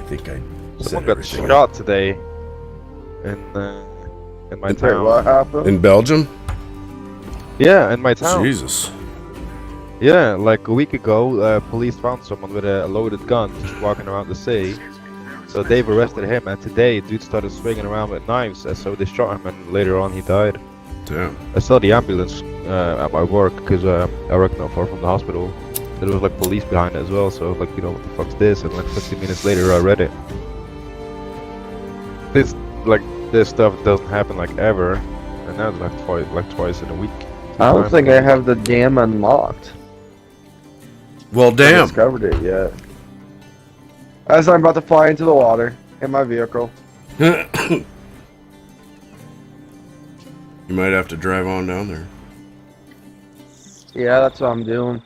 think I said Someone got everything. shot today in my town. What happened? In Belgium? Yeah, in my town. Jesus. Yeah, like a week ago, police found someone with a loaded gun just walking around the city. So they've arrested him, and today, dude started swinging around with knives, and so they shot him, and later on he died. Damn. I saw the ambulance at my work, because I work not far from the hospital. There was like police behind it as well, so like, you know, what the fuck's this? And like 15 minutes later I read it. This stuff doesn't happen like ever, and now it's like twice in a week. I don't think I have the dam unlocked. Well, I damn. discovered it yet. As I'm about to fly into the water in my vehicle. You might have to drive on down there. Yeah, that's what I'm doing.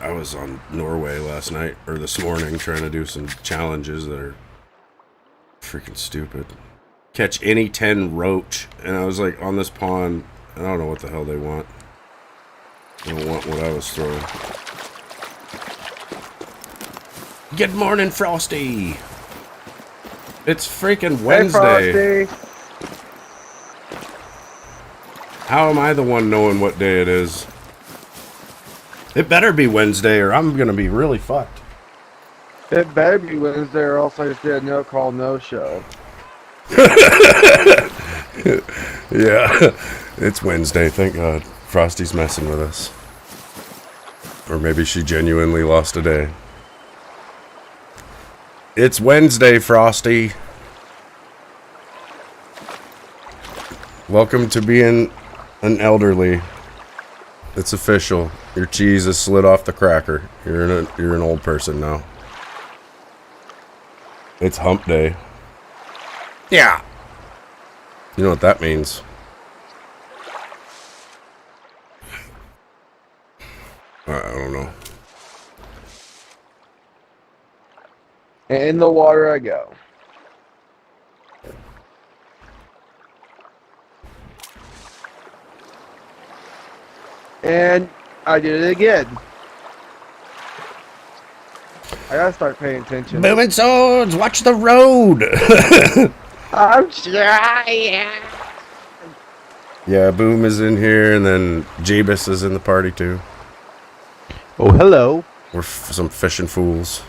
I was on Norway last night, or this morning, trying to do some challenges that are freaking stupid. Catch any 10 roach, and I was like on this pond. I don't know what the hell they want. They don't want what I was throwing. Good morning, Frosty. It's freaking Wednesday. Hey, Frosty. How am I the one knowing what day it is? It better be Wednesday, or I'm gonna be really fucked. It better be Wednesday, or else I just did a no call, no show. Yeah, it's Wednesday, thank God. Frosty's messing with us. Or maybe she genuinely lost a day. It's Wednesday, Frosty. Welcome to being an elderly. It's official. Your cheese has slid off the cracker. You're an old person now. It's hump day. Yeah. You know what that means? I don't know. In the water I go. And I did it again. I gotta start paying attention. Moving swords, watch the road. I'm trying. Yeah, Boom is in here, and then Jeebus is in the party too. Oh, hello. We're some fishing fools.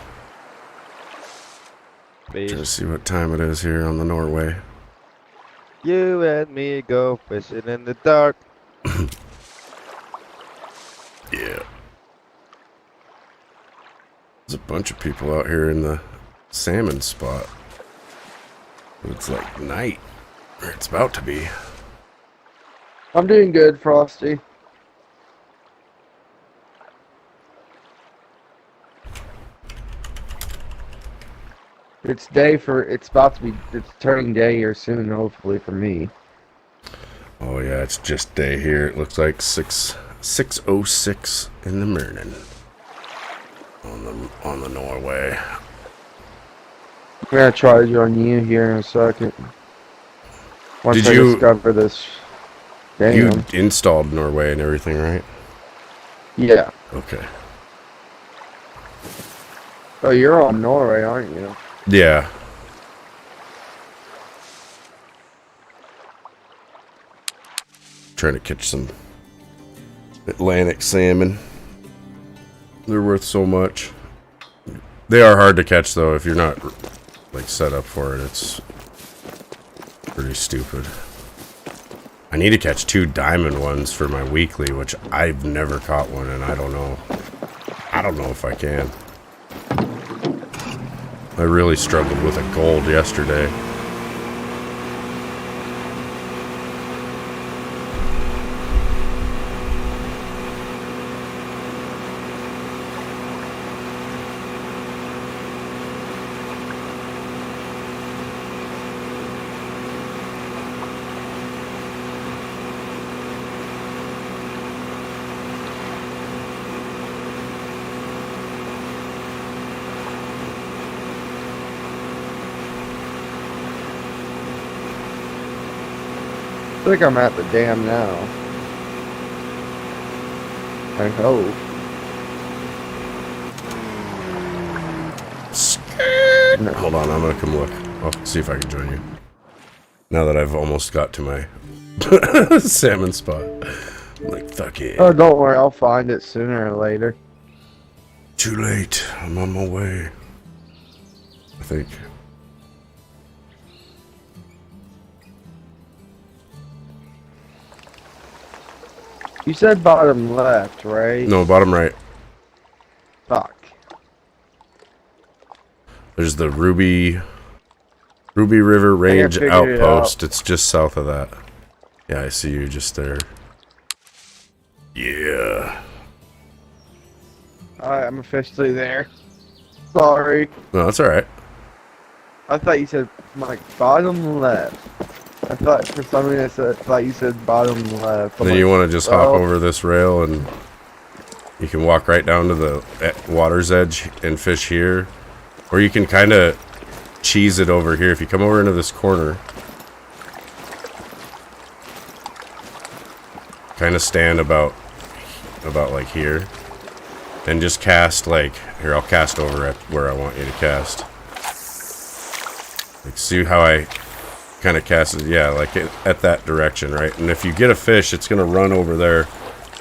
Trying to Feesh. see what time it is here on the Norway. You and me go fishing in the dark. Yeah. There's a bunch of people out here in the salmon spot. It's like night. Or it's about to be. I'm doing good, Frosty. It's turning day here soon, hopefully for me. Oh yeah, it's just day here. It looks like 6:06 in the morning. On the Norway. I'm gonna try to join you here in a second. Once Did I you- discover this. Damn. You installed Norway and everything, right? Yeah. Okay. Oh, you're on Norway, aren't you? Yeah. Trying to catch some Atlantic salmon. They're worth so much. They are hard to catch though if you're not like set up for it. It's pretty stupid. I need to catch 2 diamond ones for my weekly, which I've never caught one, and I don't know if I can. I really struggled with a gold yesterday. I think I'm at the dam now. I hope. No. Hold on, I'm gonna come look. I'll see if I can join you. Now that I've almost got to my salmon spot. I'm like, fuck it. Oh, don't worry, I'll find it sooner or later. Too late. I'm on my way. I think. You said bottom left, right? No, bottom right. Fuck. There's the Ruby River Range figured it Outpost. It's just south of that. Yeah, I see you just there. Yeah. Alright, I'm officially there. Sorry. No, that's alright. I thought you said like bottom left. I thought for some reason I thought you said bottom left. I'm Then like, you want to just hop oh. over this rail and you can walk right down to the water's edge and fish here. Or you can kind of cheese it over here. If you come over into this corner, kind of stand about like here. And just cast like, here, I'll cast over at where I want you to cast. Like, see how I kind of cast it? Yeah, like at that direction, right? And if you get a fish, it's going to run over there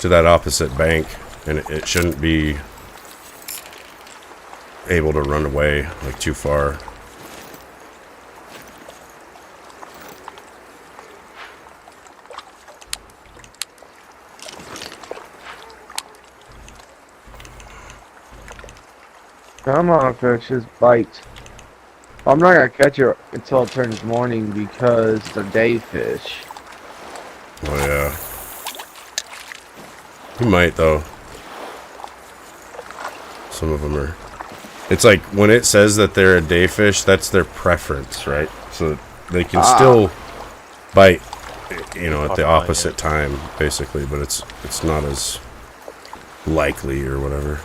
to that opposite bank. And it shouldn't be able to run away, like, too far. Come on, fish, just bite. I'm not gonna catch it until it turns morning because it's a day fish. Oh, yeah. You might, though. Some of them are... It's like, when it says that they're a day fish, that's their preference, right? So they can still bite, you know, at the opposite time, basically, but it's not as likely or whatever.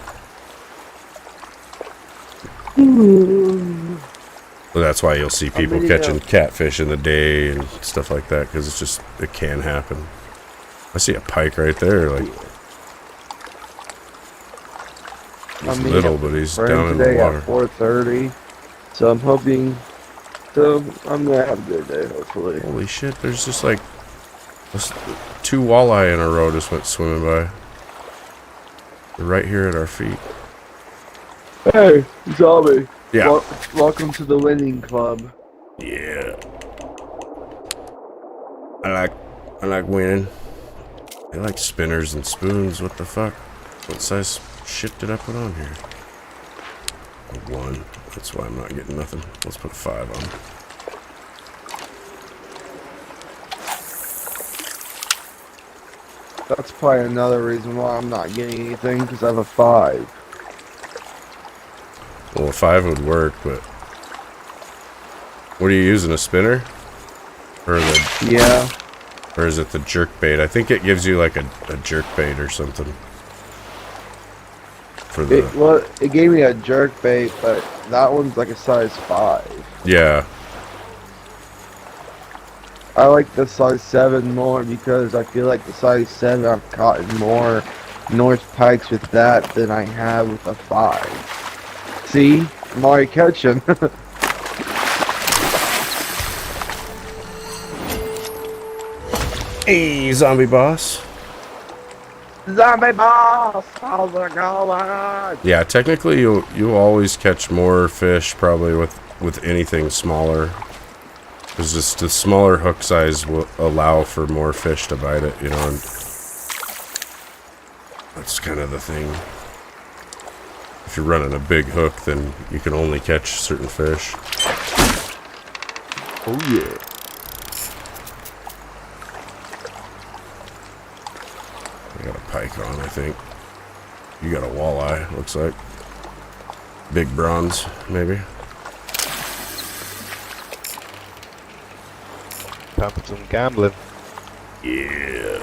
So that's why you'll see people catching catfish in the day and stuff like that, because it's just, it can happen. I see a pike right there, like, he's little, but he's down in the today water. at 4:30, so I'm hoping. So I'm gonna have a good day, hopefully. Holy shit! There's just like two walleye in a row just went swimming by. They're right here at our feet. Hey, zombie. Yeah. Welcome to the winning club. Yeah. I like winning. They like spinners and spoons. What the fuck? What size shit did I put on here? A 1. That's why I'm not getting nothing. Let's put a 5 on. That's probably another reason why I'm not getting anything, because I have a 5. Well, a 5 would work, but what are you using? A spinner? Or the Yeah. Or is it the jerk bait? I think it gives you like a jerk bait or something. For the It gave me a jerk bait, but that one's like a size 5. yeah. I like the size 7 more because I feel like the size 7 I've caught more North Pikes with that than I have with a 5. See? I'm already catching. Hey, zombie boss. Zombie boss! How's it going? Yeah, technically you always catch more fish probably with anything smaller. Because just the smaller hook size will allow for more fish to bite it, you know, and that's kind of the thing. If you're running a big hook, then you can only catch certain fish. Oh yeah. I got a pike on, I think. You got a walleye, looks like. Big bronze, maybe. Time for some gambling. Yeah.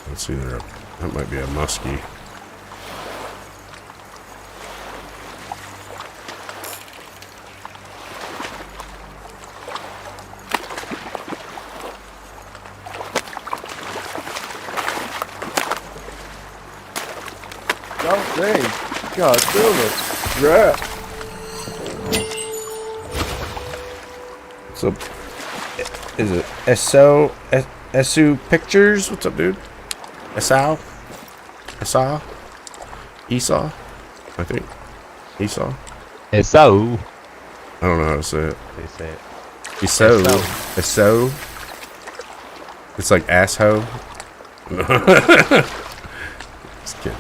Let's see there. That might be a muskie. thing. God, silver. Yeah. So, is it SU Pictures? What's up, dude? Esau? Esau? Esau? I think. Esau? So. I don't know how to say it. They say it. Esau. Esau. Esau. It's like asshole. Just kidding.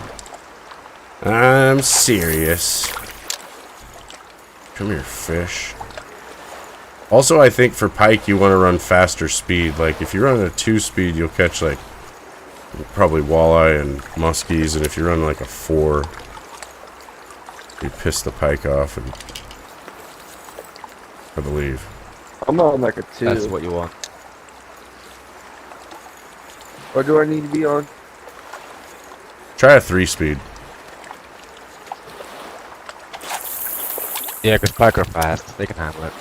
I'm serious. Come here, fish. Also, I think for pike, you want to run faster speed. Like, if you run a 2-speed, you'll catch, like, probably walleye and muskies. And if you run, like, a 4, you piss the pike off. And I believe. I'm on like a 2. That's what you want. What do I need to be on? Try a 3-speed. Yeah, because pike are fast. They can handle it.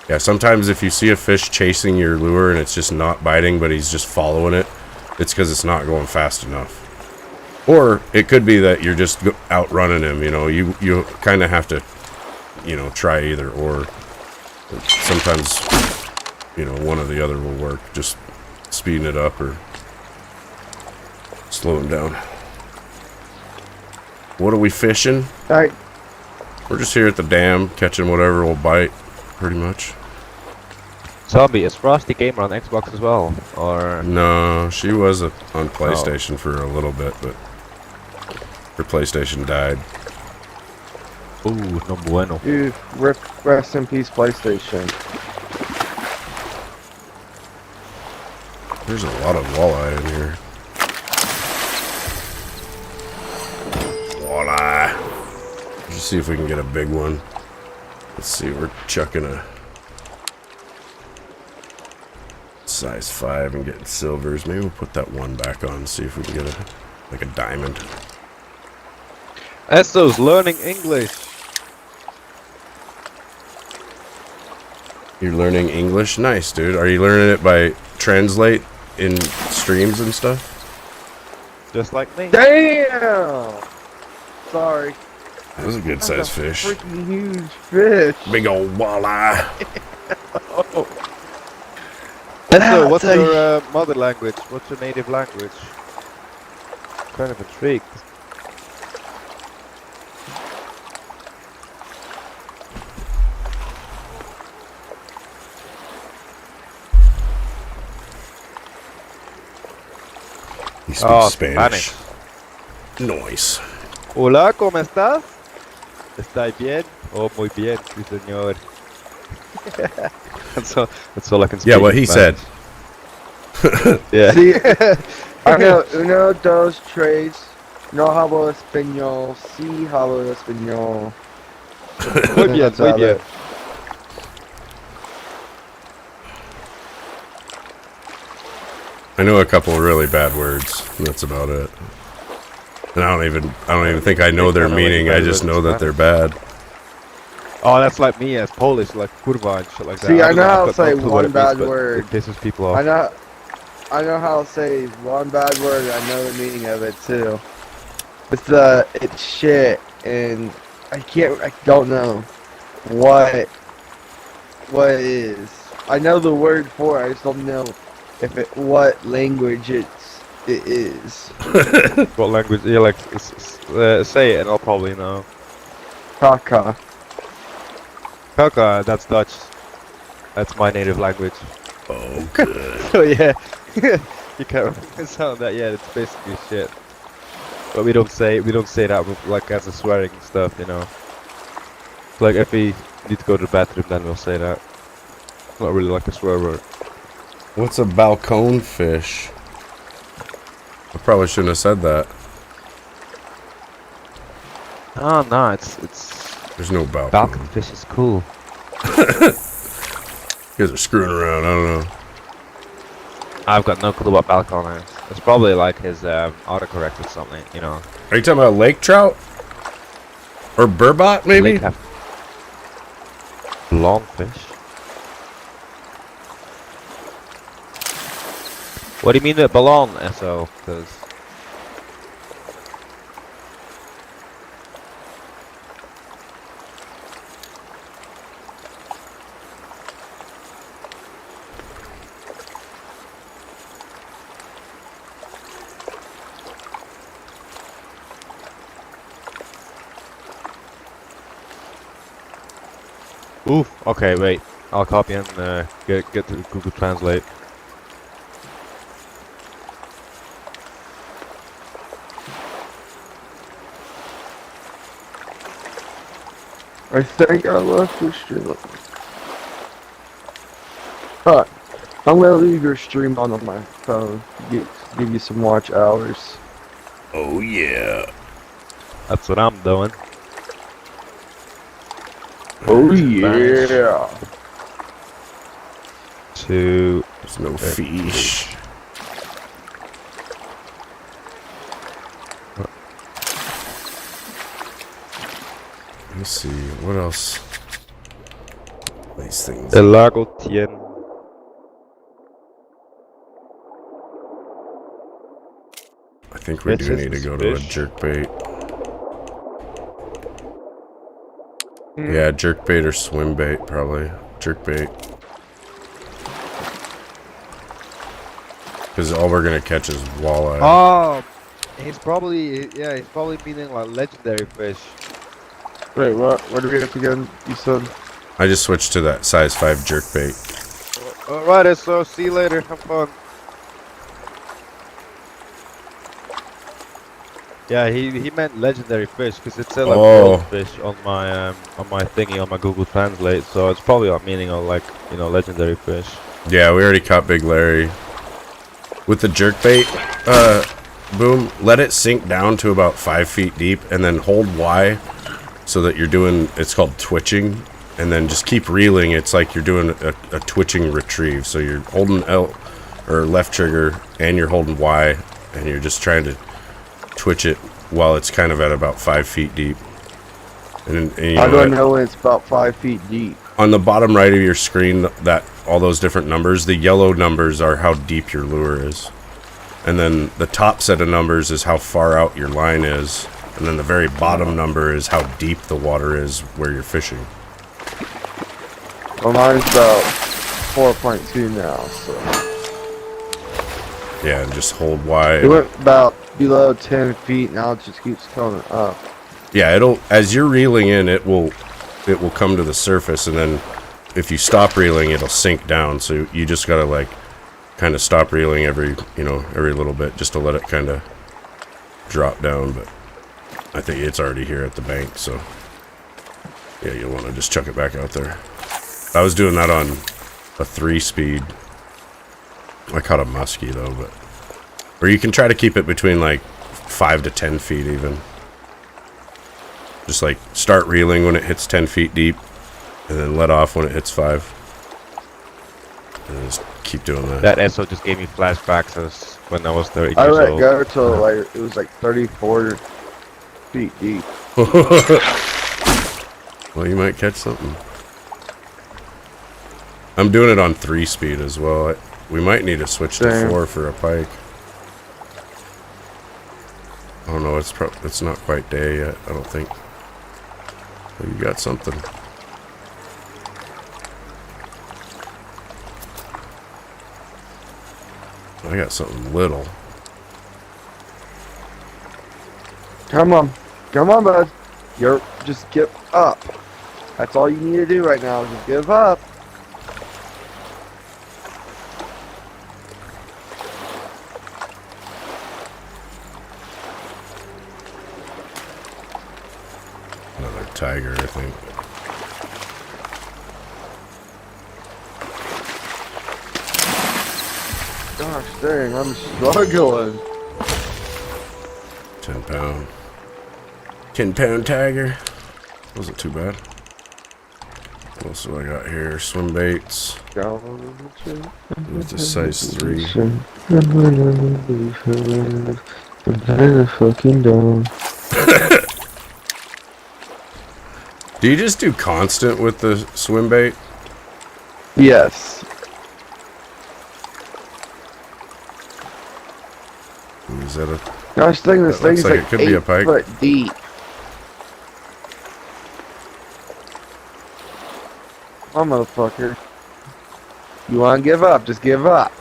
Yeah, sometimes if you see a fish chasing your lure and it's just not biting, but he's just following it, it's because it's not going fast enough. Or it could be that you're just outrunning him, you know. You kind of have to, you know, try either or. Sometimes, you know, one or the other will work. Just speeding it up or slowing down. What are we fishing? Alright. We're just here at the dam, catching whatever will bite, pretty much. Zombie, is Frosty Gamer on Xbox as well? Or... No, she was on PlayStation for a little bit, but her PlayStation died. Ooh, no bueno. Dude, rest in peace, PlayStation. There's a lot of walleye in here. Walleye. Let's see if we can get a big one. Let's see, we're chucking a size 5 and getting silvers. Maybe we'll put that one back on and see if we can get a diamond. Esso's learning English. You're learning English? Nice, dude. Are you learning it by translate in streams and stuff? Just like me. Damn! Sorry. That was a good sized fish. Freaking huge fish. Big old walleye. Esso, what's your mother language? What's your native language? Kind of intrigued. He speaks Spanish. Spanish. Nice. Hola, ¿cómo estás? ¿Estás bien? Oh, muy bien, sí, señor. that's all I can speak. Yeah, what he said. Yeah. See, I know uno, dos, tres. No hablo español. Sí hablo español. Muy bien, muy bien. I know a couple of really bad words. And that's about it. And I don't even think I know their meaning. I just know that they're bad. Oh, that's like me as Polish, like kurwa and shit like that. See, I know how to I've got say no clue what one it means, bad but word. It pisses people off. I know how to say one bad word. I know the meaning of it too. It's shit, and I don't know what it is. I know the word for it. I just don't know what language it is. What language? Yeah, like say it, and I'll probably know. Kaka. Kaka, that's Dutch. That's my native language. Oh, good. So yeah, you can't really sound that yet. It's basically shit. But we don't say that with, like as a swearing and stuff, you know. Like if we need to go to the bathroom, then we'll say that. It's not really like a swear word. What's a balcone fish? I probably shouldn't have said that. Oh no, it's There's no balcone. balcony fish is cool. You guys are screwing around. I don't know. I've got no clue what balcony is. It's probably like his autocorrect or something, you know. Are you talking about lake trout? Or burbot, maybe? Lake have long fish. What do you mean that belong, SO? Because Oof. Okay, wait. I'll copy and get to Google Translate. I think I left the stream. Alright, I'm gonna leave your stream on my phone. Give you some watch hours. Oh yeah. That's what I'm doing. Oh yeah. To There's no Feesh. Let me see, what else? These things. El Lago Tien. I think we do need to go to a jerkbait. Yeah, jerkbait or swimbait, probably. Jerkbait. Because all we're gonna catch is walleye. Oh, he's probably meaning like legendary fish. Wait, what? What do we have again? You said? I just switched to that size 5 jerkbait. Alright, so see you later. Have fun. Yeah, he meant legendary fish because it said like world fish on my thingy on my Google Translate, so it's probably a meaning of like, you know, legendary fish. Yeah, we already caught Big Larry. With the jerkbait, boom, let it sink down to about 5 feet deep and then hold Y so that you're doing, it's called twitching, and then just keep reeling. It's like you're doing a twitching retrieve. So you're holding L or left trigger and you're holding Y and you're just trying to twitch it while it's kind of at about 5 feet deep. And you How do I know when it's about 5 feet deep? On the bottom right of your screen, that all those different numbers, the yellow numbers are how deep your lure is. And then the top set of numbers is how far out your line is. And then the very bottom number is how deep the water is where you're fishing. Well, mine's about 4.2 now, so. Yeah, and just hold Y. It went about below 10 feet, now it just keeps coming up. Yeah, it'll, as you're reeling in, it will come to the surface, and then if you stop reeling, it'll sink down. So you just gotta like kind of stop reeling every little bit just to let it kind of drop down. But I think it's already here at the bank, so yeah, you'll want to just chuck it back out there. I was doing that on a 3-speed. I caught a muskie though, but or you can try to keep it between like 5 to 10 feet even. Just like start reeling when it hits 10 feet deep, and then let off when it hits 5. And just keep doing that. That SO just gave me flashbacks as when I was 30 I years let old. go till like it was like 34 feet deep. Well, you might catch something. I'm doing it on 3-speed as well. We might need to switch to 4 for a pike. Oh no, it's not quite day yet, I don't think. Oh, you got something. I got something little. Come on, bud. Just give up. That's all you need to do right now. Just give up. Another tiger, I think. Gosh dang, I'm struggling. 10 pound. 10 pound tiger. Wasn't too bad. What else do I got here? Swim baits. With the size 3. I'm kinda fucking dumb. Do you just do constant with the swim bait? Yes. Is that a... Gosh dang, this That looks thing's like like it could be a 8 pike. foot deep. Oh, motherfucker. You wanna give up, just give up.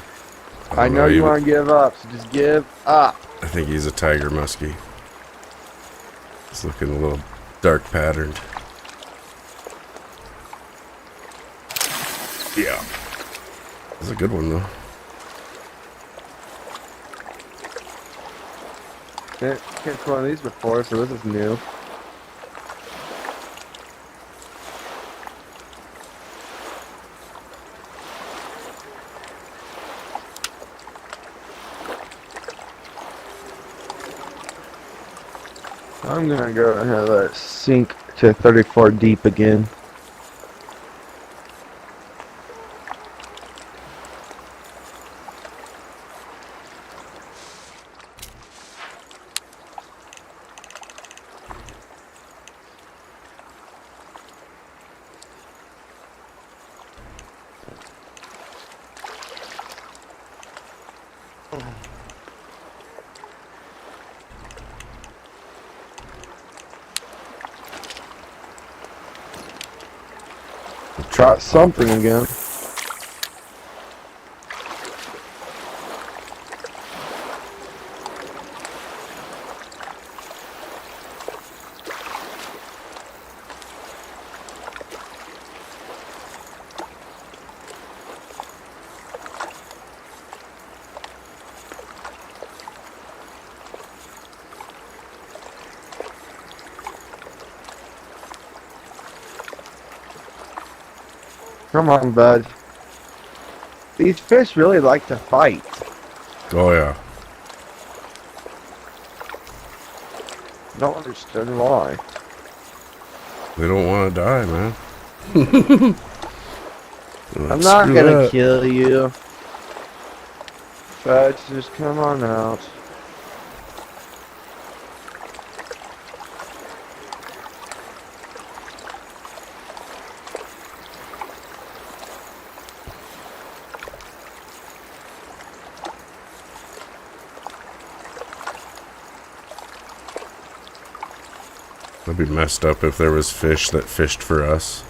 I know you wanna give up, so just give up. I think he's a tiger muskie. He's looking a little dark patterned. Yeah. That's a good one, though. Can't catch one of these before, so this is new. I'm gonna go ahead and let it sink to 34 deep again. Try something again. Come on, bud. These fish really like to fight. Oh, yeah. Don't understand why. They don't want to die, man. I'm not Screw gonna that. kill you. But just come on out. That'd be messed up if there was fish that fished for us.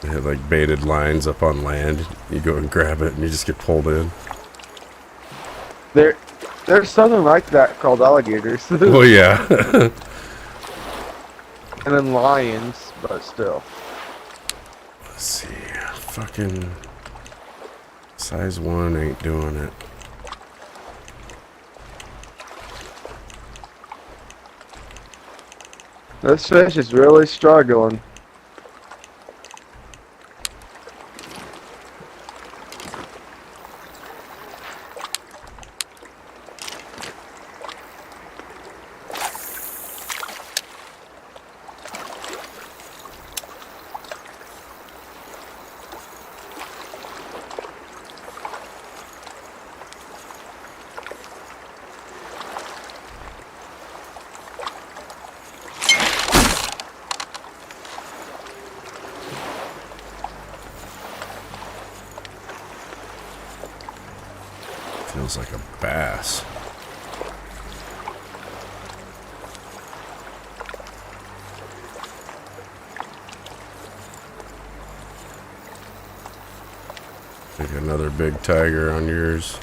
They had like baited lines up on land. You go and grab it and you just get pulled in. There's something like that called alligators. Well, yeah. And then lions, but still. Let's see. Fucking size 1 ain't doing it. This fish is really struggling. Feels like a bass. Take another big tiger on yours.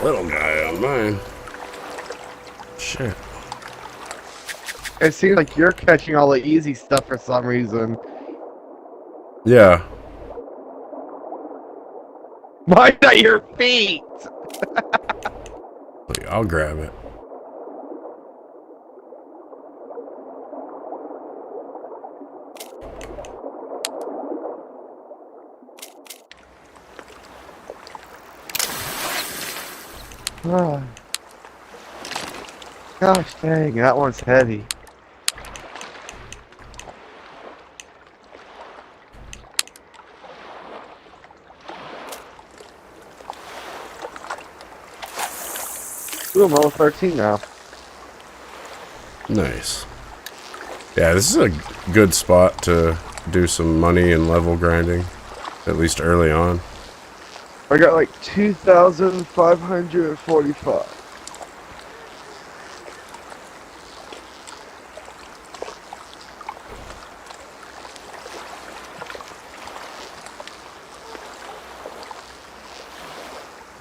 Little guy on mine. Shit. It seems like you're catching all the easy stuff for some reason. Yeah. Why not your feet? Like, I'll grab it. Ah. Gosh dang, that one's heavy. Ooh, I'm level 13 now. Nice. Yeah, this is a good spot to do some money and level grinding. At least early on. I got like 2,545.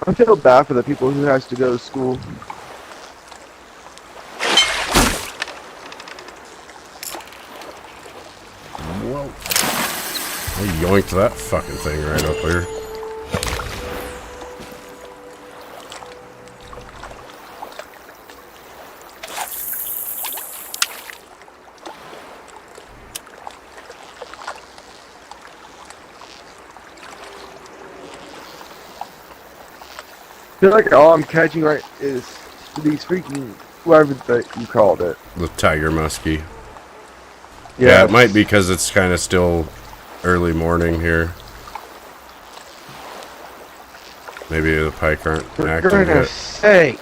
I feel bad for the people who has to go to school. Whoa. I yoinked that fucking thing right up there. I feel like all I'm catching right is these freaking, whatever that you called it. The tiger muskie. Yeah, it might be because it's kind of still early morning here. Maybe the pike aren't For active goodness yet. sake,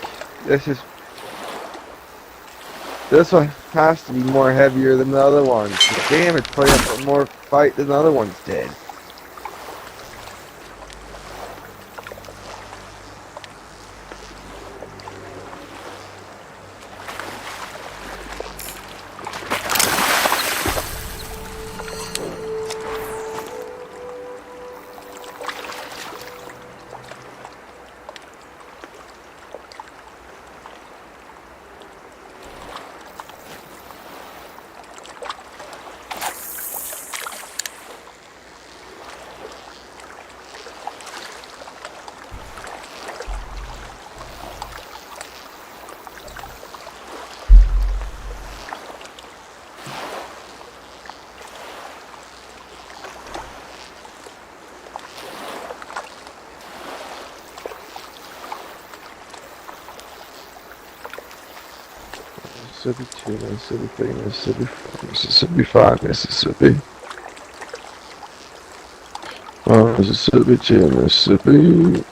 this one has to be more heavier than the other ones. Damn, it's putting up more fight than the other ones did. Mississippi 2, Mississippi 3, Mississippi 4, Mississippi 5, Mississippi. Mississippi 2, Mississippi.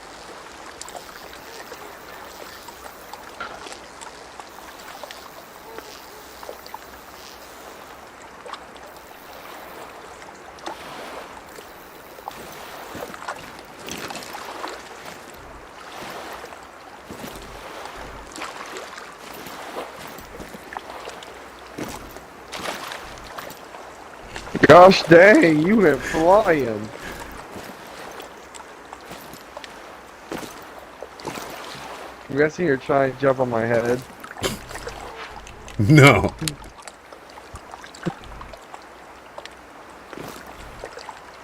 Gosh dang, you went flying. I'm guessing you're trying to jump on my head. No.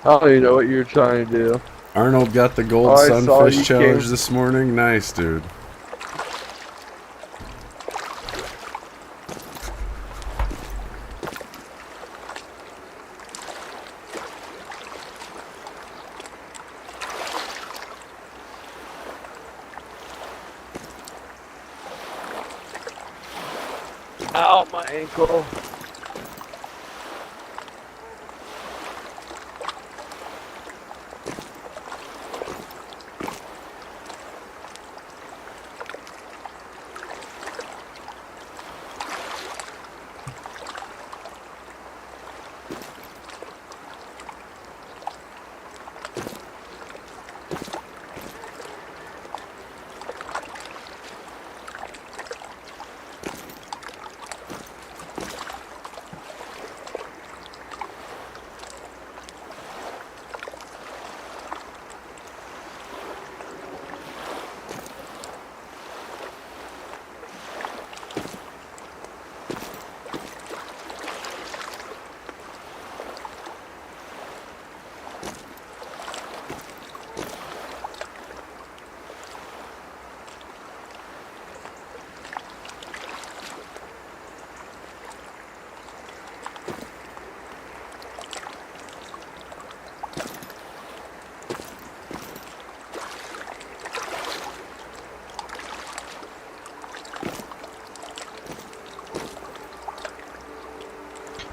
I don't even know what you're trying to do. Arnold got the gold Oh, I saw sunfish you challenge came- this morning. Nice, dude. Ow, my ankle.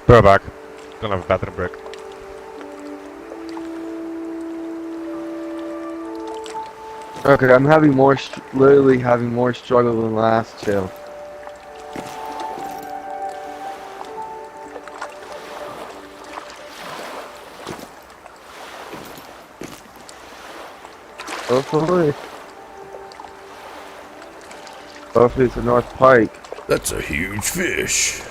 Bro, back. Gonna have a bathroom break. Okay, I'm having more, literally having more struggle than last two. Hopefully. Hopefully it's a North Pike. That's a huge fish.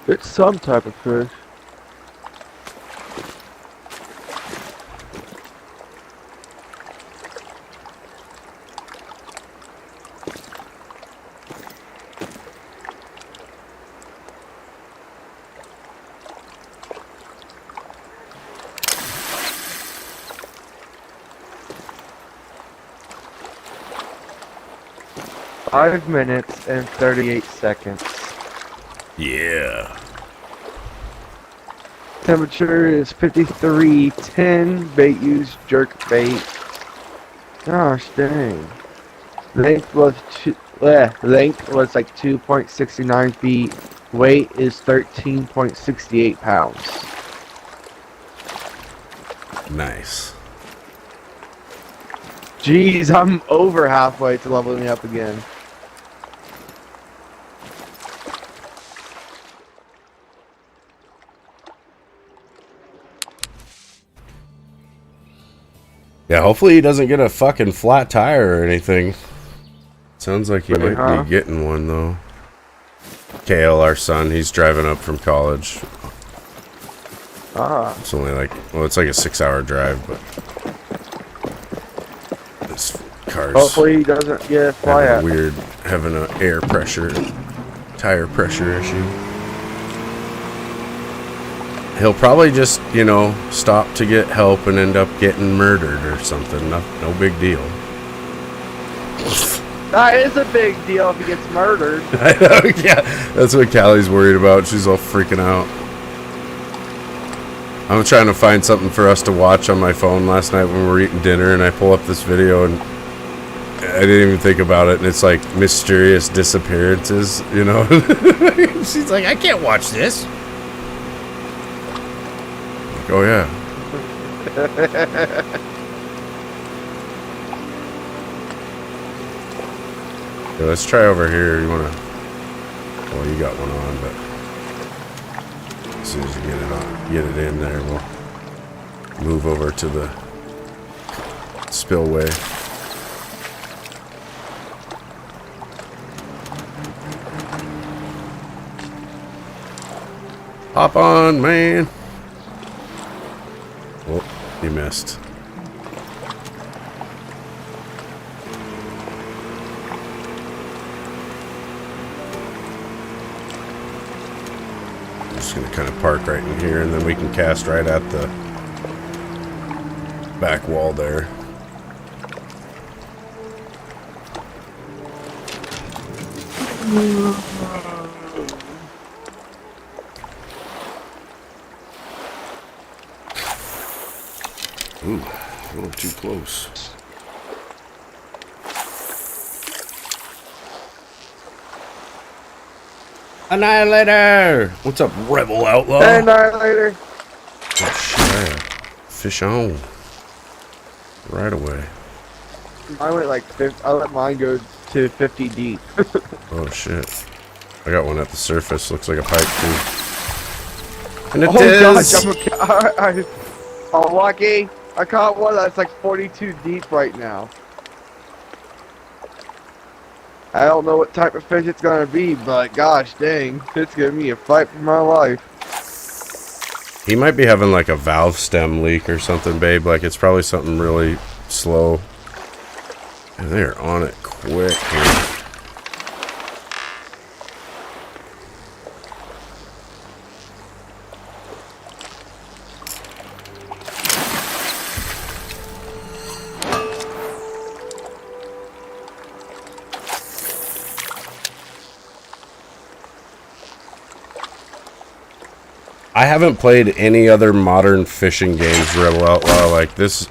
It's some type of fish. Five minutes and 38 seconds. Yeah. Temperature is 53.10. Bait used jerk bait. Gosh dang. Length was length was like 2.69 feet. Weight is 13.68 pounds. Nice. Jeez, I'm over halfway to leveling up again. Yeah, hopefully he doesn't get a fucking flat tire or anything. Sounds like he Really, might be getting one, though. Kale, our son, he's driving up from college. Ah. It's only like, well, it's like a 6-hour drive, but this car's Hopefully he doesn't get a fly having out. having a air pressure, tire pressure issue. He'll probably just, you know, stop to get help and end up getting murdered or something. No big deal. That is a big deal if he gets murdered. I know, yeah. That's what Callie's worried about. She's all freaking out. I'm trying to find something for us to watch on my phone last night when we were eating dinner, and I pull up this video, and I didn't even think about it, and it's like mysterious disappearances, you know? She's like, I can't watch this. Like, oh, yeah. Yeah, let's try over here. You want to... Well, you got one on, but... As soon as you get it in there, we'll move over to the spillway. Hop on, man. Oh, you missed. I'm just going to kind of park right in here, and then we can cast right at the back wall there. Ooh, a little too close. Annihilator! What's up, Rebel Outlaw? Annihilator. Oh, shit. Fish on. Right away. I went like 50, I let mine go to 50 deep. Oh, shit. I got one at the surface. Looks like a pipe, too. And it is! Gosh, I'm lucky. I caught one that's like 42 deep right now. I don't know what type of fish it's gonna be, but gosh dang, it's giving me a fight for my life. He might be having like a valve stem leak or something, babe. Like it's probably something really slow. And they're on it quick here. I haven't played any other modern fishing games, Rebel Outlaw, like this.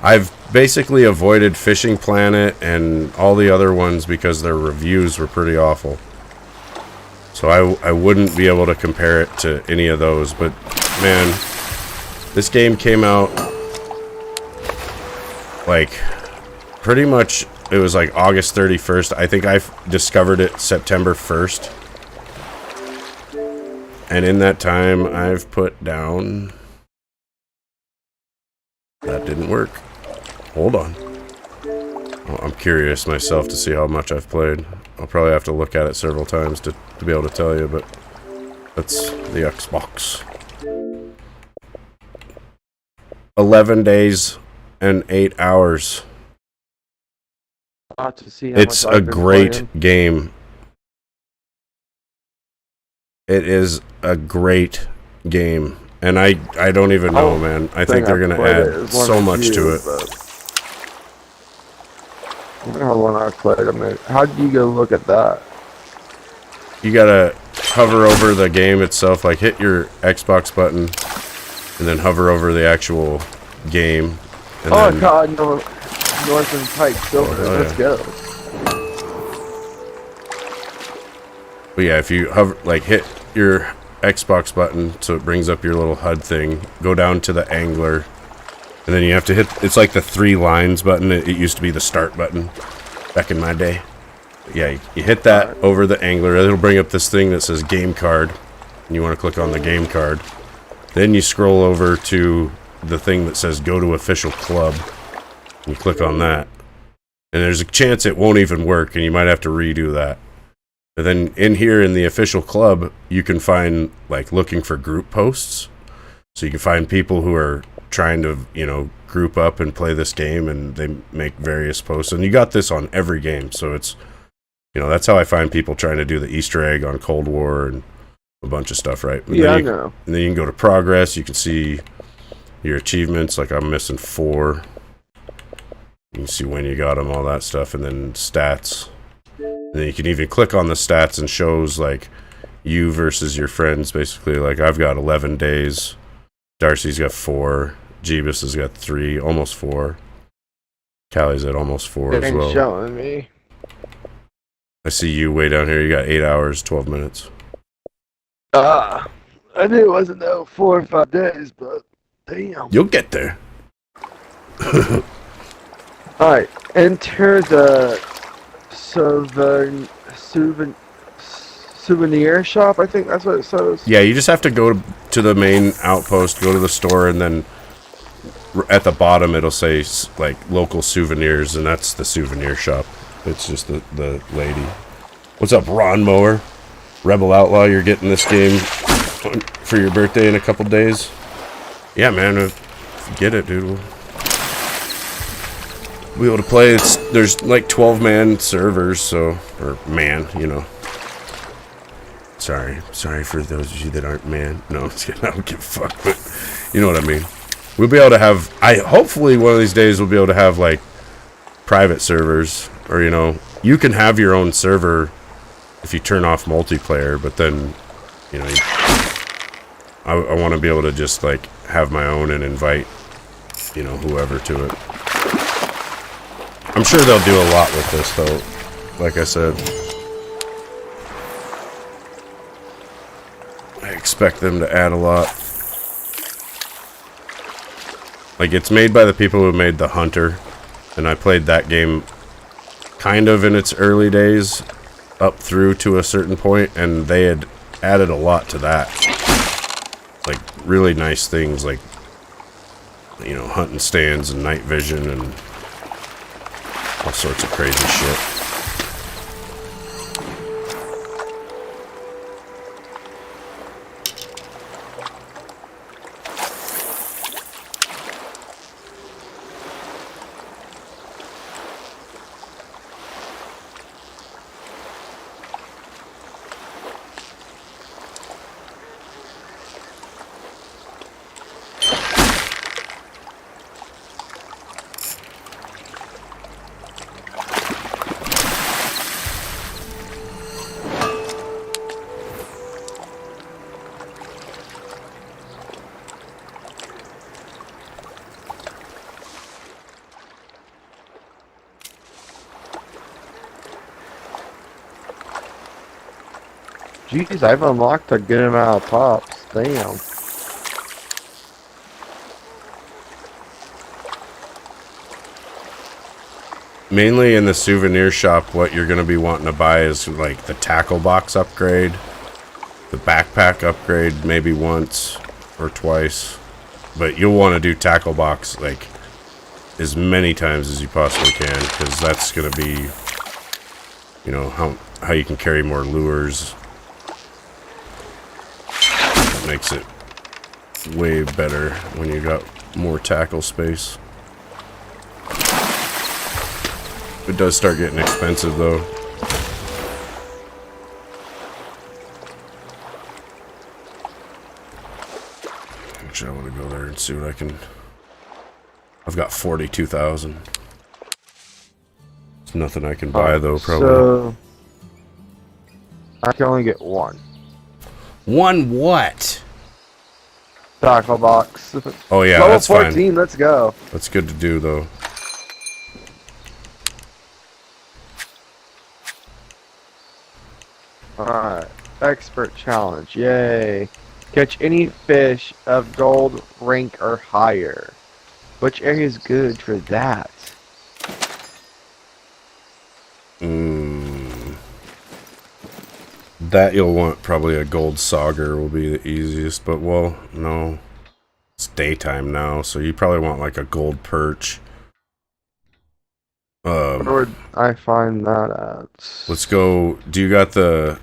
I've basically avoided Fishing Planet and all the other ones because their reviews were pretty awful. So I wouldn't be able to compare it to any of those. But, man, this game came out, like, pretty much it was like August 31st. I think I discovered it September 1st. And in that time, I've put down... That didn't work. Hold on. Oh, I'm curious myself to see how much I've played. I'll probably have to look at it several times to be able to tell you, but that's the Xbox. 11 days and 8 hours. To see how It's much a I've been great playing. game. It is a great game. And I don't even know, man. I think they're going to add so much to it. I wonder how long I've played. I mean, how did you go look at that? You gotta hover over the game itself, like hit your Xbox button, and then hover over the actual game. And Oh then, God, no, Northern Pike Silver. Oh, Let's yeah. go. but yeah, if you hover, like hit your Xbox button, so it brings up your little HUD thing, go down to the angler, and then you have to hit, it's like the 3 lines button. It used to be the start button back in my day. Yeah, you hit that over the angler. It'll bring up this thing that says game card. And you want to click on the game card. Then you scroll over to the thing that says go to official club. And you click on that. And there's a chance it won't even work, and you might have to redo that. And then in here in the official club, you can find, like, looking for group posts. So you can find people who are trying to, you know, group up and play this game, and they make various posts. And you got this on every game, so it's... You know, that's how I find people trying to do the Easter egg on Cold War and a bunch of stuff, right? And Yeah, I then know. And then you can go to progress. You can see your achievements. Like, I'm missing 4. You can see when you got them, all that stuff. And then stats. And then you can even click on the stats and shows, like, you versus your friends. Basically, like, I've got 11 days. Darcy's got 4. Jeebus has got 3, almost 4. Callie's at almost 4 It as ain't well. showing me. I see you way down here. You got 8 hours, 12 minutes. I knew it wasn't though 4 or 5 days, but damn. You'll get there. Alright, enter the souvenir shop. I think that's what it says. Yeah, you just have to go to the main outpost, go to the store, and then at the bottom it'll say, like, local souvenirs, and that's the souvenir shop. It's just the lady. What's up, Ron Mower? Rebel Outlaw, you're getting this game for your birthday in a couple days? Yeah, man, if you get it, dude. We'll be able to play. There's like 12-man servers, so... Or man, you know. Sorry for those of you that aren't man. No, I'm just kidding. I don't give a fuck, but you know what I mean. We'll be able to have... Hopefully one of these days we'll be able to have, like, private servers. Or, you know, you can have your own server if you turn off multiplayer, but then, you know, I want to be able to just, like, have my own and invite, you know, whoever to it. I'm sure they'll do a lot with this, though. Like I said, I expect them to add a lot. Like, it's made by the people who made The Hunter, and I played that game kind of in its early days up through to a certain point, and they had added a lot to that. Like, really nice things, like, you know, hunting stands and night vision and all sorts of crazy shit. Jeez, I've unlocked a good amount of pops. Damn. mainly in the souvenir shop, what you're going to be wanting to buy is like the tackle box upgrade, the backpack upgrade maybe once or twice, but you'll want to do tackle box like as many times as you possibly can, because that's going to be, you know, how you can carry more lures. It makes it way better when you got more tackle space. It does start getting expensive though. Actually, I want to go there and see what I can. I've got 42,000. It's nothing I can buy though, probably. So I can only get one. One what? Tackle box. Oh yeah, Level that's 14, fine. let's go. That's good to do though. Alright. Expert challenge. Yay. Catch any fish of gold rank or higher. Which area is good for that? That you'll want probably a gold sauger will be the easiest, but well, no. It's daytime now, so you probably want like a gold perch. Where would I find that at? Let's go. Do you got the?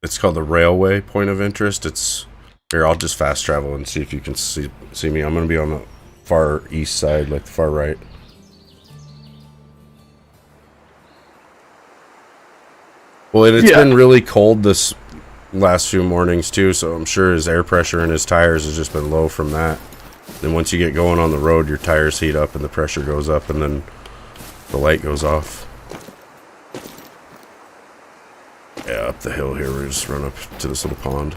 It's called the railway point of interest. It's here. I'll just fast travel and see if you can see me. I'm gonna be on the far east side, like the far right. Well, it's been really cold this last few mornings too, so I'm sure his air pressure in his tires has just been low from that. Then once you get going on the road, your tires heat up and the pressure goes up, and then the light goes off. Yeah, up the hill here, we just run up to this little pond.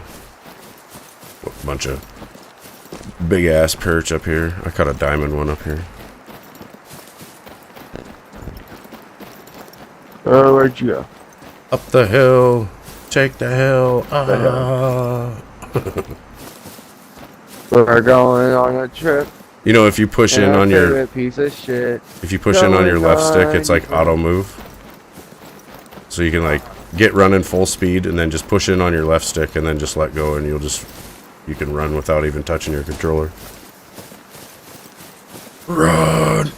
A bunch of big ass perch up here. I caught a diamond one up here. Oh, where'd you go? Up the hill, take the hill. We're going on a trip. You know, if you push in on your piece of shit. if you push in on your left stick, it's like auto move. So you can like get running full speed and then just push in on your left stick and then just let go, and you can run without even touching your controller. Run!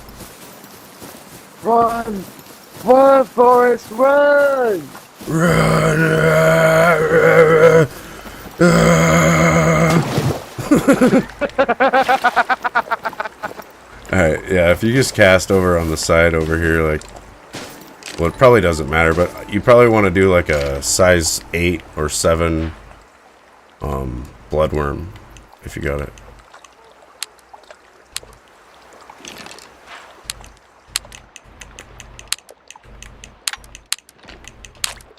Run! Run, Forrest, run! Run! Alright, yeah, if you just cast over on the side over here, like, well, it probably doesn't matter, but you probably want to do like a size 8 or 7 bloodworm, if you got it.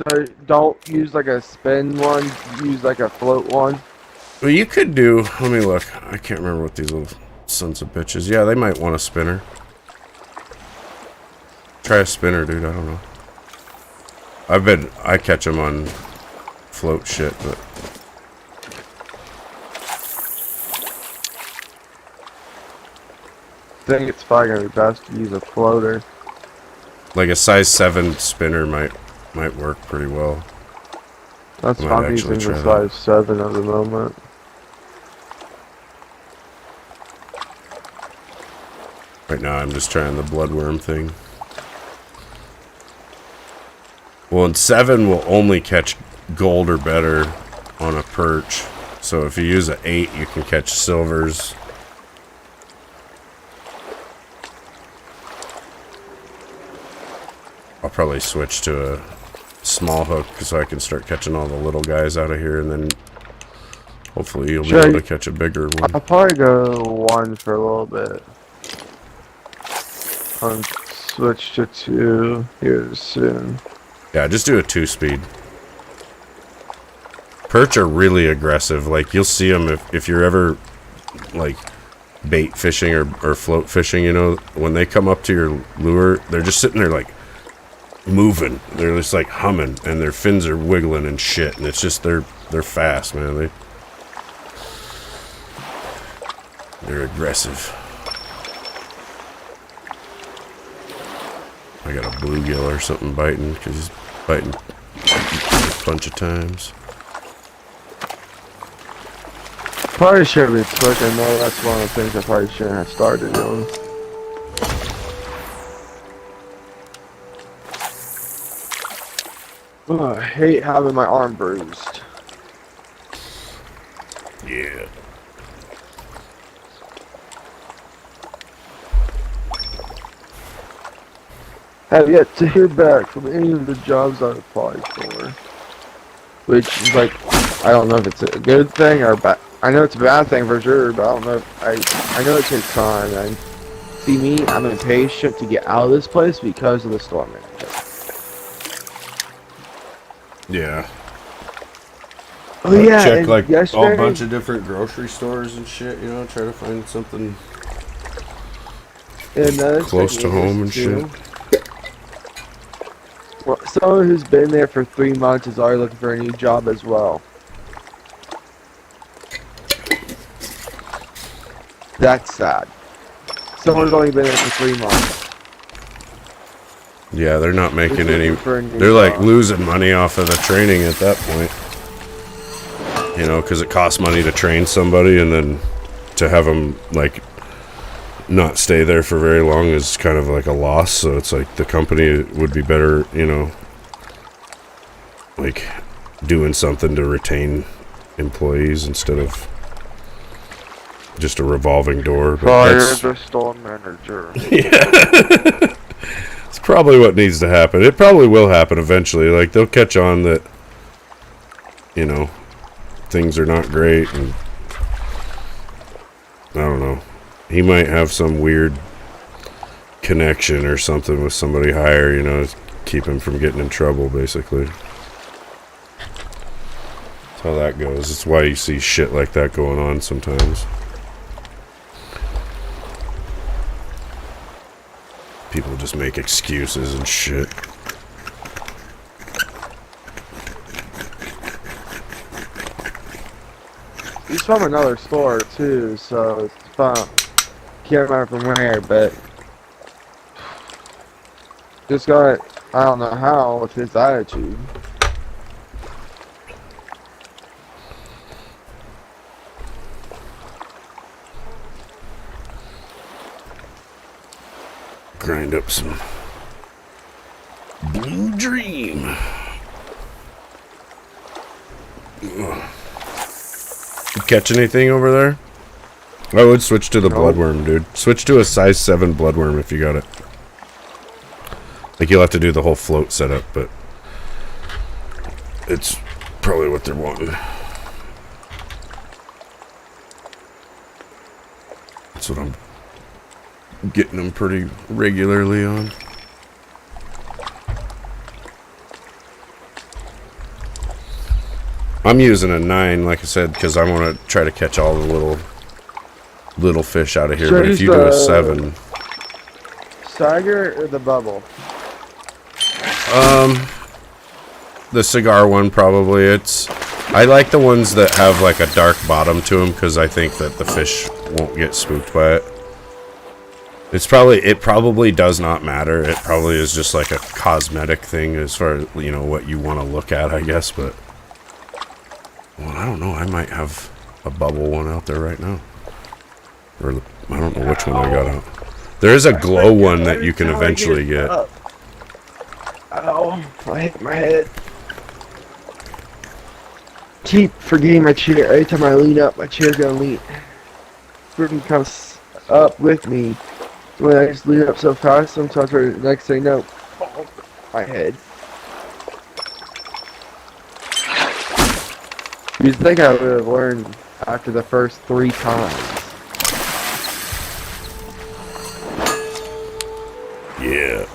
So don't use like a spin one, use like a float one. Well, you could do, let me look, I can't remember what these little sons of bitches, yeah, they might want a spinner. Try a spinner, dude, I don't know. I catch them on float shit, but I think it's probably gonna be best to use a floater. like a size 7 spinner might work pretty well. That's I might why I'm actually using the try that. size 7 at the moment. Right now I'm just trying the bloodworm thing. Well, and 7 will only catch gold or better on a perch. So if you use an 8, you can catch silvers. I'll probably switch to a small hook so I can start catching all the little guys out of here, and then hopefully you'll be able to catch a bigger one. I'll probably go 1 for a little bit. And switch to 2 here soon. Yeah, just do a 2-speed. Perch are really aggressive. Like, you'll see them if you're ever, like, bait fishing or float fishing, you know, when they come up to your lure, they're just sitting there, like, moving. They're just, like, humming, and their fins are wiggling and shit, and it's just, they're fast, man. They're aggressive. I got a bluegill or something biting, because he's biting a bunch of times. Probably should be quick. I know that's one of the things I probably shouldn't have started doing. Oh, I hate having my arm bruised. Yeah. Have yet to hear back from any of the jobs I applied for. Which is like, I don't know if it's a good thing or bad. I know it's a bad thing for sure, but I don't know if I know it takes time. And see me, I'm impatient to get out of this place because of the storm manager. Yeah. Oh yeah, Check and like yesterday, a bunch of different grocery stores and shit, you know, try to find something and close to home and shit. Well, someone who's been there for 3 months is already looking for a new job as well. That's sad. Someone's only been there for 3 months. Yeah, they're not making any. For a new They're like job. losing money off of the training at that point. You know, because it costs money to train somebody, and then to have them like not stay there for very long is kind of like a loss. So it's like the company would be better, you know, like doing something to retain employees instead of just a revolving door. But Fire that's, the store manager. yeah. It's probably what needs to happen. It probably will happen eventually. Like, they'll catch on that, you know, things are not great, and I don't know. He might have some weird connection or something with somebody higher, you know, to keep him from getting in trouble, basically. That's how that goes. It's why you see shit like that going on sometimes. People just make excuses and shit. He's from another store too, so it's fun. Can't remember from where, but just got, I don't know how, with his attitude. Grind up some Blue Dream. Ugh. You catch anything over there? I would switch to the bloodworm, dude. Switch to a size 7 bloodworm if you got it. Like, you'll have to do the whole float setup, but it's probably what they're wanting. That's what I'm getting them pretty regularly on. I'm using a 9, like I said, because I want to try to catch all the little fish out of here. So but if you do a 7, Tiger or the bubble? the cigar one probably. I like the ones that have like a dark bottom to them because I think that the fish won't get spooked by it. It probably does not matter. It probably is just like a cosmetic thing as far as, you know, what you want to look at, I guess. But, well, I don't know. I might have a bubble one out there right now. Or I don't know which one I got out. There is a glow one that you can eventually get. Ow, I hit my head. Keep forgetting my chair. Every time I lean up, my chair's gonna lean. Freaking comes up with me. When I just lean up so fast, sometimes the next thing you know, my head. You'd think I would have learned after the first 3 times. Yeah.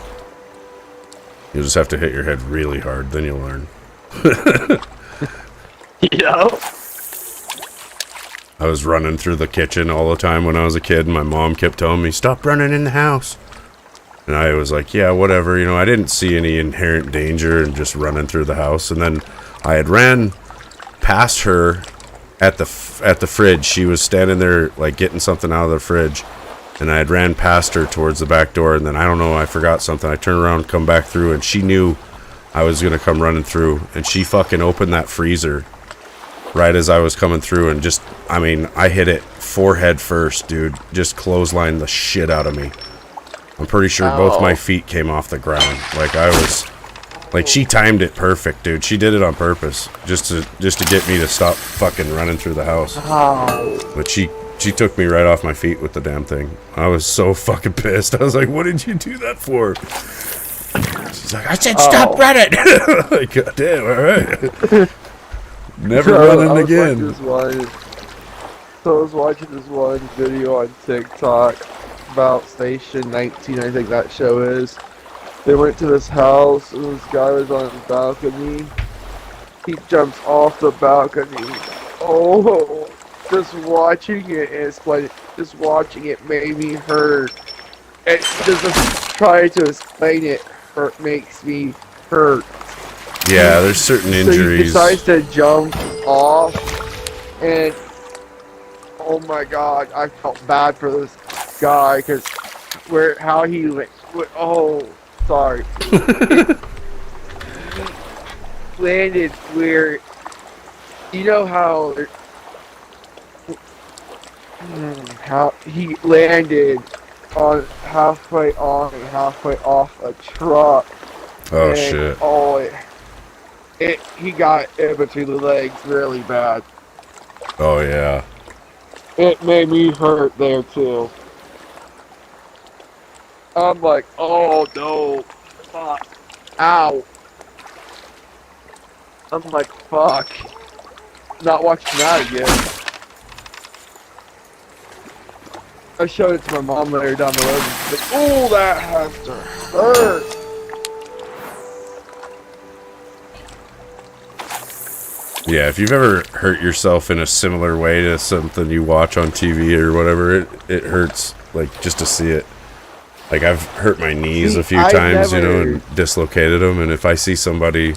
You'll just have to hit your head really hard, then you'll learn. Yeah. I was running through the kitchen all the time when I was a kid, and my mom kept telling me, stop running in the house. And I was like, yeah, whatever. You know, I didn't see any inherent danger in just running through the house. And then I had ran past her at the fridge. She was standing there, like, getting something out of the fridge. and I had ran past her towards the back door, and then I don't know, I forgot something. I turned around, come back through, and she knew I was gonna come running through, and she fucking opened that freezer right as I was coming through, and just, I mean, I hit it forehead first, dude. Just clotheslined the shit out of me. I'm pretty sure both my feet came off the ground. Like, I was, like, she timed it perfect, dude. She did it on purpose, just to get me to stop fucking running through the house. But she took me right off my feet with the damn thing. I was so fucking pissed. I was like, what did you do that for? She's like, I said stop running. Like, God damn, alright. Never running again. I was watching this one video on TikTok about Station 19, I think that show is. They went to this house, and this guy was on his balcony. He jumps off the balcony. Oh, just watching it and just watching it made me hurt. And just trying to explain it makes me hurt. Yeah, there's certain injuries. So he decides to jump off, and oh my god, I felt bad for this guy because how he went. Oh, sorry. He landed where, you know how he landed on halfway on and halfway off a truck. Oh, and, shit. Oh, he got in between the legs really bad. Oh, yeah. It made me hurt there too. I'm like, oh no, fuck, ow. I'm like, fuck, not watching that again. I showed it to my mom later down the road, and she's like, oh, that has to hurt. Yeah, if you've ever hurt yourself in a similar way to something you watch on TV or whatever, it hurts, like, just to see it. Like, I've hurt my knees a few times, you know, and dislocated them, and if I see somebody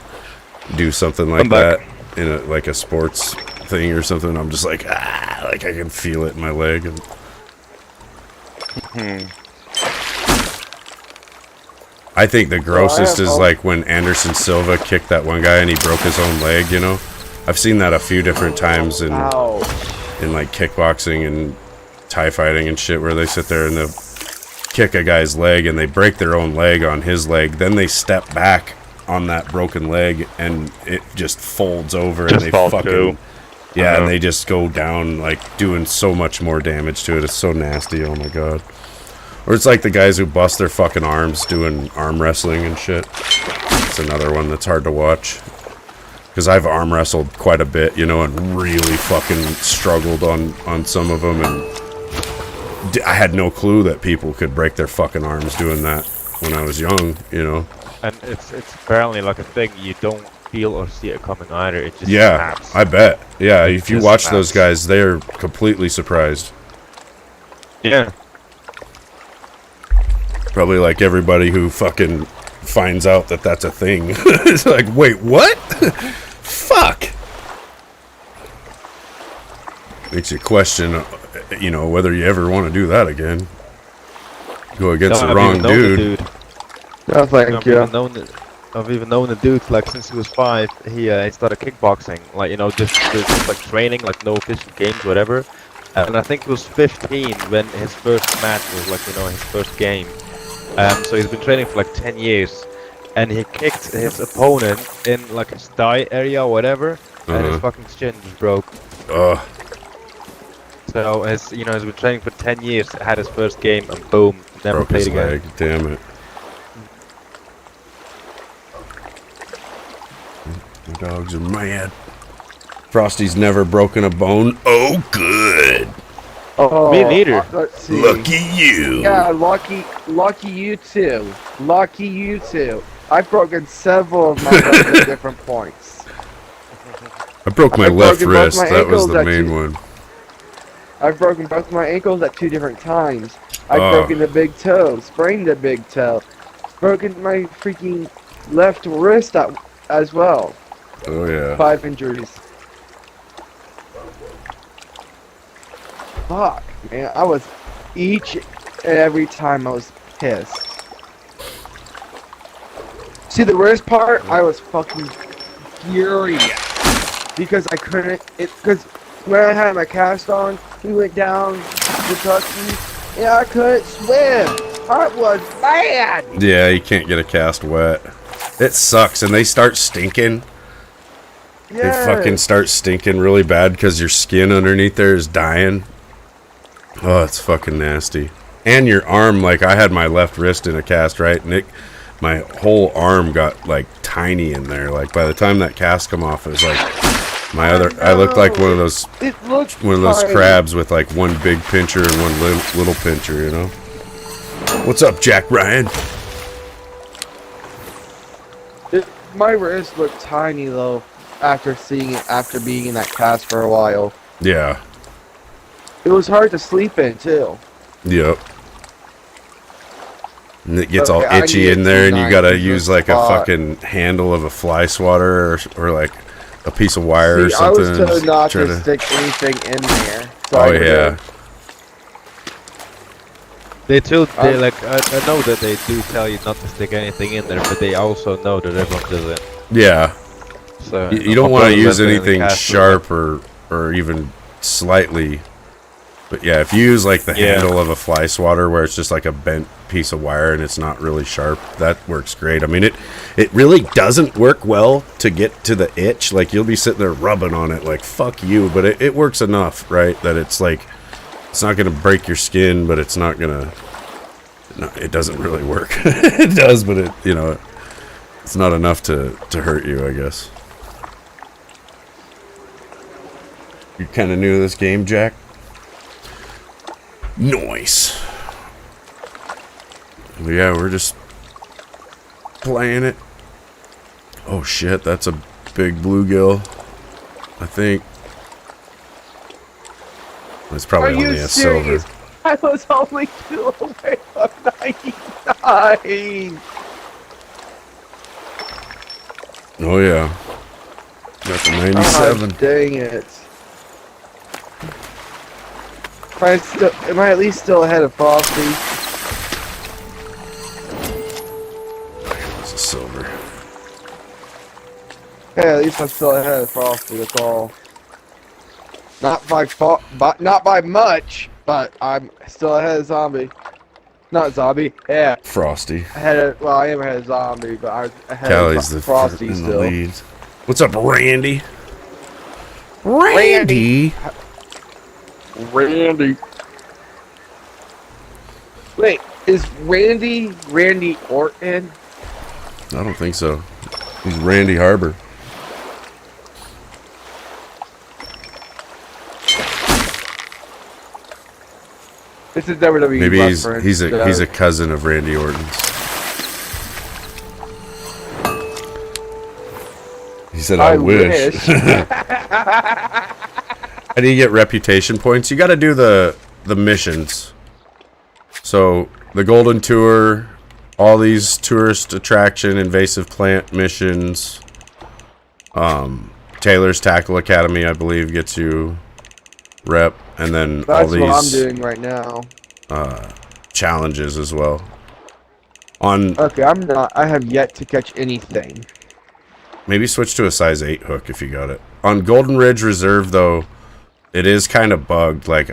do something like that in like a sports thing or something, I'm just like, like I can feel it in my leg. And I think the grossest is like when Anderson Silva kicked that one guy and he broke his own leg, you know? I've seen that a few different times in like kickboxing and Thai fighting and shit, where they sit there and they'll kick a guy's leg and they break their own leg on his leg, then they step back on that broken leg and it just folds over and they fucking and they just go down, like, doing so much more damage to it. It's so nasty. Oh my god. Or it's like the guys who bust their fucking arms doing arm wrestling and shit. It's another one that's hard to watch. Because I've arm wrestled quite a bit, you know, and really fucking struggled on some of them, and I had no clue that people could break their fucking arms doing that when I was young, you know. And it's apparently like a thing you don't feel or see it coming either. It just snaps. I bet. Yeah, if you watch those guys, they're completely surprised. Yeah. Probably like everybody who fucking finds out that that's a thing. It's like, wait, what? Fuck. Makes you question, you know, whether you ever want to do that again. Go against the wrong dude. No, thank you. I've even known the dude, like, since he was 5. He started kickboxing, like, you know, just like training, like no official games, whatever. And I think he was 15 when his first match was, like, you know, his first game. So he's been training for like 10 years, and he kicked his opponent in like his thigh area or whatever, and his fucking shin just broke. So he's been training for 10 years, had his first game, and boom, never broke played his again. Leg. Damn it. The dogs are mad. Frosty's never broken a bone. Oh, good. Oh, me neither. Let's see. Lucky you. Yeah, lucky you too. Lucky you too. I've broken several of my legs at different points. I broke my left wrist. That was the main one. I've broken both my ankles at 2 different times. I've broken the big toe, sprained the big toe, broken my freaking left wrist as well. Oh yeah. 5 injuries. Fuck, man, I was and every time I was pissed. See, the worst part, I was fucking furious because I couldn't. Because when I had my cast on, we went down the Kentucky, and I couldn't swim. I was mad. Yeah, you can't get a cast wet. It sucks, and they start stinking. Yeah. They fucking start stinking really bad because your skin underneath there is dying. Oh, it's fucking nasty. And your arm, like I had my left wrist in a cast, right? And my whole arm got like tiny in there. Like by the time that cast come off, it was like I looked like one of those tiny. crabs with like one big pincher and one little pincher, you know? What's up, Jack Ryan? My wrist looked tiny though after being in that cast for a while. Yeah. It was hard to sleep in too. Yep. And it gets all Okay, I itchy need in there, and you gotta a use like a spot. fucking handle of a fly swatter or like a piece of wire or See, I something. was told not Try to stick anything in there. So Oh I would, yeah. They like I know that they do tell you not to stick anything in there, but they also know that everyone does it. Yeah. So You don't want to use anything sharp or even slightly. But yeah, if you use like the handle of a fly swatter where it's just like a bent piece of wire and it's not really sharp, that works great. I mean, it really doesn't work well to get to the itch. Like you'll be sitting there rubbing on it like fuck you, but it works enough, right? That it's like it's not gonna break your skin, but it's not gonna. No, it doesn't really work. It does, but it's not enough to hurt you, I guess. You're kind of new to this game, Jack? Nice. But yeah, we're just playing it. Oh shit, that's a big bluegill, I think. It's probably only a silver. I was only 2 away from 99. Oh yeah. Got the 97. Oh, dang it. Am I at least still ahead of Frosty? It's a silver. Yeah, at least I'm still ahead of Frosty, that's all. Not by much, but I'm still ahead of Zombie. Not Zombie, yeah. Frosty. I am ahead of Zombie, but I was ahead Callie's of Frosty in the still. lead. What's up, Randy? Randy. Wait, is Randy Orton? I don't think so. He's Randy Harbor. This is WWE. Maybe reference, he's a cousin of Randy Orton's. He said, "I wish." How do you get reputation points? You got to do the missions. So the Golden Tour, all these tourist attraction, invasive plant missions. Taylor's Tackle Academy, I believe, gets you rep, and then all That's these. what I'm doing right now. Challenges as well. Okay, I'm not. I have yet to catch anything. Maybe switch to a size 8 hook if you got it. On Golden Ridge Reserve, though, it is kind of bugged. Like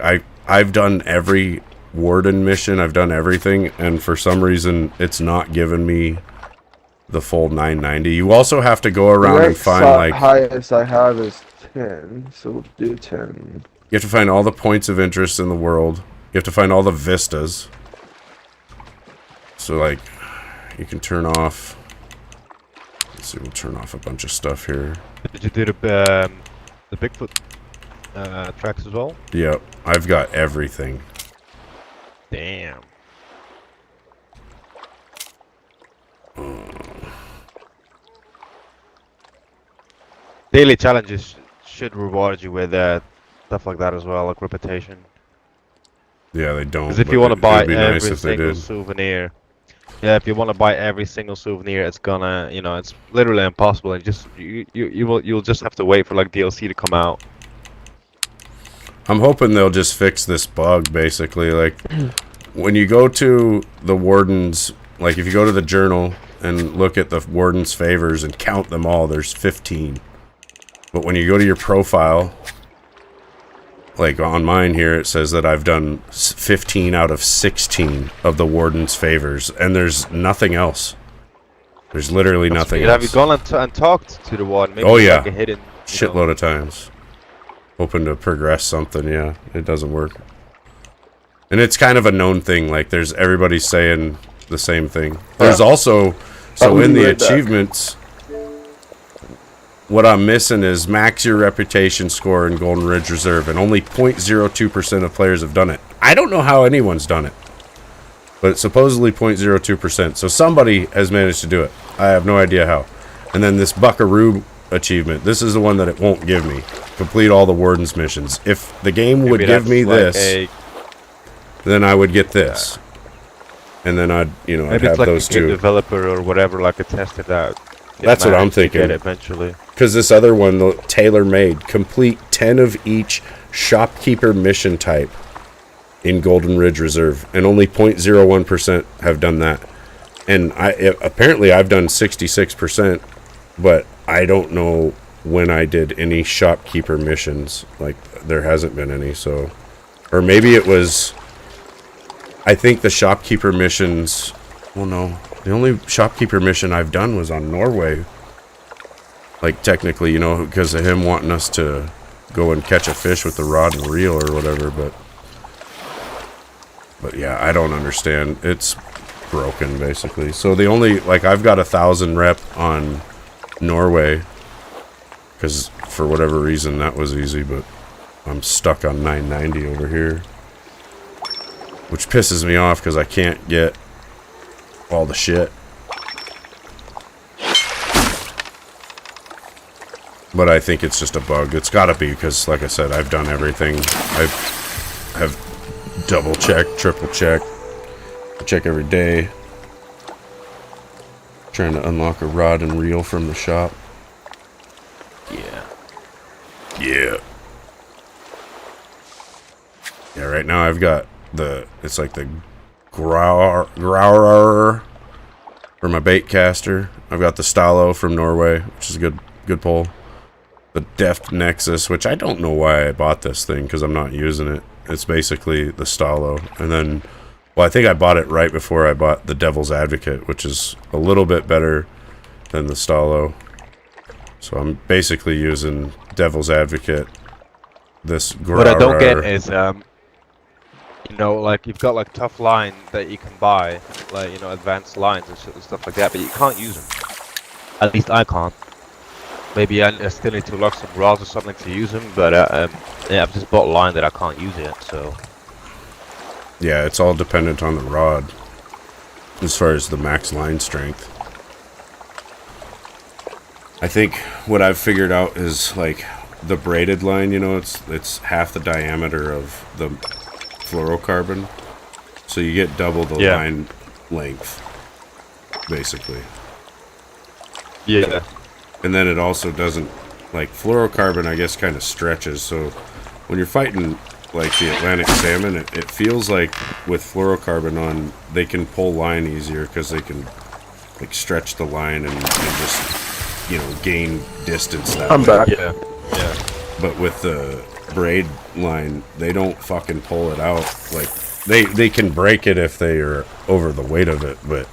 I've done every warden mission, I've done everything, and for some reason it's not giving me the full 990. You also have to go around and find like highest I have is 10, so we'll do 10. you have to find all the points of interest in the world. You have to find all the vistas. So like you can turn off. Let's see, we'll turn off a bunch of stuff here. Did you do the Bigfoot tracks as well? Yep, I've got everything. Damn. Daily challenges should reward you with stuff like that as well, like reputation. Yeah, they don't. Because if but you want to it'd buy be every nice if they single did. souvenir, yeah, if you want to buy every single souvenir, it's gonna, it's literally impossible. And you'll just have to wait for like DLC to come out. I'm hoping they'll just fix this bug, basically. Like, when you go to the warden's, like if you go to the journal and look at the warden's favors and count them all, there's 15. But when you go to your profile, like on mine here, it says that I've done 15 out of 16 of the warden's favors, and there's nothing else. There's literally nothing else. Have you gone and talked to the warden? Maybe Oh, it's yeah. like a hidden, Shitload of times. Hoping to progress something, yeah. It doesn't work. And it's kind of a known thing, like there's everybody's saying the same thing. There's also, so in the achievements, what I'm missing is max your reputation score in Golden Ridge Reserve, and only 0.02% of players have done it. I don't know how anyone's done it, but it's supposedly 0.02%. So somebody has managed to do it. I have no idea how. And then this Buckaroo achievement, this is the one that it won't give me. Complete all the Warden's missions. If the game would give me this, then I would get this. And then I'd, you know, I'd have like those a game two. developer or whatever, like a tested out. That's what I'm thinking. Eventually. Because this other one, the tailor-made, complete 10 of each shopkeeper mission type in Golden Ridge Reserve, and only 0.01% have done that. And apparently I've done 66%, but I don't know when I did any shopkeeper missions. Like, there hasn't been any, so... Or maybe it was... I think the shopkeeper missions... Well, no. The only shopkeeper mission I've done was on Norway. Like, technically, you know, because of him wanting us to go and catch a fish with the rod and reel or whatever, but yeah, I don't understand. It's broken, basically. So the only, like, I've got 1,000 rep on Norway, because for whatever reason that was easy, but I'm stuck on 990 over here, which pisses me off because I can't get all the shit. But I think it's just a bug. It's gotta be, because like I said, I've done everything. I've double checked, triple checked. I check every day. Trying to unlock a rod and reel from the shop. Yeah. Yeah. Yeah, right now I've got it's like the growler for my bait caster. I've got the Stalo from Norway, which is a good pole. The Deft Nexus, which I don't know why I bought this thing, because I'm not using it. It's basically the Stalo. And then, well, I think I bought it right before I bought the Devil's Advocate, which is a little bit better than the Stalo. So I'm basically using Devil's Advocate, this growler. What I don't get is, you know, like, you've got, like, tough line that you can buy, like, you know, advanced lines and stuff like that, but you can't use them. At least I can't. Maybe I still need to lock some rods or something to use them, but yeah, I've just bought a line that I can't use yet, so... Yeah, it's all dependent on the rod, as far as the max line strength. I think what I've figured out is, like, the braided line, you know, it's half the diameter of the fluorocarbon, so you get double the line length, basically. Yeah. And then it also doesn't, like, fluorocarbon, I guess, kind of stretches, so when you're fighting, like, the Atlantic salmon, it feels like with fluorocarbon on, they can pull line easier, because they can, like, stretch the line and just, you know, gain distance that way. I'm back. Yeah. But with the braid line, they don't fucking pull it out. Like, they can break it if they are over the weight of it, but,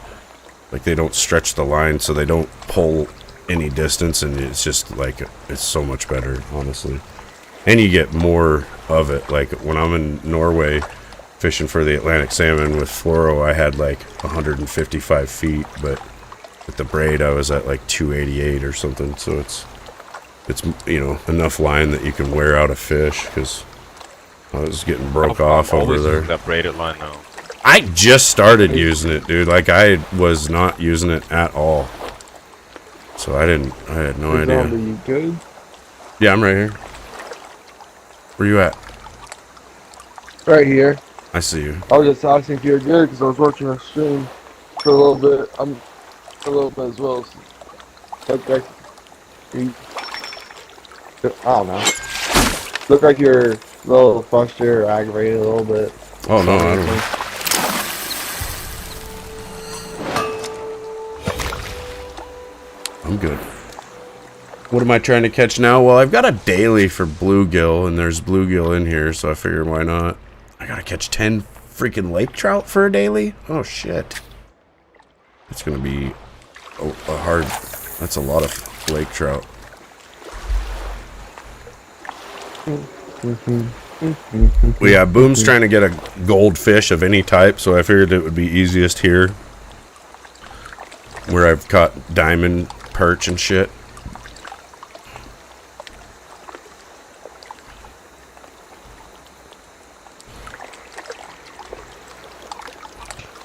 like, they don't stretch the line, so they don't pull any distance, and it's just, like, it's so much better, honestly. And you get more of it. Like, when I'm in Norway fishing for the Atlantic salmon with fluoro, I had, like, 155 feet, but with the braid, I was at, like, 288 or something, so it's you know, enough line that you can wear out a fish, because I was getting broke off over there. That braided line now. I just started using it, dude. Like, I was not using it at all. So I had no idea. Are you good? Yeah, I'm right here. Where you at? Right here. I see you. I was just asking if you were good because I was watching a stream for a little bit. I'm a little bit as well. Okay. I don't know. Look like you're a little frustrated or aggravated a little bit. Oh, no, I don't know. I'm good. What am I trying to catch now? Well, I've got a daily for bluegill, and there's bluegill in here, so I figured why not. I gotta catch 10 freaking lake trout for a daily? Oh, shit. It's gonna be a hard... That's a lot of lake trout. Well, yeah, Boom's trying to get a goldfish of any type, so I figured it would be easiest here. Where I've caught diamond perch and shit.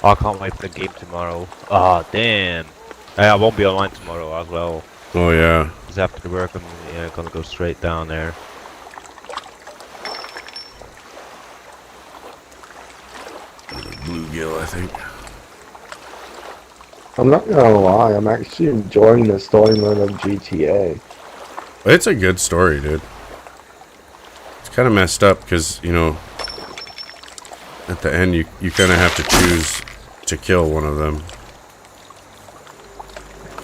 I can't wait for the game tomorrow. Ah, damn. I won't be online tomorrow as well. Oh, yeah. Because after work, I'm gonna go straight down there. Bluegill, I think. I'm not gonna lie, I'm actually enjoying the story mode of GTA. It's a good story, dude. It's kind of messed up because, you know, at the end, you kind of have to choose to kill one of them.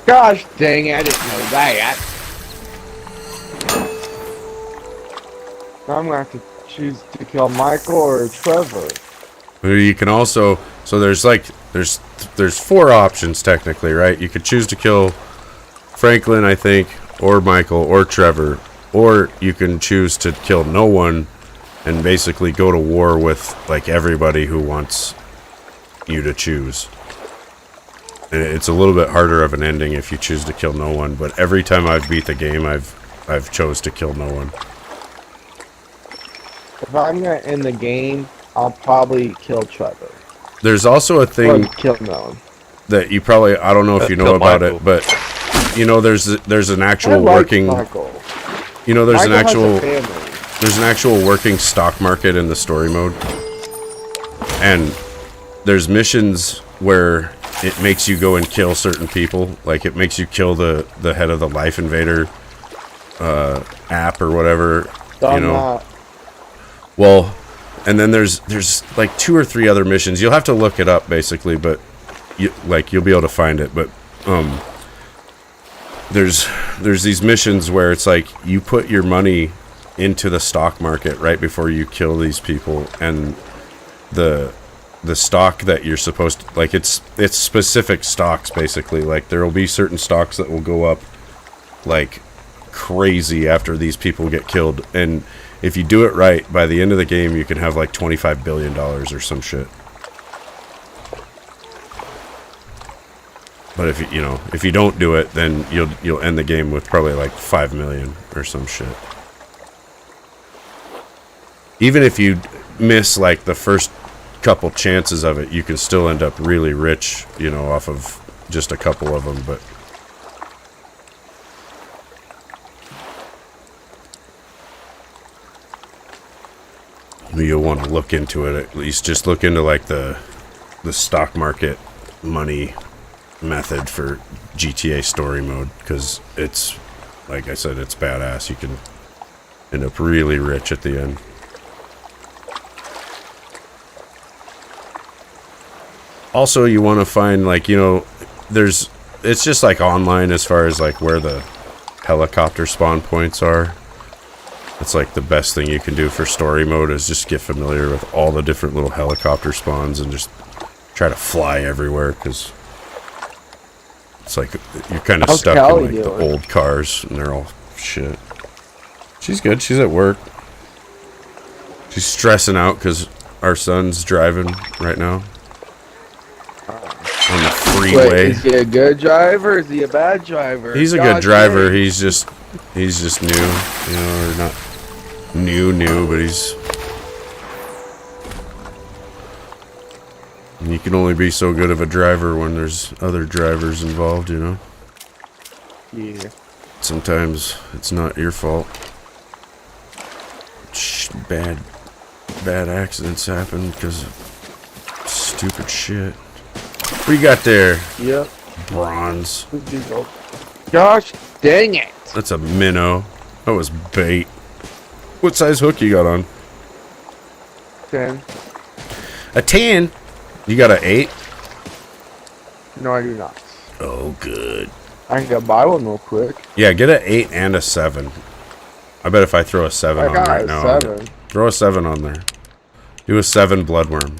Gosh dang, I didn't know that. Now I'm gonna have to choose to kill Michael or Trevor. You can also, so there's 4 options technically, right? You could choose to kill Franklin, I think, or Michael, or Trevor, or you can choose to kill no one and basically go to war with like everybody who wants you to choose. And it's a little bit harder of an ending if you choose to kill no one, but every time I've beat the game, I've chose to kill no one. If I'm gonna end the game, I'll probably kill Trevor. There's also a thing Or kill no one. that you probably, I don't know if you know Kill about Michael. it, but you know there's an I actual like working, Michael. you know there's Michael an has a actual family. there's an actual working stock market in the story mode. And there's missions where it makes you go and kill certain people, like it makes you kill the head of the Life Invader app or whatever, So you I'm know. not- Well, and then there's like 2 or 3 other missions. You'll have to look it up basically, but you'll be able to find it. But there's these missions where it's like you put your money into the stock market right before you kill these people, and the stock that you're supposed to, like, it's specific stocks basically. Like there will be certain stocks that will go up like crazy after these people get killed, and if you do it right, by the end of the game, you can have like $25 billion or some shit. But if you don't do it, then you'll end the game with probably like 5 million or some shit. Even if you miss like the first couple chances of it, you can still end up really rich, off of just a couple of them, but you'll want to look into it at least. Just look into like the stock market money method for GTA story mode, because it's, like I said, it's badass. You can end up really rich at the end. Also, you want to find like, it's just like online as far as like where the helicopter spawn points are. It's like the best thing you can do for story mode is just get familiar with all the different little helicopter spawns and just try to fly everywhere, because it's like you're kind of How's stuck Callie in like the doing? old cars and they're all shit. She's good. She's at work. She's stressing out because our son's driving right now on the freeway. Wait, is he a good driver or is he a bad driver? He's a God good driver. dang. He's just new, or not new, but you can only be so good of a driver when there's other drivers involved, Yeah. Sometimes it's not your fault. Bad accidents happen because of stupid shit. What you got there? Yep. Bronze. Gosh dang it. That's a minnow. That was bait. What size hook you got on? 10. A 10? You got an 8? No, I do not. Oh, good. I can go buy one real quick. Yeah, get an 8 and a 7. I bet if I throw a 7 I on got right a now, 7. throw a 7 on there. Do a 7 bloodworm.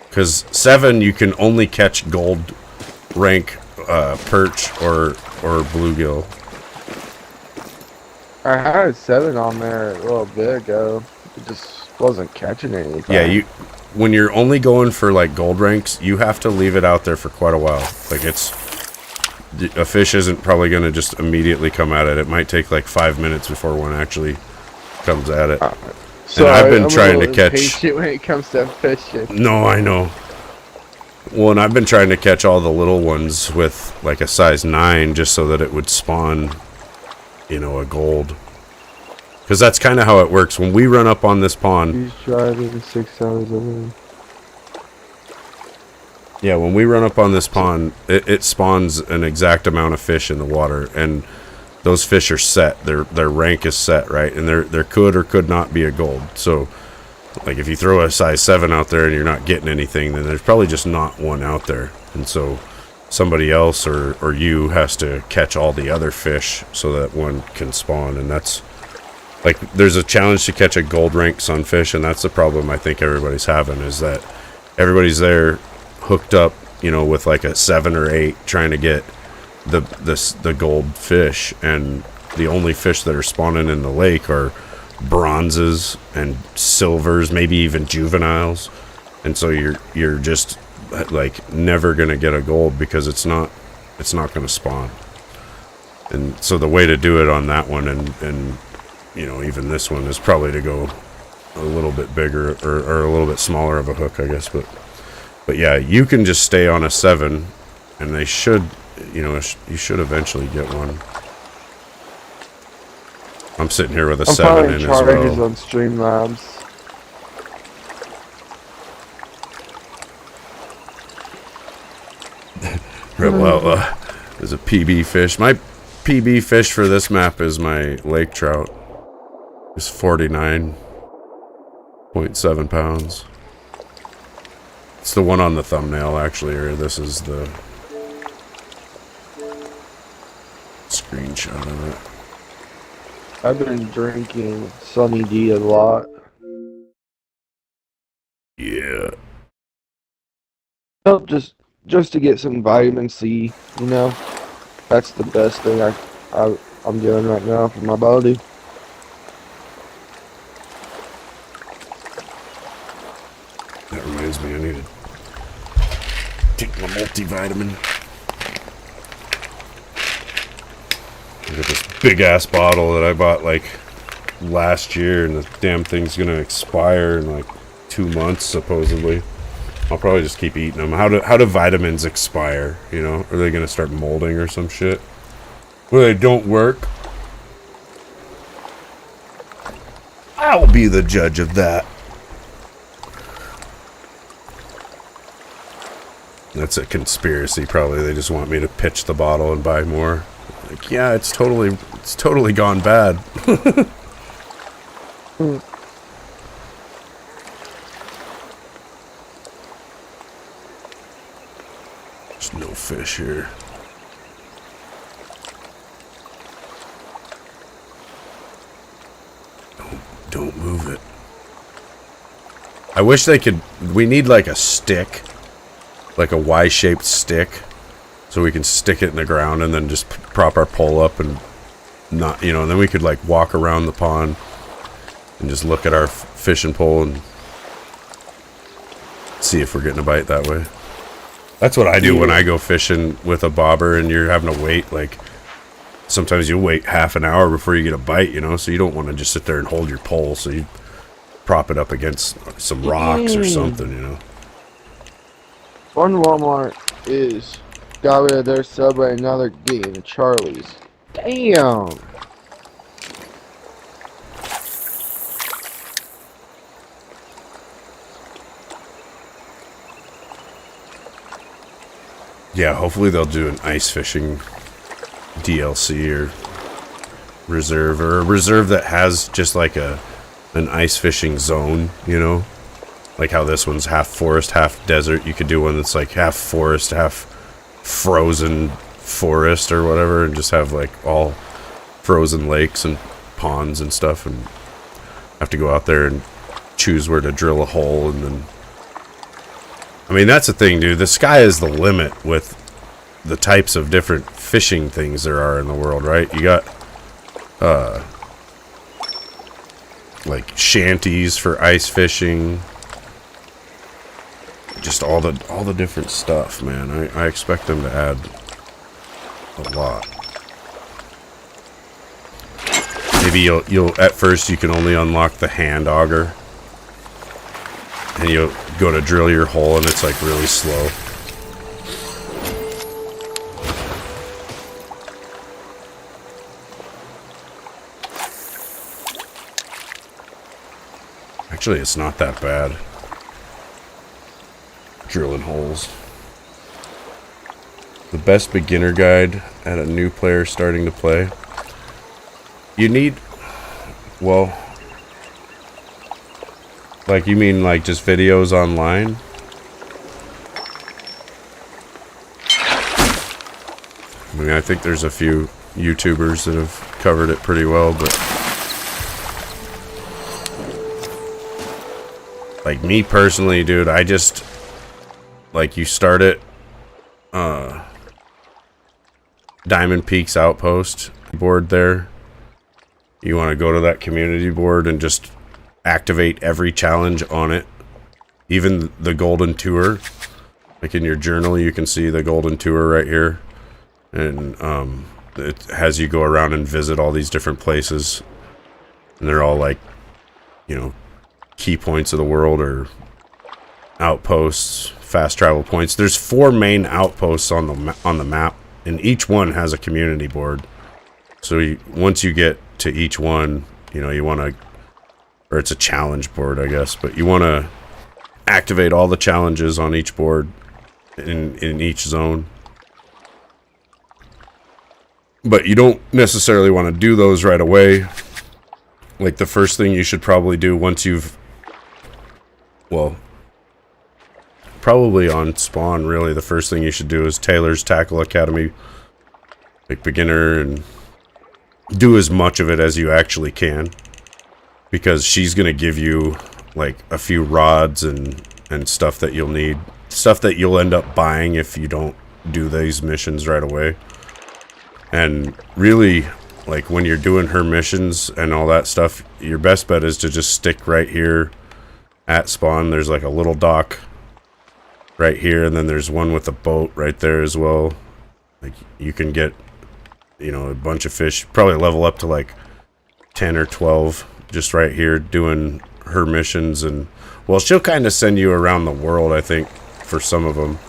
Because 7, you can only catch gold rank perch or bluegill. I had a 7 on there a little bit ago. It just wasn't catching anything. Yeah, when you're only going for like gold ranks, you have to leave it out there for quite a while. Like a fish isn't probably going to just immediately come at it. It might take like 5 minutes before one actually comes at it. So and I've been I'm trying a to little catch. impatient when it comes to fishing. No, I know. Well, and I've been trying to catch all the little ones with like a size 9 just so that it would spawn, you know, a gold. Because that's kind of how it works. When we run up on this pond... He's driving 6 hours away. Yeah, when we run up on this pond, it spawns an exact amount of fish in the water. And those fish are set. Their rank is set, right? And there could or could not be a gold. So, like, if you throw a size 7 out there and you're not getting anything, then there's probably just not one out there. And so somebody else or you has to catch all the other fish so that one can spawn. And that's... Like, there's a challenge to catch a gold rank sunfish, and that's the problem I think everybody's having, is that everybody's there hooked up, you know, with like a 7 or 8 trying to get the gold fish, and the only fish that are spawning in the lake are bronzes and silvers, maybe even juveniles. And so you're just like never gonna get a gold because it's not gonna spawn. And so the way to do it on that one and you know, even this one is probably to go a little bit bigger or a little bit smaller of a hook, I guess. But yeah, you can just stay on a 7, and they should, you know, you should eventually get one. I'm sitting here with a 7 in as well. On Streamlabs. Well, there's a PB fish. My PB fish for this map is my lake trout. It's 49.7 pounds. It's the one on the thumbnail, actually, or this is the screenshot of it. I've been drinking Sunny D a lot. Yeah. Well, just to get some vitamin C, you know. That's the best thing I'm doing right now for my body. That reminds me, I need to take my multivitamin. I got this big ass bottle that I bought like last year, and the damn thing's gonna expire in like 2 months supposedly. I'll probably just keep eating them. How do vitamins expire? You know, are they gonna start molding or some shit? Well, they don't work. I'll be the judge of that. That's a conspiracy, probably. They just want me to pitch the bottle and buy more. Like, yeah, it's totally gone bad. There's no fish here. Don't move it. I wish they could... We need like a stick. Like a Y-shaped stick, so we can stick it in the ground and then just prop our pole up and not, you know, and then we could like walk around the pond and just look at our fishing pole and see if we're getting a bite that way. That's what I do when I go fishing with a bobber and you're having to wait, like, sometimes you'll wait half an hour before you get a bite, you know, so you don't want to just sit there and hold your pole, so you prop it up against some rocks or something, you know. One Walmart is got rid of their Subway, and now they're getting a Charlie's. Damn! Yeah, hopefully they'll do an ice fishing DLC or a reserve that has just like an ice fishing zone, you know? Like how this one's half forest, half desert. You could do one that's like half forest, half frozen forest or whatever, and just have like all frozen lakes and ponds and stuff, and have to go out there and choose where to drill a hole. And then, I mean, that's the thing, dude. The sky is the limit with the types of different fishing things there are in the world, right? You got like shanties for ice fishing, just all the different stuff, man. I expect them to add a lot. Maybe you'll at first you can only unlock the hand auger, and you'll go to drill your hole and it's like really slow. Actually, it's not that bad. Drilling holes. The best beginner guide at a new player starting to play. You need, well, like, you mean like just videos online? I mean, I think there's a few YouTubers that have covered it pretty well, but like me personally, dude, I just, like, you start at Diamond Peaks Outpost board there. You want to go to that community board and just activate every challenge on it. Even the Golden Tour. Like in your journal, you can see the Golden Tour right here. And it has you go around and visit all these different places. And they're all like, you know, key points of the world or outposts, fast travel points. There's 4 main outposts on the map, and each one has a community board. So once you get to each one, you know, you want to, or it's a challenge board, I guess, but you want to activate all the challenges on each board in each zone. But you don't necessarily want to do those right away. Like, the first thing you should probably do once you've, well, probably on spawn, really, the first thing you should do is Taylor's Tackle Academy, like beginner, and do as much of it as you actually can, because she's gonna give you like a few rods and stuff that you'll need, stuff that you'll end up buying if you don't do these missions right away. And really, like, when you're doing her missions and all that stuff, your best bet is to just stick right here at spawn. There's like a little dock right here, and then there's one with a boat right there as well. Like, you can get, you know, a bunch of fish, probably level up to like 10 or 12 just right here doing her missions. And, well, she'll kind of send you around the world, I think, for some of them.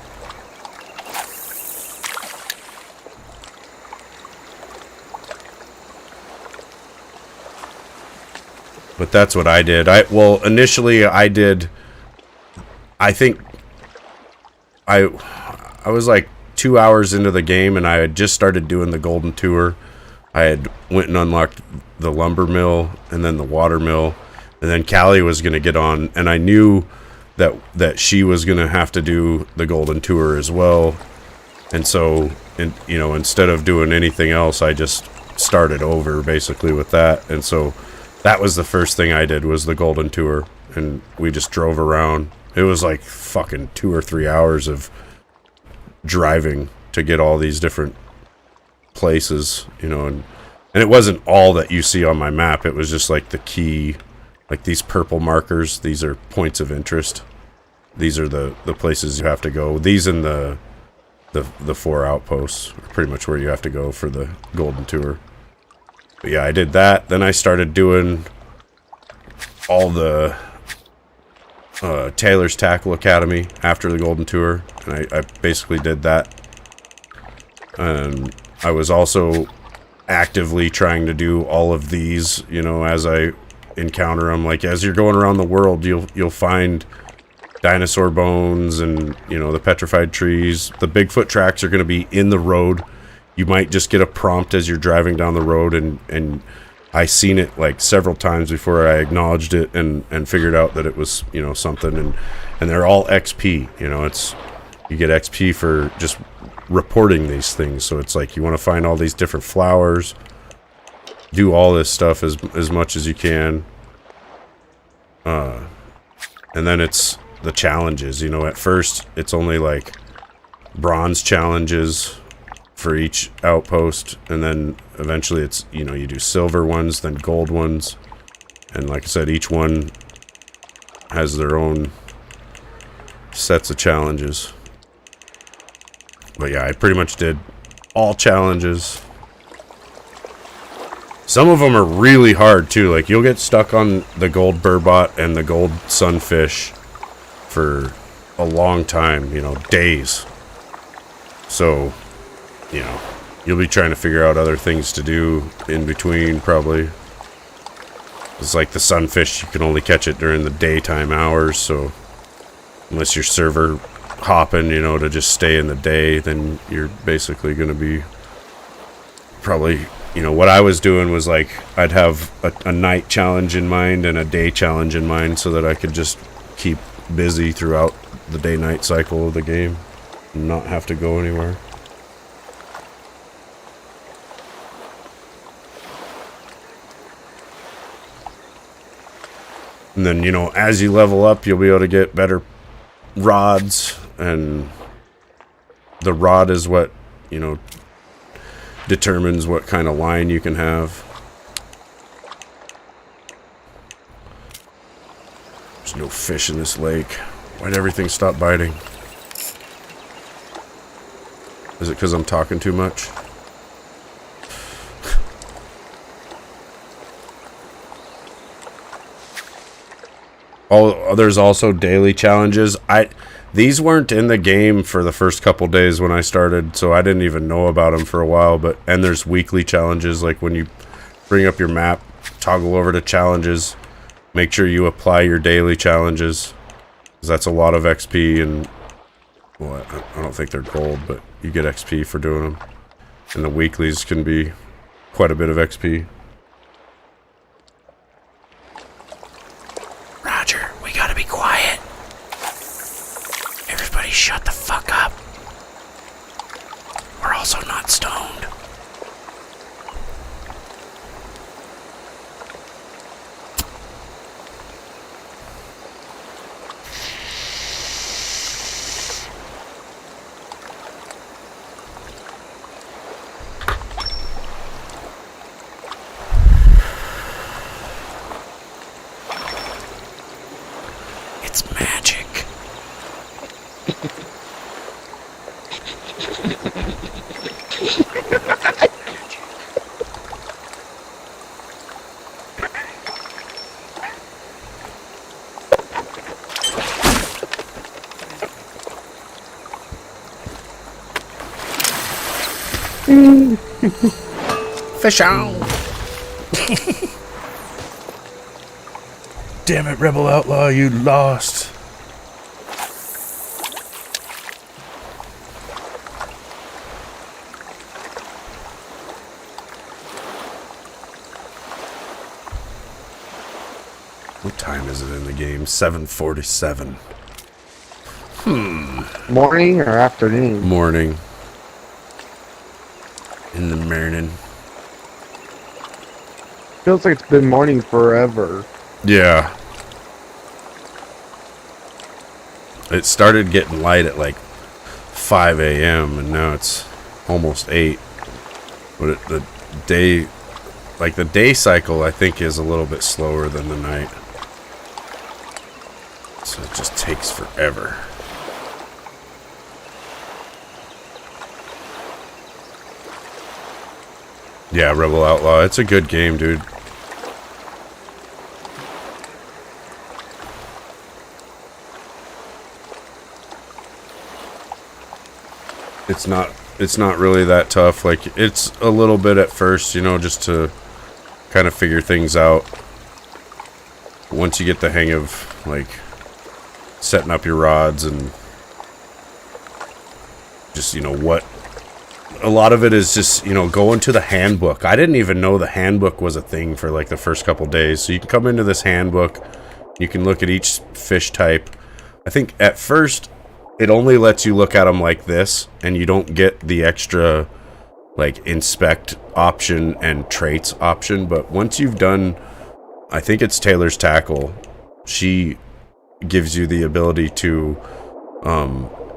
But that's what I did. Well, initially I did, I think I was like 2 hours into the game, and I had just started doing the Golden Tour. I had went and unlocked the lumber mill and then the water mill, and then Callie was going to get on, and I knew that she was going to have to do the Golden Tour as well. And so, you know, instead of doing anything else, I just started over basically with that. And so that was the first thing I did, was the Golden Tour, and we just drove around. It was like fucking 2 or 3 hours of driving to get all these different places, you know, and it wasn't all that you see on my map. It was just like the key, like these purple markers. These are points of interest. These are the places you have to go. These and the 4 outposts are pretty much where you have to go for the Golden Tour. But yeah, I did that. Then I started doing all the Taylor's Tackle Academy after the Golden Tour, and I basically did that. And I was also actively trying to do all of these, you know, as I encounter them. Like, as you're going around the world, you'll find dinosaur bones and, you know, the petrified trees. The Bigfoot tracks are going to be in the road. You might just get a prompt as you're driving down the road, and I seen it like several times before I acknowledged it and figured out that it was, you know, something. And they're all XP, you know, you get XP for just reporting these things. So it's like you want to find all these different flowers, do all this stuff as much as you can. And then it's the challenges. You know, at first it's only like bronze challenges for each outpost, and then eventually it's, you know, you do silver ones, then gold ones, and like I said, each one has their own sets of challenges. But yeah, I pretty much did all challenges. Some of them are really hard too. Like you'll get stuck on the gold burbot and the gold sunfish for a long time, you know, days. So, you know, you'll be trying to figure out other things to do in between probably. It's like the sunfish, you can only catch it during the daytime hours, so unless you're server hopping, you know, to just stay in the day, then you're basically going to be probably, you know, what I was doing was like I'd have a night challenge in mind and a day challenge in mind so that I could just keep busy throughout the day-night cycle of the game and not have to go anywhere. And then, you know, as you level up, you'll be able to get better rods, and the rod is what, you know, determines what kind of line you can have. There's no fish in this lake. Why'd everything stop biting? Is it because I'm talking too much? Oh, there's also daily challenges. These weren't in the game for the first couple days when I started, so I didn't even know about them for a while. And there's weekly challenges, like when you bring up your map, toggle over to challenges, make sure you apply your daily challenges, because that's a lot of XP, and well, I don't think they're gold, but you get XP for doing them. And the weeklies can be quite a bit of XP. Roger, we gotta be quiet. Everybody shut the fuck up. We're also not stoned. It's magic. Fish on. Damn it, Rebel Outlaw, you lost. What time is it in the game? 7:47. Morning or afternoon? Morning. In the morning. Feels like it's been morning forever. Yeah. It started getting light at like 5 a.m. and now it's almost 8. But the day cycle, I think, is a little bit slower than the night. So it just takes forever. Yeah, Rebel Outlaw, it's a good game, dude. It's not really that tough. Like, it's a little bit at first, you know, just to kind of figure things out. Once you get the hang of, like, setting up your rods and just, you know, what... A lot of it is just, you know, going to the handbook. I didn't even know the handbook was a thing for, like, the first couple days. So you can come into this handbook. You can look at each fish type. I think at first... it only lets you look at them like this, and you don't get the extra like inspect option and traits option. But once you've done, I think it's Taylor's tackle, she gives you the ability to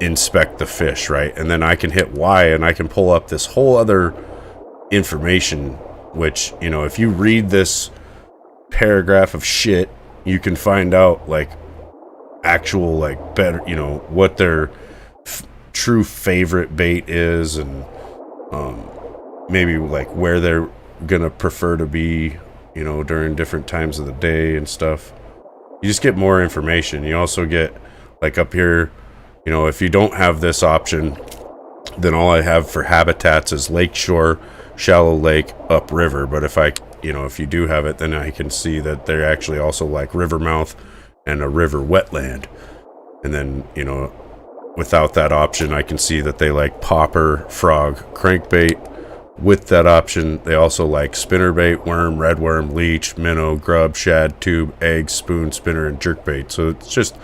inspect the fish, right? And then I can hit Y and I can pull up this whole other information, which, you know, if you read this paragraph of shit, you can find out like actual like better, you know, what their true favorite bait is, and maybe like where they're gonna prefer to be, you know, during different times of the day and stuff. You just get more information. You also get like up here, you know, if you don't have this option, then all I have for habitats is lakeshore, shallow lake, upriver. But if I, you know, if you do have it, then I can see that they're actually also like river mouth and a river wetland. And then, you know, without that option, I can see that they like popper, frog, crankbait. With that option, they also like spinnerbait, worm, red worm, leech, minnow, grub, shad, tube, egg, spoon, spinner, and jerkbait. So it's just,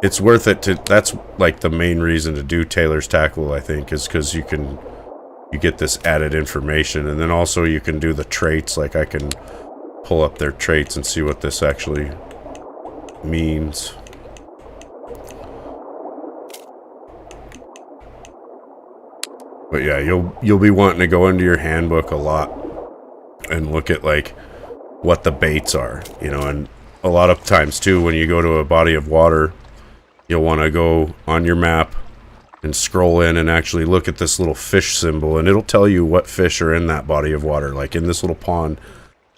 it's worth it to, that's like the main reason to do Taylor's tackle, I think, is because you get this added information. And then also you can do the traits. Like I can pull up their traits and see what this actually means. But yeah, you'll be wanting to go into your handbook a lot and look at like what the baits are, you know. And a lot of times too, when you go to a body of water, you'll want to go on your map and scroll in and actually look at this little fish symbol, and it'll tell you what fish are in that body of water. Like in this little pond,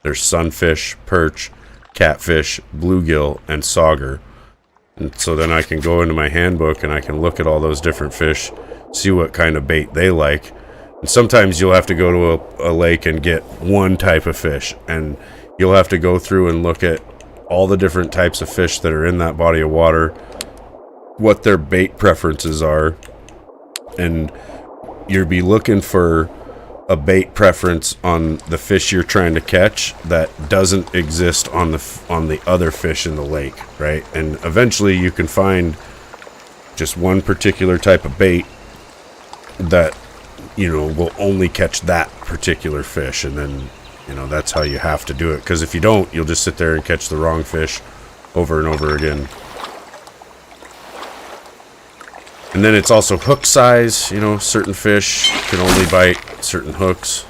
there's sunfish, perch, catfish, bluegill, and sauger. And so then I can go into my handbook and I can look at all those different fish, see what kind of bait they like. And sometimes you'll have to go to a lake and get one type of fish, and you'll have to go through and look at all the different types of fish that are in that body of water, what their bait preferences are, and you'll be looking for a bait preference on the fish you're trying to catch that doesn't exist on the other fish in the lake, right? And eventually you can find just one particular type of bait that, you know, will only catch that particular fish. And then, you know, that's how you have to do it, because if you don't, you'll just sit there and catch the wrong fish over and over again. And then it's also hook size. You know, certain fish can only bite certain hooks.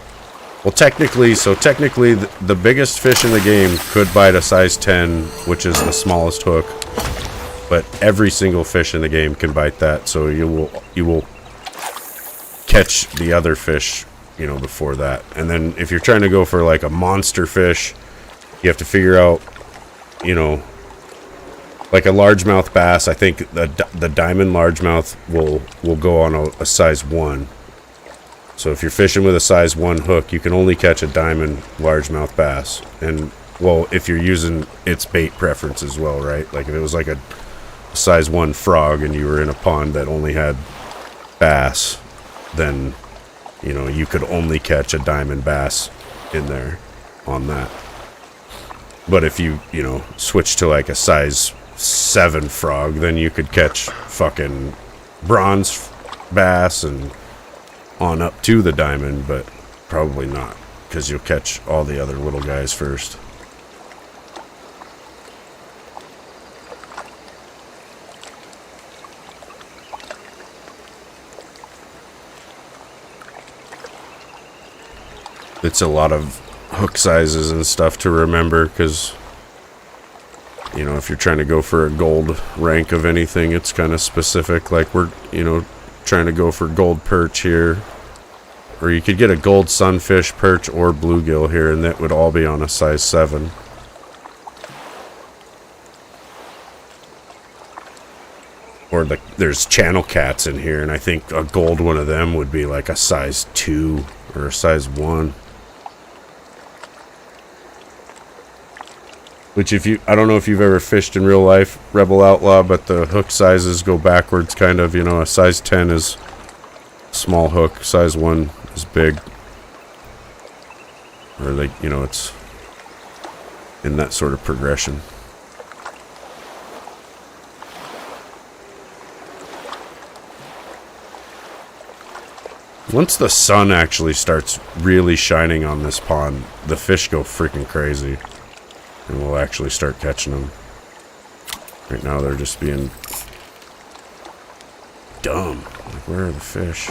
Well, technically, the biggest fish in the game could bite a size 10, which is the smallest hook. But every single fish in the game can bite that, so you will catch the other fish, you know, before that. And then if you're trying to go for like a monster fish, you have to figure out, you know, like a largemouth bass. I think the diamond largemouth will go on a size 1. So if you're fishing with a size 1 hook, you can only catch a diamond largemouth bass. And, well, if you're using its bait preference as well, right? Like if it was like a size 1 frog and you were in a pond that only had bass, then, you know, you could only catch a diamond bass in there on that. But if you know, switch to like a size 7 frog, then you could catch fucking bronze bass and on up to the diamond, but probably not, because you'll catch all the other little guys first. It's a lot of hook sizes and stuff to remember, because, you know, if you're trying to go for a gold rank of anything, it's kind of specific. Like we're, you know, trying to go for gold perch here, or you could get a gold sunfish, perch, or bluegill here, and that would all be on a size 7. Or there's channel cats in here, and I think a gold one of them would be like a size 2 or a size 1. Which I don't know if you've ever fished in real life, Rebel Outlaw, but the hook sizes go backwards kind of. You know, a size 10 is small hook, size 1 is big. Or like, you know, it's in that sort of progression. Once the sun actually starts really shining on this pond, the fish go freaking crazy. And we'll actually start catching them. Right now they're just being dumb. Like, where are the fish?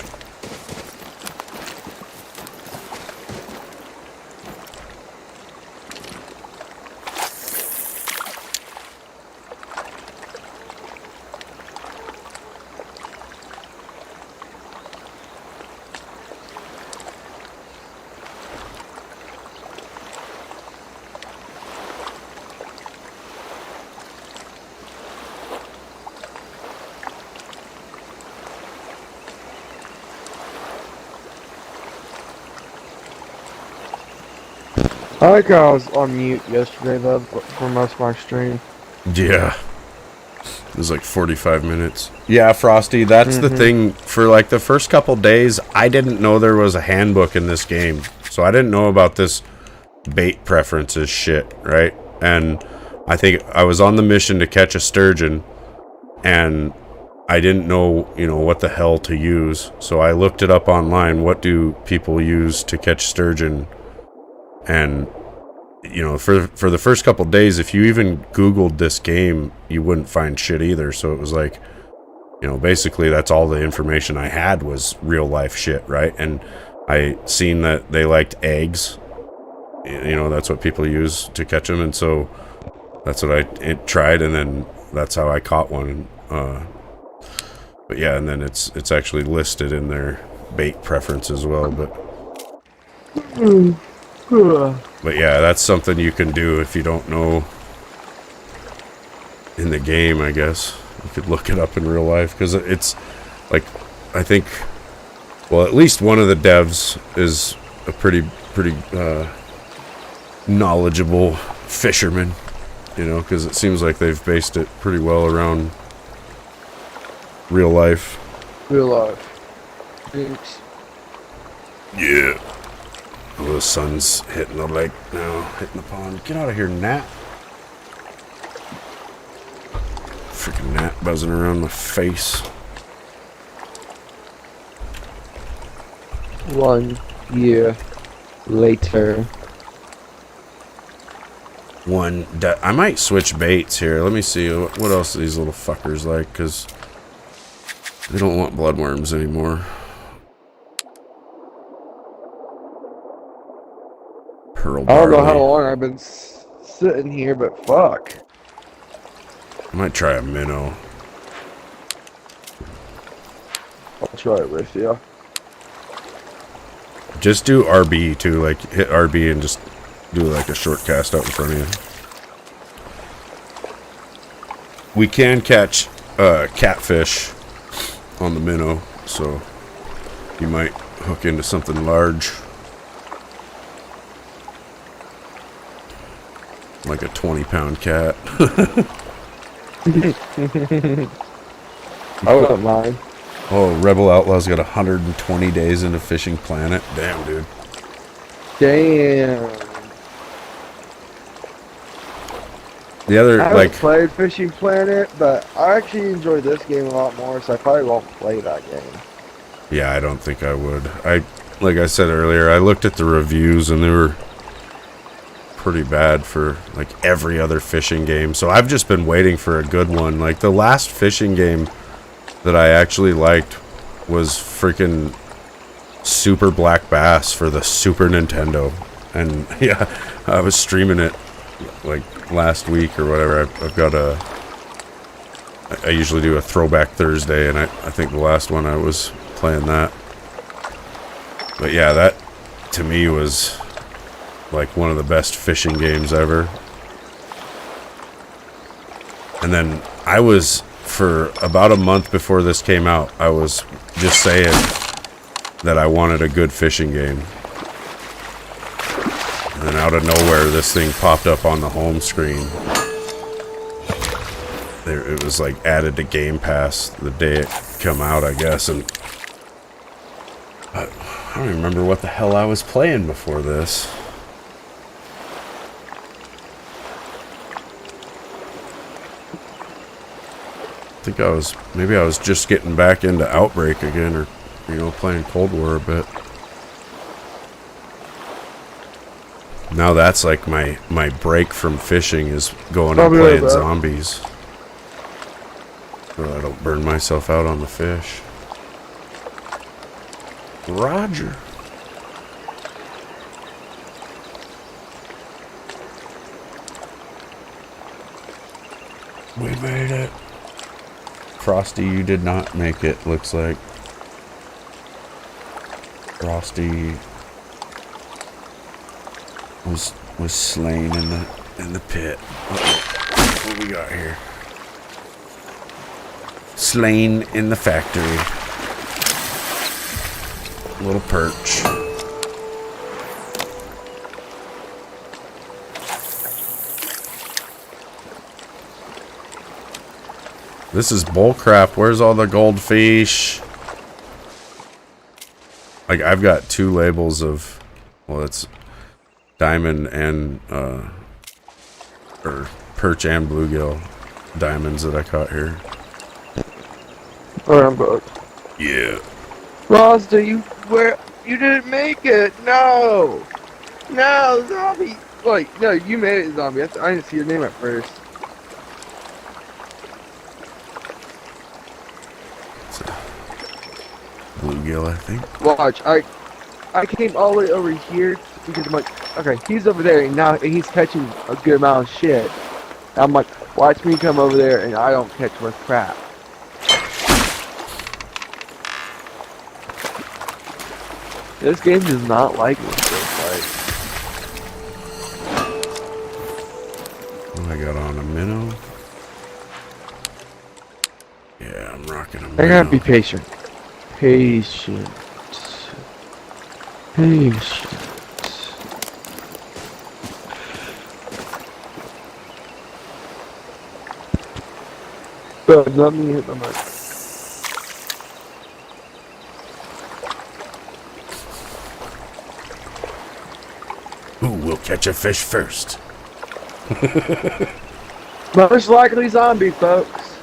I like how I was on mute yesterday, though, for most of my stream. Yeah. It was like 45 minutes. Yeah, Frosty, that's the thing. For like the first couple days, I didn't know there was a handbook in this game. So I didn't know about this bait preferences shit, right? And I think I was on the mission to catch a sturgeon, and I didn't know, you know, what the hell to use. So I looked it up online. What do people use to catch sturgeon? And, you know, for the first couple days, if you even Googled this game, you wouldn't find shit either. So it was like, you know, basically that's all the information I had was real life shit, right? And I seen that they liked eggs. You know, that's what people use to catch them. And so that's what I tried, and then that's how I caught one. But yeah, and then it's actually listed in their bait preference as well, but yeah, that's something you can do if you don't know in the game, I guess. You could look it up in real life, because it's like, I think, well, at least one of the devs is a pretty knowledgeable fisherman, you know, because it seems like they've based it pretty well around real life. Real life. Thanks. Yeah. Oh, the sun's hitting the lake now, hitting the pond. Get out of here, gnat. Freaking gnat buzzing around my face. 1 year later. I might switch baits here. Let me see what else these little fuckers like, because they don't want bloodworms anymore. Pearl I don't know how barley. long I've been sitting here, but fuck. I might try a minnow. I'll try it with you. Just do RB too, like hit RB and just do like a short cast out in front of you. We can catch catfish on the minnow, so you might hook into something large. Like a 20-pound cat. I wouldn't mind. Oh, Rebel Outlaw's got 120 days into Fishing Planet. Damn, dude. Damn. The other, I haven't like, played Fishing Planet, but I actually enjoy this game a lot more, so I probably won't play that game. yeah, I don't think I would. Like I said earlier, I looked at the reviews and they were pretty bad for like every other fishing game. So I've just been waiting for a good one. Like the last fishing game that I actually liked was freaking Super Black Bass for the Super Nintendo. And yeah, I was streaming it like last week or whatever. I've got I usually do a Throwback Thursday, and I think the last one I was playing that. But yeah, that to me was like one of the best fishing games ever. And then I was, for about a month before this came out, I was just saying that I wanted a good fishing game. And then out of nowhere, this thing popped up on the home screen. It was like added to Game Pass the day it come out, I guess. And I don't even remember what the hell I was playing before this. I think maybe I was just getting back into Outbreak again, or you know, playing Cold War a bit. Now that's like my break from fishing is going and playing zombies. So I don't burn myself out on the fish. Roger. We made it. Frosty, you did not make it, looks like. Frosty was slain in the pit. Uh-oh. What we got here? Slain in the factory. Little perch. This is bullcrap. Where's all the goldfish? Like, I've got 2 labels of, well, it's diamond and, or perch and bluegill diamonds that I caught here. Alright, I'm back. Yeah. Rosda, you didn't make it. No. No, zombie. Wait, no, you made it, zombie. I didn't see your name at first. Bluegill, I think. Watch, I came all the way over here because I'm like, okay, he's over there and now he's catching a good amount of shit. I'm like, watch me come over there and I don't catch worth crap. This game does not like me. What I got on a minnow? Yeah, I'm rocking a I minnow. gotta be patient. Patient. Patient. But let me hit the mic. Who will catch a fish first? Most likely zombie, folks.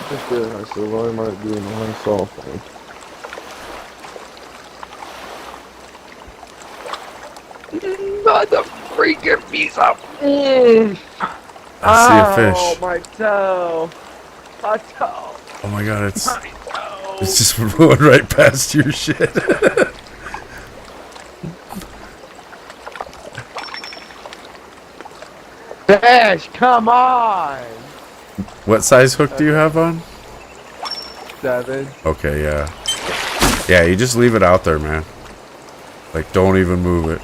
That's good. I said, why am I doing the unsolved thing? Not the freaking piece of. I see a fish. Oh, my toe. My toe. Oh my god, it's My toe. just rolling right past your shit. Fish, come on. What size hook do you have on? 7. Okay, yeah. Yeah, you just leave it out there, man. Like, don't even move it.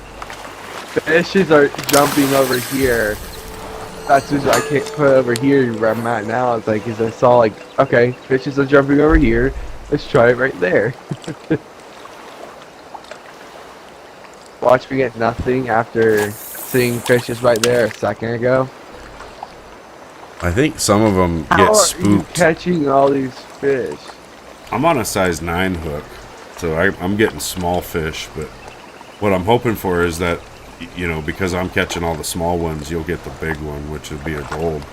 Fishes are jumping over here. That's just I can't put over here where I'm at now. It's like, cause I saw like, okay, fishes are jumping over here. Let's try it right there. Watch me get nothing after seeing fishes right there a second ago. I think some of them How get are you spooked. catching all these fish? I'm on a size 9 hook, so I'm getting small fish, but what I'm hoping for is that, you know, because I'm catching all the small ones, you'll get the big one, which would be a gold.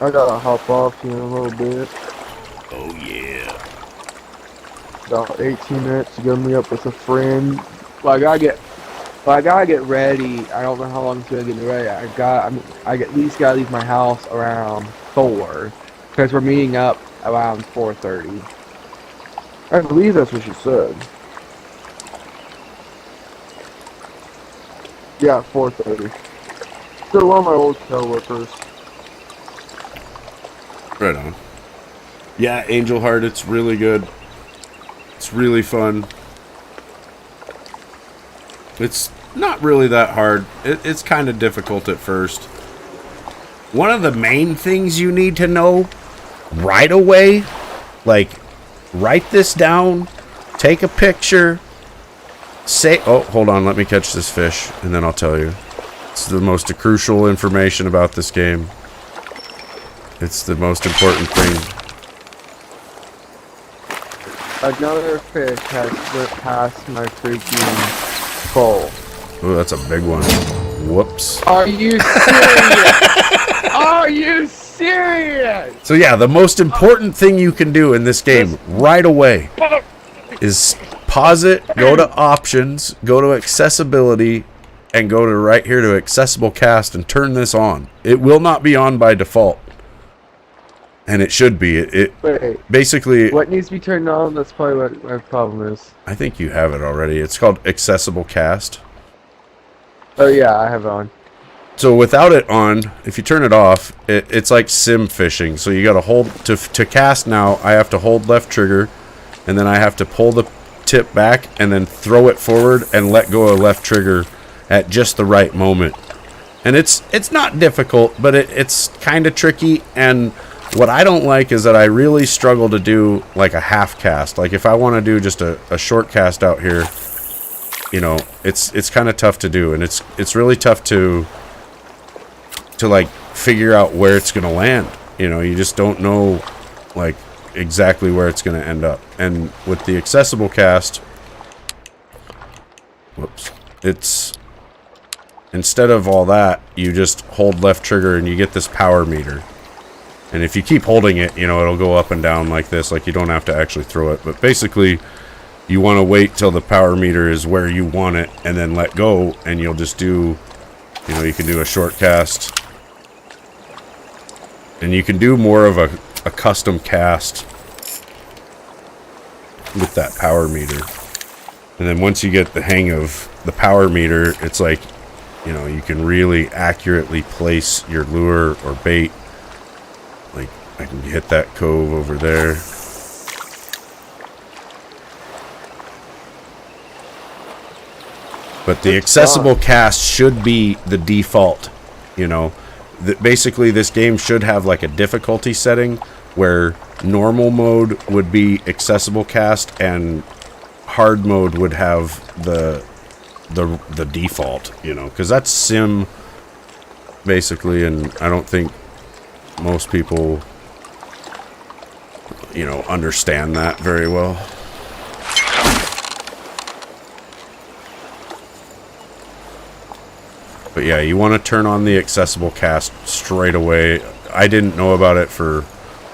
I gotta hop off here in a little bit. Oh, yeah. About 18 minutes to go meet up with a friend. Well, I gotta get ready. I don't know how long it's gonna get me ready. I at least gotta leave my house around 4, because we're meeting up around 4:30. I believe that's what she said. Yeah, 4:30. Still one of my old coworkers. Right on. Yeah, Angel Heart, it's really good. It's really fun. It's not really that hard. It's kind of difficult at first. One of the main things you need to know right away, like, write this down, take a picture, say, oh, hold on, let me catch this fish, and then I'll tell you. It's the most crucial information about this game. It's the most important thing. Another fish has slipped past my freaking pole. Oh, that's a big one. Whoops. Are you serious? Are you serious? So yeah, the most important thing you can do in this game right away is pause it, go to options, go to accessibility, and go to right here to accessible cast and turn this on. It will not be on by default. And it should be. Wait, Basically, what needs to be turned on? That's probably what my problem is. I think you have it already. It's called accessible cast. Oh yeah, I have it on. So without it on, if you turn it off, it's like sim fishing. So you got to hold to cast now. I have to hold left trigger, and then I have to pull the tip back and then throw it forward and let go of left trigger at just the right moment. And it's not difficult, but it's kind of tricky. And what I don't like is that I really struggle to do like a half cast. Like if I want to do just a short cast out here, you know, it's kind of tough to do, and it's really tough to like figure out where it's gonna land. You know, you just don't know like exactly where it's gonna end up. And with the accessible cast, whoops, it's instead of all that, you just hold left trigger and you get this power meter. And if you keep holding it, you know, it'll go up and down like this. Like you don't have to actually throw it, but basically you want to wait till the power meter is where you want it and then let go, and you'll just do, you know, you can do a short cast. And you can do more of a custom cast with that power meter. And then once you get the hang of the power meter, it's like, you know, you can really accurately place your lure or bait. Like, I can hit that cove over there. But the accessible cast should be the default, you know. Basically, this game should have like a difficulty setting where normal mode would be accessible cast and hard mode would have the default, you know, because that's sim basically, and I don't think most people, you know, understand that very well. But yeah, you want to turn on the accessible cast straight away. I didn't know about it for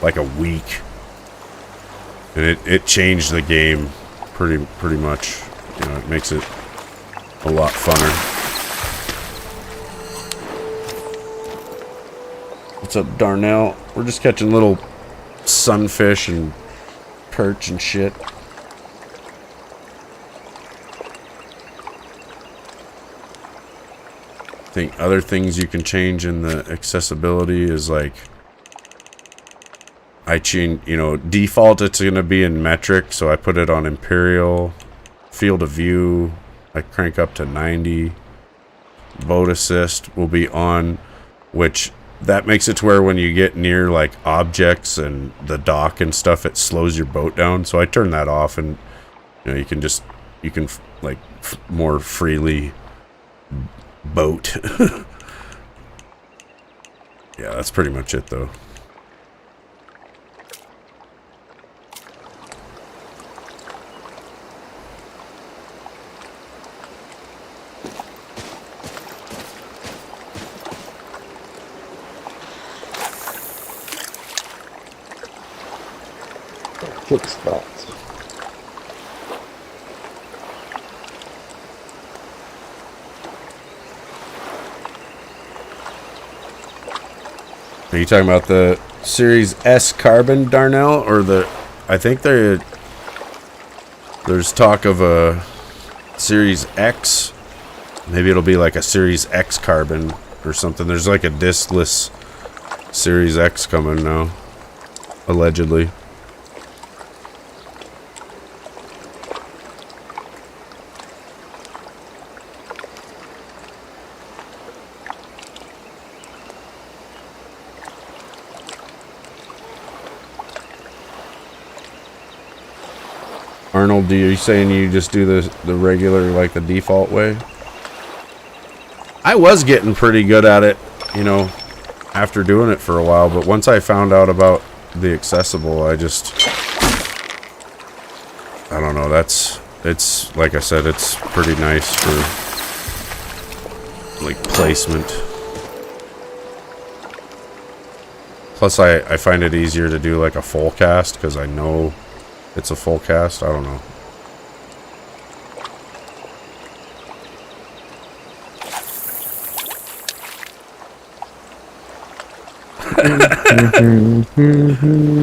like a week, and it changed the game pretty much. You know, it makes it a lot funner. What's up, Darnell? We're just catching little sunfish and perch and shit. I think other things you can change in the accessibility is like, I change, you know, default it's going to be in metric, so I put it on imperial. Field of view, I crank up to 90. Boat assist will be on, which that makes it to where when you get near like objects and the dock and stuff, it slows your boat down. So I turn that off, and you know, you can like more freely boat. Yeah, that's pretty much it though. Kick spots. Are you talking about the Series S Carbon, Darnell, or the? I think there's talk of a Series X. Maybe it'll be like a Series X Carbon or something. There's like a diskless Series X coming now, allegedly. Arnold, are you saying you just do the regular, like the default way? I was getting pretty good at it, you know, after doing it for a while, but once I found out about the accessible, I don't know, it's, like I said, it's pretty nice for like placement. Plus, I find it easier to do like a full cast because I know it's a full cast. I don't know.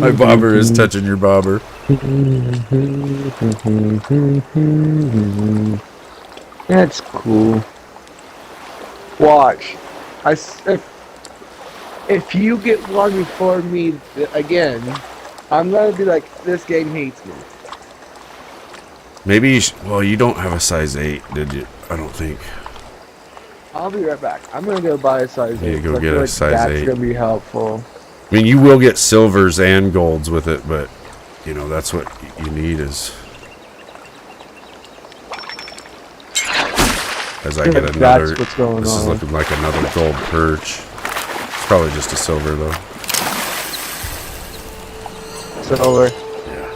My bobber is touching your bobber. That's cool. Watch. If you get one before me again, I'm gonna be like, this game hates me. Maybe well, you don't have a size 8, did you? I don't think. I'll be right back. I'm gonna go buy a size 8. Yeah, go I get feel a like size that's 8. gonna be helpful. I mean, you will get silvers and golds with it, but you know that's what you need is. As I get another, That's what's going this is on. looking like another gold perch. It's probably just a silver though. Silver. Yeah.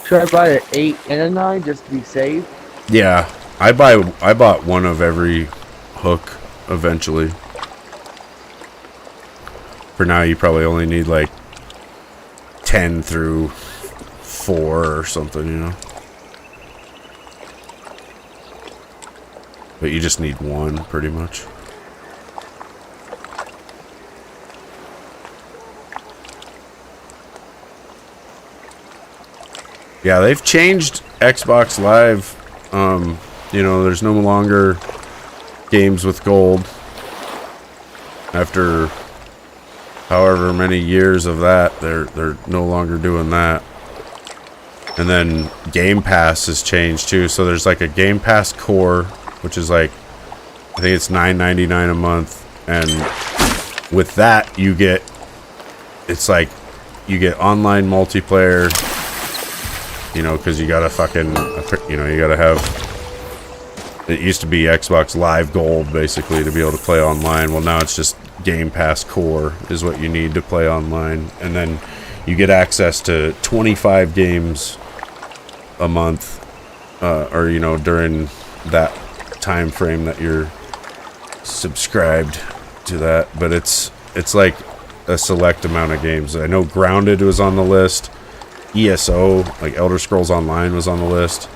Should I buy an 8 and a 9 just to be safe? Yeah, I bought one of every hook eventually. For now, you probably only need like 10 through 4 or something, you know. But you just need one, pretty much. Yeah, they've changed Xbox Live. You know, there's no longer games with gold. After however many years of that, they're no longer doing that. And then Game Pass has changed too. So there's like a Game Pass Core, which is like, I think it's $9.99 a month, and with that you get, it's like you get online multiplayer. You know, because you gotta fucking, you know, you gotta have. It used to be Xbox Live Gold basically to be able to play online. Well, now it's just Game Pass Core is what you need to play online, and then you get access to 25 games a month, or you know, during that time frame that you're subscribed to that. But it's like a select amount of games. I know Grounded was on the list. ESO, like Elder Scrolls Online, was on the list.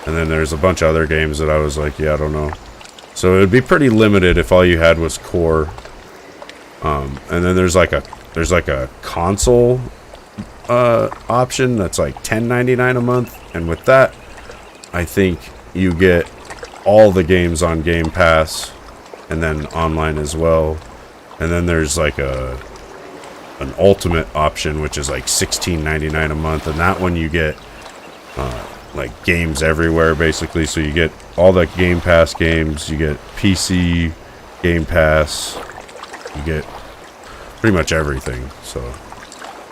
And then there's a bunch of other games that I was like, yeah, I don't know. So it would be pretty limited if all you had was core. And then there's like a console option that's like $10.99 a month. And with that, I think you get all the games on Game Pass and then online as well. And then there's like an ultimate option, which is like $16.99 a month, and that one you get like games everywhere basically. So you get all the Game Pass games, you get PC Game Pass, you get pretty much everything. So,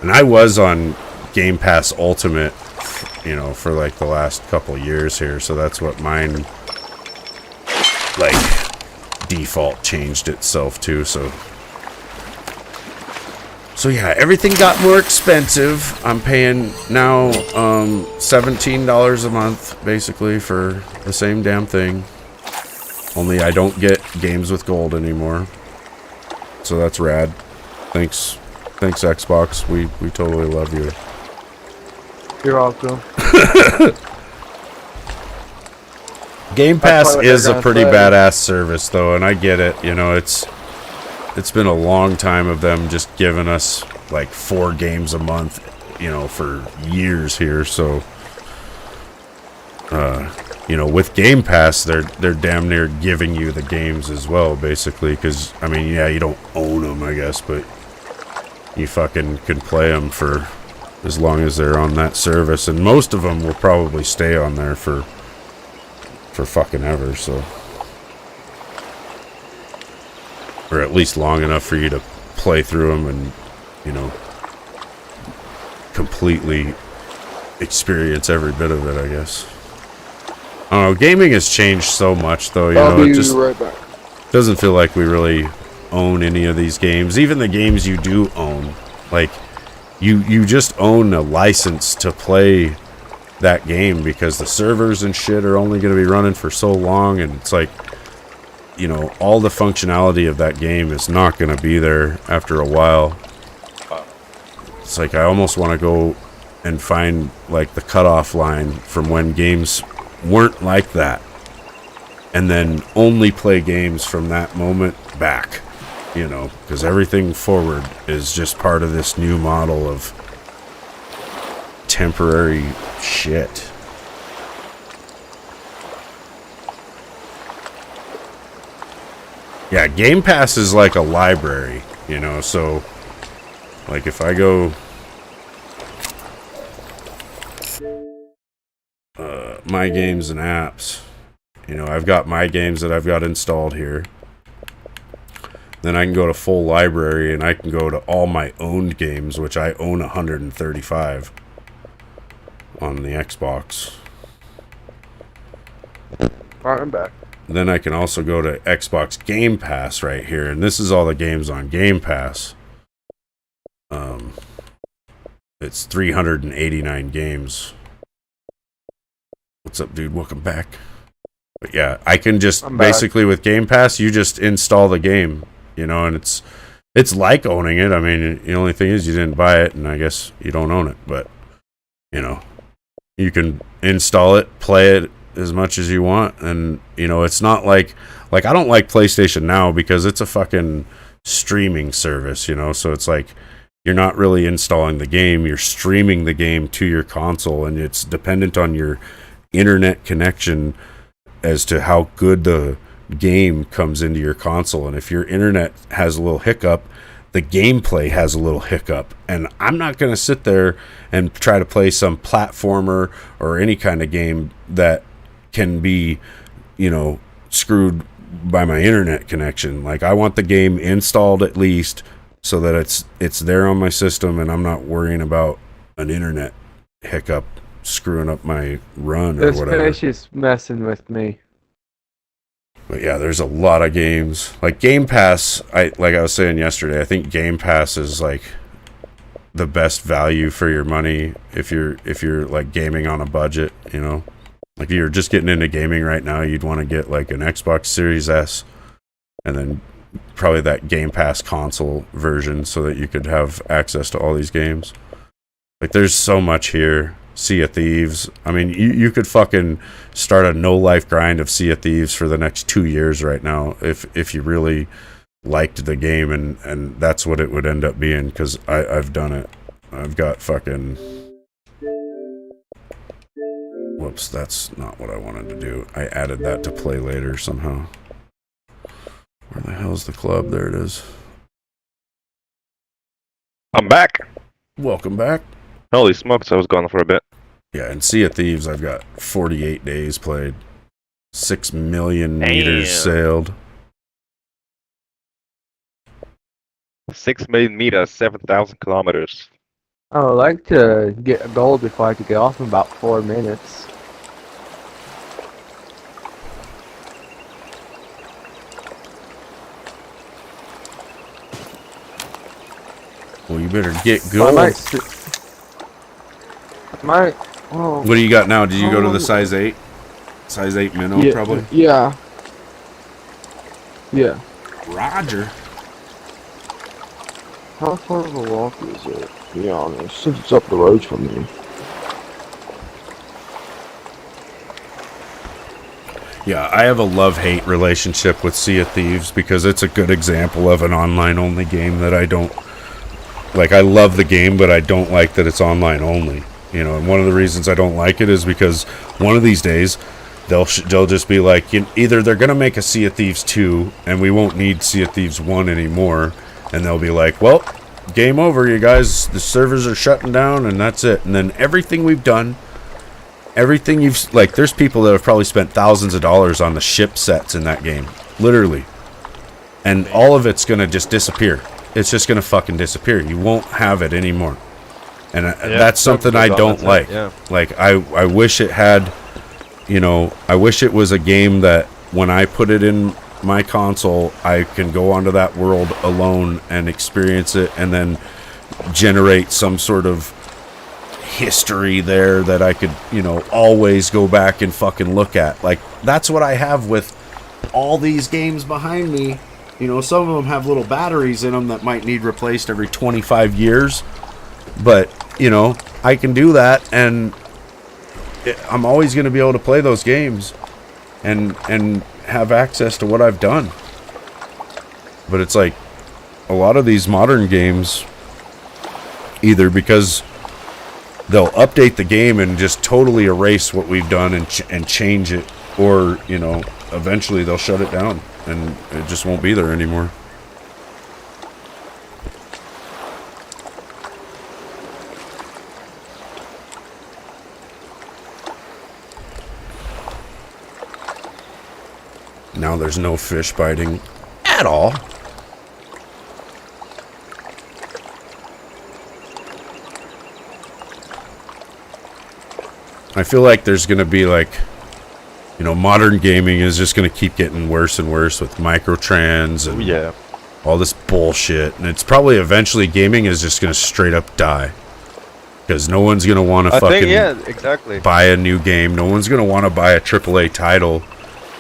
and I was on Game Pass Ultimate, you know, for like the last couple years here, so that's what mine like default changed itself to. So yeah, everything got more expensive. I'm paying now $17 a month basically for the same damn thing. Only I don't get games with gold anymore. So that's rad. Thanks Xbox. We totally love you. You're welcome. Game Pass what is they're a gonna pretty play. badass service though, and I get it. You know, it's been a long time of them just giving us like 4 games a month, you know, for years here. So, you know, with Game Pass, they're damn near giving you the games as well, basically. Because I mean, yeah, you don't own them, I guess, but you fucking can play them for as long as they're on that service, and most of them will probably stay on there for fucking ever. So. Or at least long enough for you to play through them and, you know, completely experience every bit of it, I guess. I don't know, gaming has changed so much, though, you know, it just right back. doesn't feel like we really own any of these games. Even the games you do own, like, you just own a license to play that game because the servers and shit are only going to be running for so long, and it's like, you know, all the functionality of that game is not going to be there after a while. It's like I almost want to go and find like the cutoff line from when games weren't like that, and then only play games from that moment back, you know, because everything forward is just part of this new model of temporary shit. Yeah, Game Pass is like a library, you know, so like if I go my games and apps, you know, I've got my games that I've got installed here. Then I can go to full library and I can go to all my owned games, which I own 135 on the Xbox. Alright, I'm back. Then I can also go to Xbox Game Pass right here, and this is all the games on Game Pass. It's 389 games. What's up, dude? Welcome back. But yeah, I can just basically with Game Pass, you just install the game, you know, and it's like owning it. I mean, the only thing is you didn't buy it, and I guess you don't own it, but you know, you can install it, play it as much as you want, and you know, it's not like I don't like PlayStation Now because it's a fucking streaming service, you know, so it's like you're not really installing the game, you're streaming the game to your console, and it's dependent on your internet connection as to how good the game comes into your console. And if your internet has a little hiccup, the gameplay has a little hiccup, and I'm not going to sit there and try to play some platformer or any kind of game that can be, you know, screwed by my internet connection. Like, I want the game installed at least so that it's there on my system, and I'm not worrying about an internet hiccup screwing up my run or whatever. This fish is messing with me. But yeah, there's a lot of games. Like Game Pass, like I was saying yesterday, I think Game Pass is like the best value for your money if you're like gaming on a budget, you know. Like if you're just getting into gaming right now, you'd want to get like an Xbox Series S and then probably that Game Pass console version so that you could have access to all these games. Like there's so much here. Sea of Thieves. I mean, you could fucking start a no-life grind of Sea of Thieves for the next 2 years right now if you really liked the game, and that's what it would end up being, because I've done it. I've got fucking... Whoops, that's not what I wanted to do. I added that to play later somehow. Where the hell's the club? There it is. I'm back. Welcome back. Holy smokes, I was gone for a bit. Yeah, in Sea of Thieves, I've got 48 days played. 6 million meters sailed. 6 million meters, 7,000 kilometers. I would like to get a gold before I could get off in about 4 minutes. Well, you better get gold. Oh, What do you got now? Did you go to the size 8? Size 8 minnow, yeah, probably? Yeah. Yeah. Roger. How far of a walk is it? To be honest, since it's up the road from me. Yeah, I have a love-hate relationship with Sea of Thieves because it's a good example of an online-only game that I don't... Like, I love the game, but I don't like that it's online-only. You know, and one of the reasons I don't like it is because one of these days, they'll just be like, either they're going to make a Sea of Thieves 2, and we won't need Sea of Thieves 1 anymore, and they'll be like, well, game over, you guys. The servers are shutting down, and that's it. And then everything we've done, everything you've... Like, there's people that have probably spent thousands of dollars on the ship sets in that game. Literally. And all of it's going to just disappear. It's just going to fucking disappear. You won't have it anymore. And that's something I don't like. Yeah. Like, I wish it had... You know, I wish it was a game that when I put it in my console, I can go onto that world alone and experience it, and then generate some sort of history there that I could, you know, always go back and fucking look at. Like, that's what I have with all these games behind me. You know, some of them have little batteries in them that might need replaced every 25 years. But, you know, I can do that, and I'm always going to be able to play those games and have access to what I've done. But it's like, a lot of these modern games, either because they'll update the game and just totally erase what we've done and change it, or, you know, eventually they'll shut it down and it just won't be there anymore. Now there's no fish biting at all. I feel like there's going to be like, you know, modern gaming is just going to keep getting worse and worse with microtrans and all this bullshit. And it's probably eventually gaming is just going to straight up die. Because no one's going to want to fucking buy a new game. No one's going to want to buy a AAA title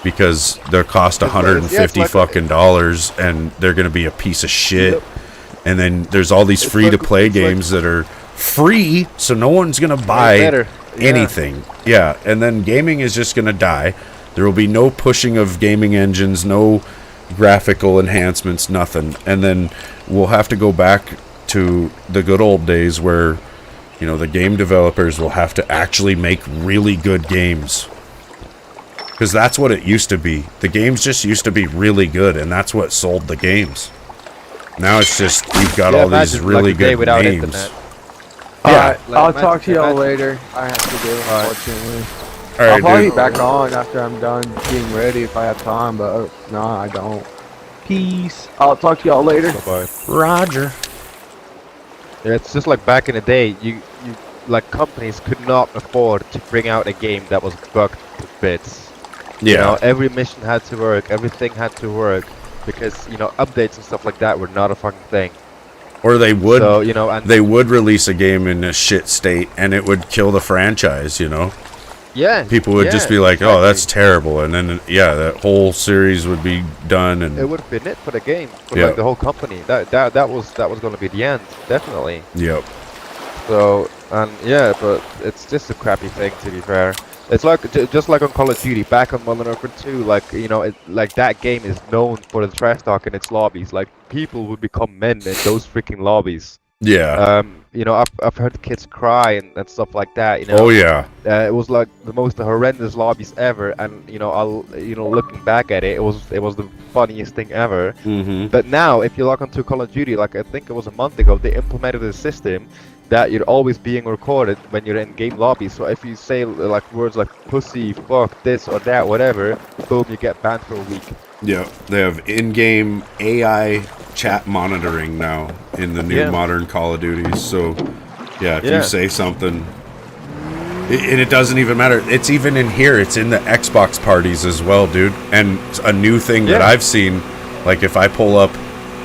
because they'll cost $150 fucking dollars and they're going to be a piece of shit. Yep. And then there's all these free-to-play games that are free, so no one's going to buy anything. Yeah, and then gaming is just going to die. There will be no pushing of gaming engines, no graphical enhancements, nothing. And then we'll have to go back to the good old days where, you know, the game developers will have to actually make really good games. Because that's what it used to be. The games just used to be really good, and that's what sold the games. Now it's just, you've got all these really good names. Yeah, I'll talk to y'all later. I have to do, unfortunately. Alright, I'll probably be back on after I'm done being ready if I have time, but no, I don't. Peace. I'll talk to y'all later. Bye-bye. Roger. Yeah, it's just like back in the day, you like companies could not afford to bring out a game that was bugged to bits. Yeah. You know, every mission had to work, everything had to work, because, you know, updates and stuff like that were not a fucking thing. Or they would, so, you know, and they would release a game in a shit state, and it would kill the franchise, you know? Yeah. People would just be like, oh, that's terrible. And then, yeah, that whole series would be done. And it would have been it for the game, for like the whole company. That was going to be the end, definitely. Yep. So, and yeah, but it's just a crappy thing, to be fair. It's like, just like on Call of Duty, back on Modern Warfare 2, like, you know, like that game is known for the trash talk in its lobbies. Like, people would become men in those freaking lobbies. Yeah. You know, I've heard kids cry and stuff like that, you know. Oh, yeah. It was like the most horrendous lobbies ever, and, you know, looking back at it, it was the funniest thing ever. Mm-hmm. But now, if you log onto Call of Duty, like I think it was a month ago, they implemented a system that you're always being recorded when you're in game lobbies. So if you say like words like pussy, fuck, this or that, whatever, boom, you get banned for a week. Yeah, they have in-game AI chat monitoring now in the new modern Call of Duties. So, yeah, if you say something, and it doesn't even matter. It's even in here. It's in the Xbox parties as well, dude. And a new thing that I've seen, like if I pull up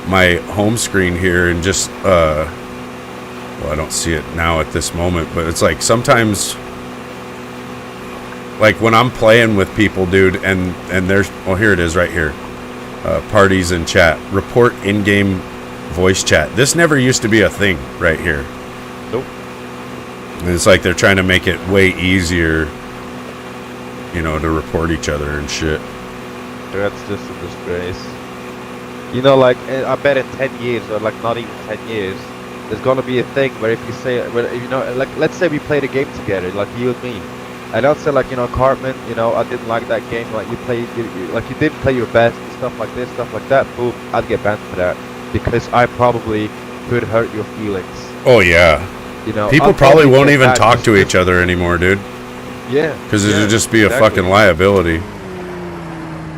my home screen here and just, well, I don't see it now at this moment, but it's like sometimes, like when I'm playing with people, dude, and there's, well, here it is right here. Parties and chat. Report in-game voice chat. This never used to be a thing right here. Nope. And it's like they're trying to make it way easier, you know, to report each other and shit. That's just a disgrace. You know, like, I bet in 10 years, or like not even 10 years, there's gonna be a thing where if you say, you know, like, let's say we played a game together, like you and me, and I'll say, like, you know, Cartman, you know, I didn't like that game, like you played, like you didn't play your best, and stuff like this, stuff like that, boom, I'd get banned for that, because I probably could hurt your feelings. Oh yeah. You know, people probably won't even talk to each other anymore, dude. Yeah. Because it'd just be a fucking liability.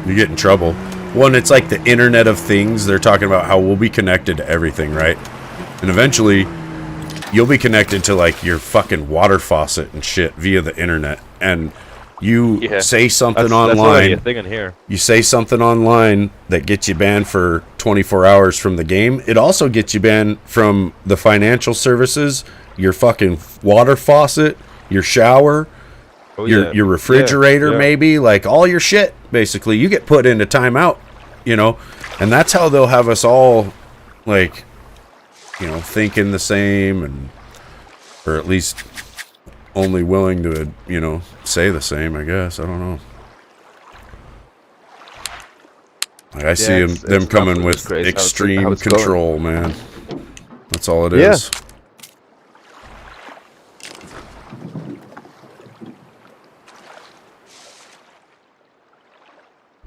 You get in trouble. One, it's like the Internet of Things. They're talking about how we'll be connected to everything, right? And eventually, you'll be connected to like your fucking water faucet and shit via the internet. And You Yeah. say something That's already a online. thing in here. You say something online that gets you banned for 24 hours from the game. It also gets you banned from the financial services, your fucking water faucet, your shower, Oh, your yeah. your refrigerator, Yeah. maybe, like all your shit. Basically, you get put into timeout, you know, and that's how they'll have us all, like, you know, thinking the same, and or at least only willing to, you know, say the same. I guess I don't know. Like, I see it's them not coming really with great how extreme it's going. control, man. That's all it Yeah. is.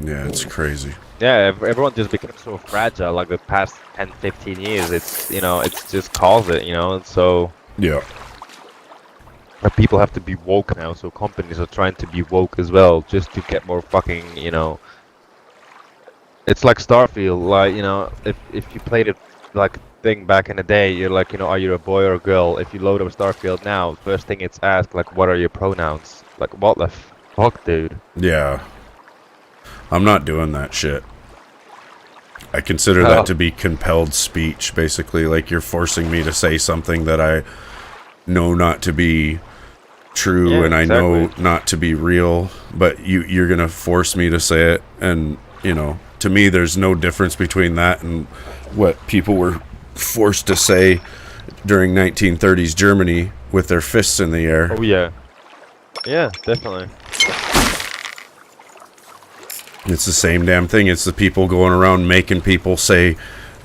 Yeah, it's crazy. Yeah, everyone just became so fragile like the past 10, 15 years. It's, you know, it's just caused it, you know, and so Yeah. people have to be woke now, so companies are trying to be woke as well, just to get more fucking, you know. It's like Starfield, like, you know, if you played it like thing back in the day, you're like, you know, are you a boy or a girl? If you load up Starfield now, first thing it's asked, like, what are your pronouns? Like, what the fuck, dude? Yeah. I'm not doing that shit. I consider Oh. that to be compelled speech, basically. Like, you're forcing me to say something that I know not to be true, Yeah, and I know exactly. not to be real, but you're gonna force me to say it. And, you know, to me, there's no difference between that and what people were forced to say during 1930s Germany with their fists in the air. Oh, yeah. Yeah, definitely. It's the same damn thing. It's the people going around making people say,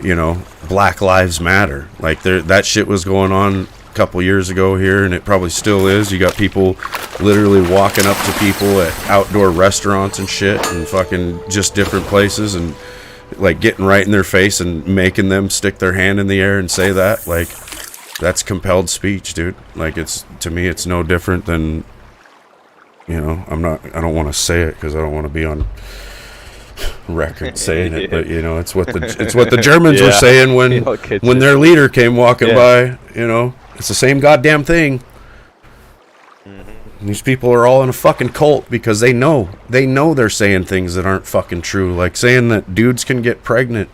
you know, Black Lives Matter. Like, that shit was going on a couple years ago here, and it probably still is. You got people literally walking up to people at outdoor restaurants and shit, and fucking just different places, and like getting right in their face and making them stick their hand in the air and say that. Like, that's compelled speech, dude. Like, it's, to me, it's no different than, you know, I don't want to say it because I don't want to be on record saying it, but, you know, it's what the Germans were Yeah. saying when I'll catch when it. their leader came walking Yeah. by. You know, it's the same goddamn thing. These people are all in a fucking cult because they know they're saying things that aren't fucking true, like saying that dudes can get pregnant.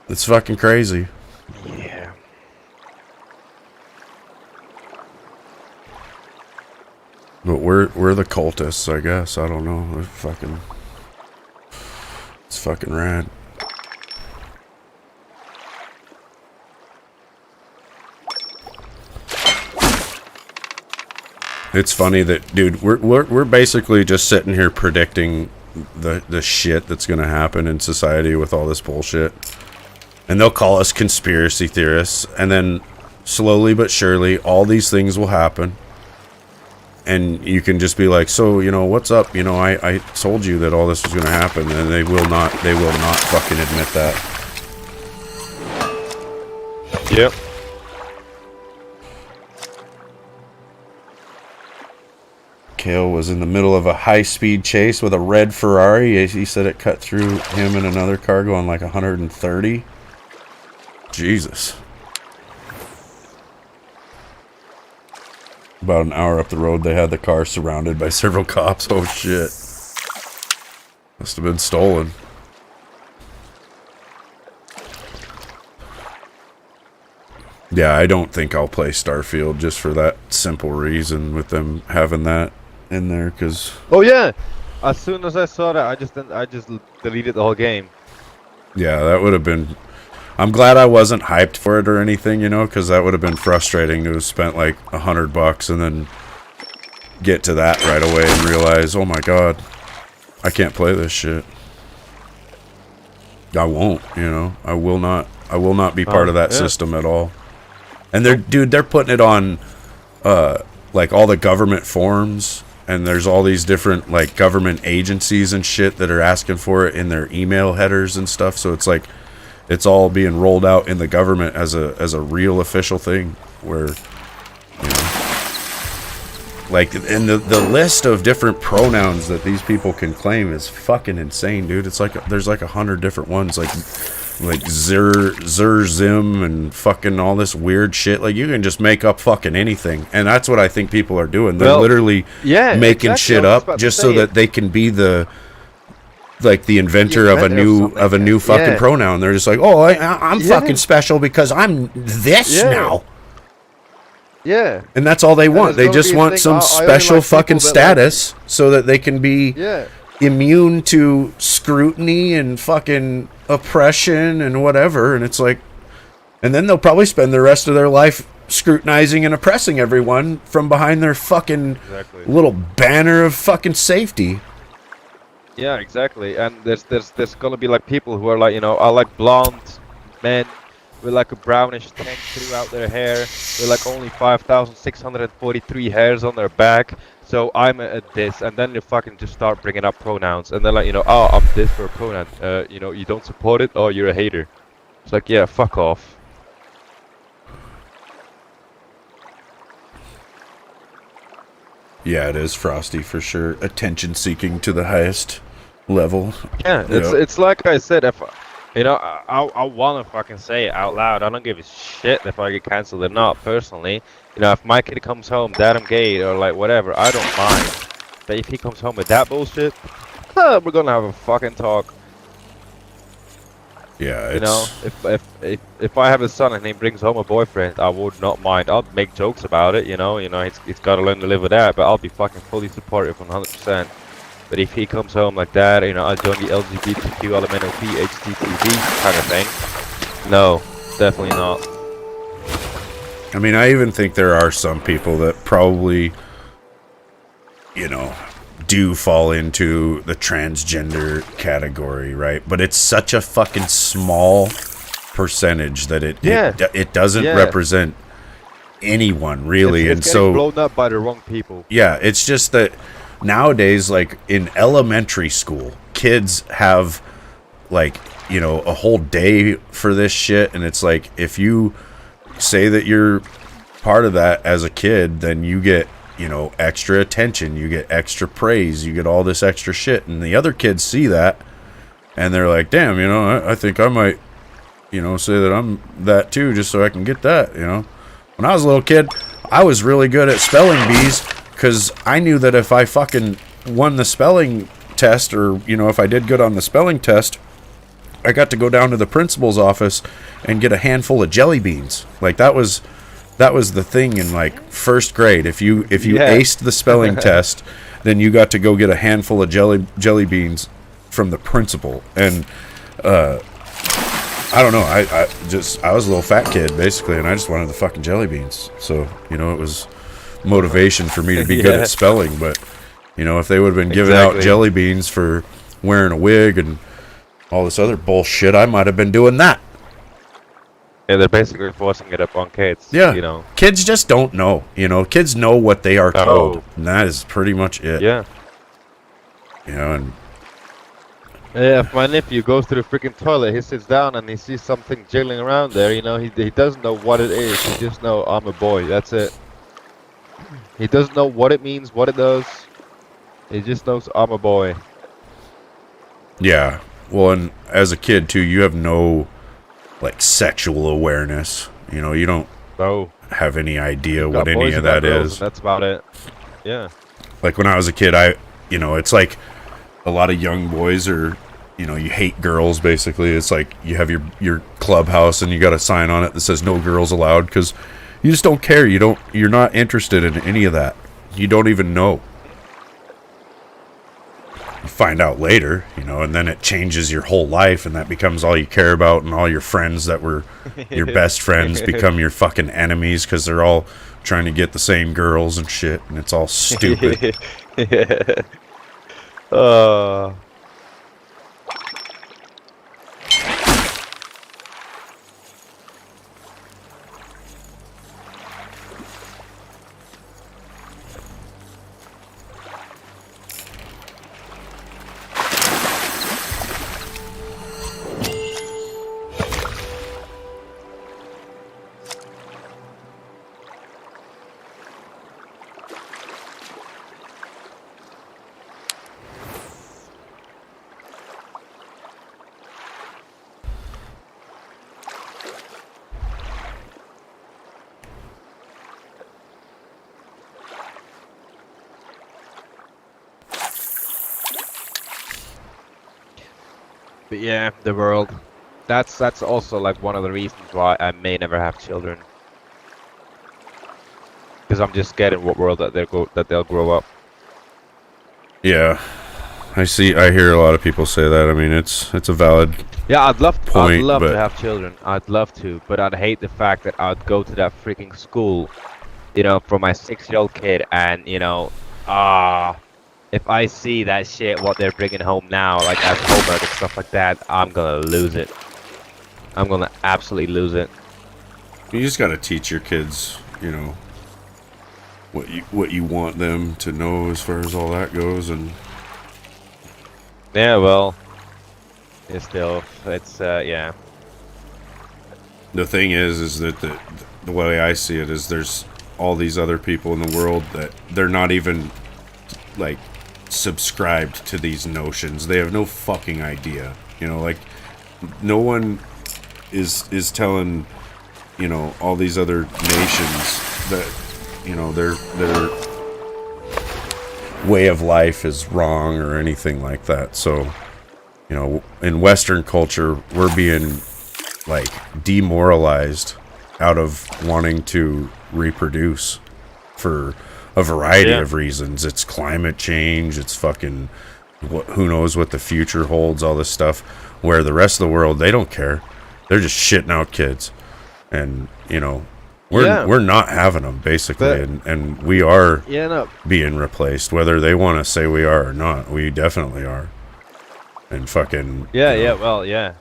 It's fucking crazy. Yeah. But we're the cultists, I guess. I don't know. It's fucking rad. It's funny that, dude, we're basically just sitting here predicting the shit that's gonna happen in society with all this bullshit. And they'll call us conspiracy theorists, and then slowly but surely all these things will happen. And you can just be like, so, you know, what's up? You know, I told you that all this was going to happen, and they will not fucking admit that. Yep. Kale was in the middle of a high-speed chase with a red Ferrari. He said it cut through him and another car going like 130. Jesus. About an hour up the road, they had the car surrounded by several cops. Oh, shit. Must have been stolen. Yeah, I don't think I'll play Starfield just for that simple reason with them having that in there, because... Oh, yeah. As soon as I saw that, I just deleted the whole game. Yeah, that would have been... I'm glad I wasn't hyped for it or anything, you know, because that would have been frustrating to have spent like $100 and then get to that right away and realize, oh my god, I can't play this shit. I won't, you know. I will not be part of that system at all. And they're putting it on like all the government forums, and there's all these different like government agencies and shit that are asking for it in their email headers and stuff, so it's like it's all being rolled out in the government as a real official thing, where, you know, like, and the list of different pronouns that these people can claim is fucking insane, dude. It's like there's like 100 different ones. Like, like Zim and fucking all this weird shit. Like you can just make up fucking anything, and that's what I think people are doing. They're literally making exactly. shit I was up about to just say so it. that they can be the inventor of a new fucking Yeah. pronoun. They're just like, oh, I'm Yeah. fucking special because I'm this Yeah. now. Yeah. And that's all they want. there's They gonna just be a want thing, some I only special like fucking people that like- status so that they can be Yeah. immune to scrutiny and fucking oppression and whatever. And it's like, and then they'll probably spend the rest of their life scrutinizing and oppressing everyone from behind their fucking Exactly. little banner of fucking safety. Yeah, exactly. And there's gonna be like people who are like, I like blonde men with like a brownish tank throughout their hair, with like only 5,643 hairs on their back. So I'm a this, and then they fucking just start bringing up pronouns, and they're like, oh, I'm this for a pronoun. You don't support it, oh, you're a hater. It's like, yeah, fuck off. Yeah, it is Frosty for sure. Attention seeking to the highest level. Yeah, it's like I said, if I wanna fucking say it out loud. I don't give a shit if I get cancelled or not. Personally, if my kid comes home, Dad, I'm gay, or like whatever, I don't mind. But if he comes home with that bullshit, we're gonna have a fucking talk. Yeah, You know, if I have a son and he brings home a boyfriend, I would not mind. I'll make jokes about it. He's got to learn to live with that. But I'll be fucking fully supportive 100%. But if he comes home like that, I'll join the LGBTQ LMNOP HTTP kind of thing. No, definitely not. I mean, I even think there are some people that probably, do fall into the transgender category, right? But it's such a fucking small percentage that it doesn't represent anyone really. It's getting blown up by the wrong people. Yeah, it's just that nowadays, like in elementary school, kids have like, a whole day for this shit, and it's like if you say that you're part of that as a kid, then you get extra attention, you get extra praise, you get all this extra shit, and the other kids see that and they're like, damn, I think I might say that I'm that too, just so I can get that. When I was a little kid, I was really good at spelling bees because I knew that if I fucking won the spelling test, or if I did good on the spelling test, I got to go down to the principal's office and get a handful of jelly beans. Like that was the thing in like first grade. If you aced the spelling test, then you got to go get a handful of jelly beans from the principal. And I don't know, I was a little fat kid basically, and I just wanted the fucking jelly beans. So it was motivation for me to be good at spelling. But if they would have been giving out jelly beans for wearing a wig and all this other bullshit, I might have been doing that. Yeah, they're basically forcing it up on kids. Yeah, kids just don't know. Kids know what they are told, and that is pretty much it. Yeah. And yeah, if my nephew goes to the freaking toilet, he sits down and he sees something jiggling around there. He doesn't know what it is. He just know I'm a boy. That's it. He doesn't know what it means, what it does. He just knows I'm a boy. Yeah. Well, and as a kid too, you have no like sexual awareness. You don't have any idea what any of that is. That's about it. Yeah. Like when I was a kid, it's like a lot of young boys are, you hate girls basically. It's like you have your clubhouse and you got a sign on it that says no girls allowed because you just don't care. You're not interested in any of that. You don't even know. You find out later, and then it changes your whole life, and that becomes all you care about, and all your friends that were your best friends become your fucking enemies because they're all trying to get the same girls and shit, and it's all stupid. But yeah, the world. That's also like one of the reasons why I may never have children. Because I'm just scared in what world that they'll grow up. Yeah, I hear a lot of people say that. I mean, it's a valid. Yeah, I'd love Point, to but- have children. I'd love to, but I'd hate the fact that I'd go to that freaking school, you know, for my 6-year-old kid, and you know, if I see that shit, what they're bringing home now, like as homework and stuff like that, I'm gonna lose it. I'm gonna absolutely lose it. You just got to teach your kids, you know, what you want them to know as far as all that goes, and Yeah, well, it's yeah. the thing is that the way I see it is there's all these other people in the world that they're not even like subscribed to these notions. They have no fucking idea, you know, like no one is telling, you know, all these other nations that, you know, their way of life is wrong or anything like that. So, you know, in Western culture, we're being like demoralized out of wanting to reproduce for a variety of reasons. It's climate change, it's fucking who knows what the future holds, all this stuff, where the rest of the world, they don't care. They're just shitting out kids. And, you know, we're not having them basically, But- and we are Yeah, no. being replaced, whether they want to say we are or not. We definitely are. And fucking Yeah, you know, yeah, well, yeah,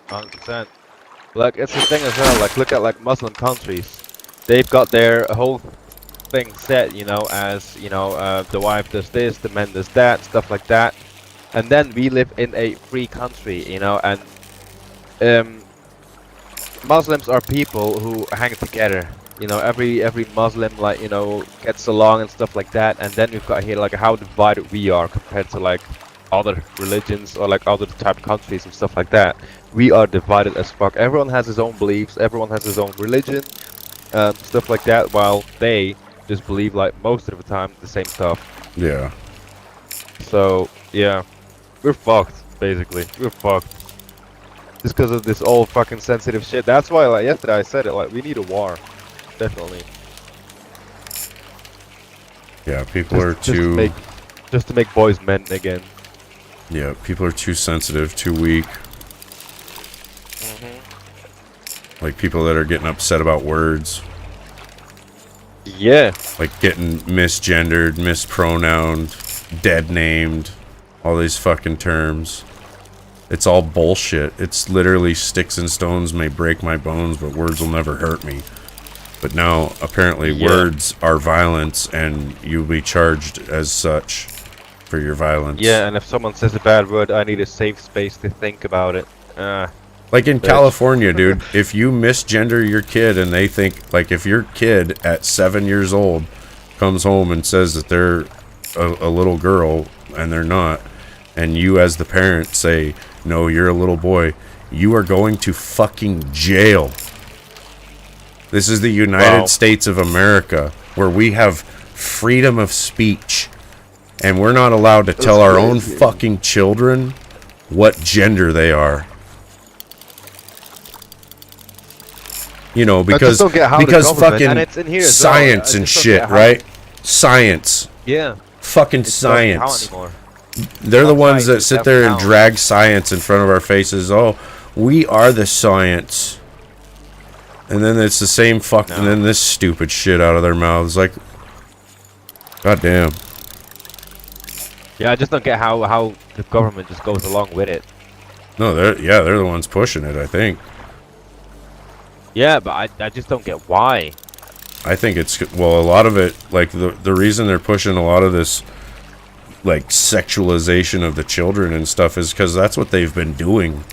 100%. Like, it's the thing as well. Like, look at like Muslim countries. They've got their whole thing set, you know, as you know, the wife does this, the man does that, stuff like that. And then we live in a free country, you know, and Muslims are people who hang together. You know, every Muslim, like, you know, gets along and stuff like that. And then we've got here like how divided we are compared to like other religions or like other type of countries and stuff like that. We are divided as fuck. Everyone has his own beliefs. Everyone has his own religion, stuff like that. While they just believe like most of the time the same stuff. yeah. So yeah, we're fucked basically. We're fucked. Just because of this old fucking sensitive shit. That's why, like yesterday, I said it. Like, we need a war, definitely. Yeah, people are too just to make boys men again. yeah, people are too sensitive, too weak. Like people that are getting upset about words, Yeah. like getting misgendered, mispronounced, dead named, all these fucking terms. It's all bullshit. It's literally sticks and stones may break my bones, but words will never hurt me. But now, apparently, words are violence, and you'll be charged as such for your violence. Yeah, and if someone says a bad word, I need a safe space to think about it. Like in California, dude, if you misgender your kid and they think, like, if your kid at 7 years old comes home and says that they're a little girl and they're not, and you as the parent say, no, you're a little boy, you are going to fucking jail. This is the United States of America, where we have freedom of speech, and we're not allowed to tell our own fucking children what gender they are. You know, because don't get how the government- fucking and it's in here as well, science I and just don't shit, get how- right? Science. Yeah. Fucking It doesn't count science. anymore. They're the Not ones science, that it's sit there and definitely drag science in front of our faces. Oh, we are the science. And then it's the same and then this stupid shit out of their mouths. Like, goddamn. Yeah, I just don't get how the government just goes along with it. No, they're the ones pushing it, I think. Yeah, but I just don't get why. I think it's, well, a lot of it, like, the reason they're pushing a lot of this, like, sexualization of the children and stuff is because that's what they've been doing.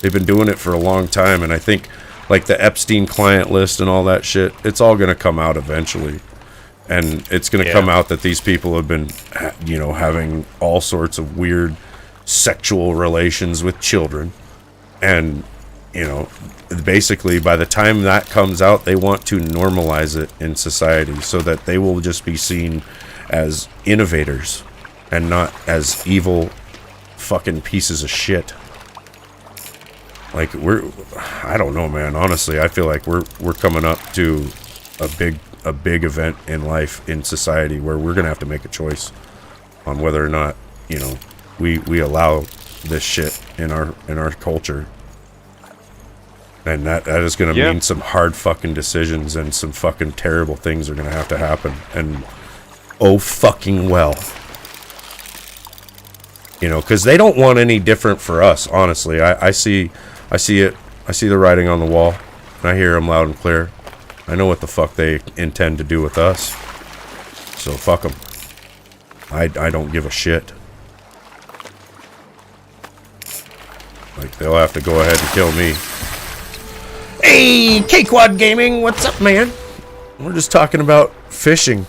They've been doing it for a long time, and I think, like, the Epstein client list and all that shit, it's all going to come out eventually. And it's going to come out that these people have been, you know, having all sorts of weird sexual relations with children. And, you know, basically by the time that comes out, they want to normalize it in society so that they will just be seen as innovators and not as evil fucking pieces of shit. Like I don't know, man. Honestly, I feel like we're coming up to a big event in life, in society, where we're gonna have to make a choice on whether or not, you know, we allow this shit in our culture. And that is gonna mean some hard fucking decisions, and some fucking terrible things are gonna have to happen. And oh fucking well. You know, because they don't want any different for us, honestly. I see it. I see the writing on the wall. And I hear them loud and clear. I know what the fuck they intend to do with us. So fuck them. I don't give a shit. Like, they'll have to go ahead and kill me. Hey, K-Quad Gaming, what's up, man? We're just talking about fishing.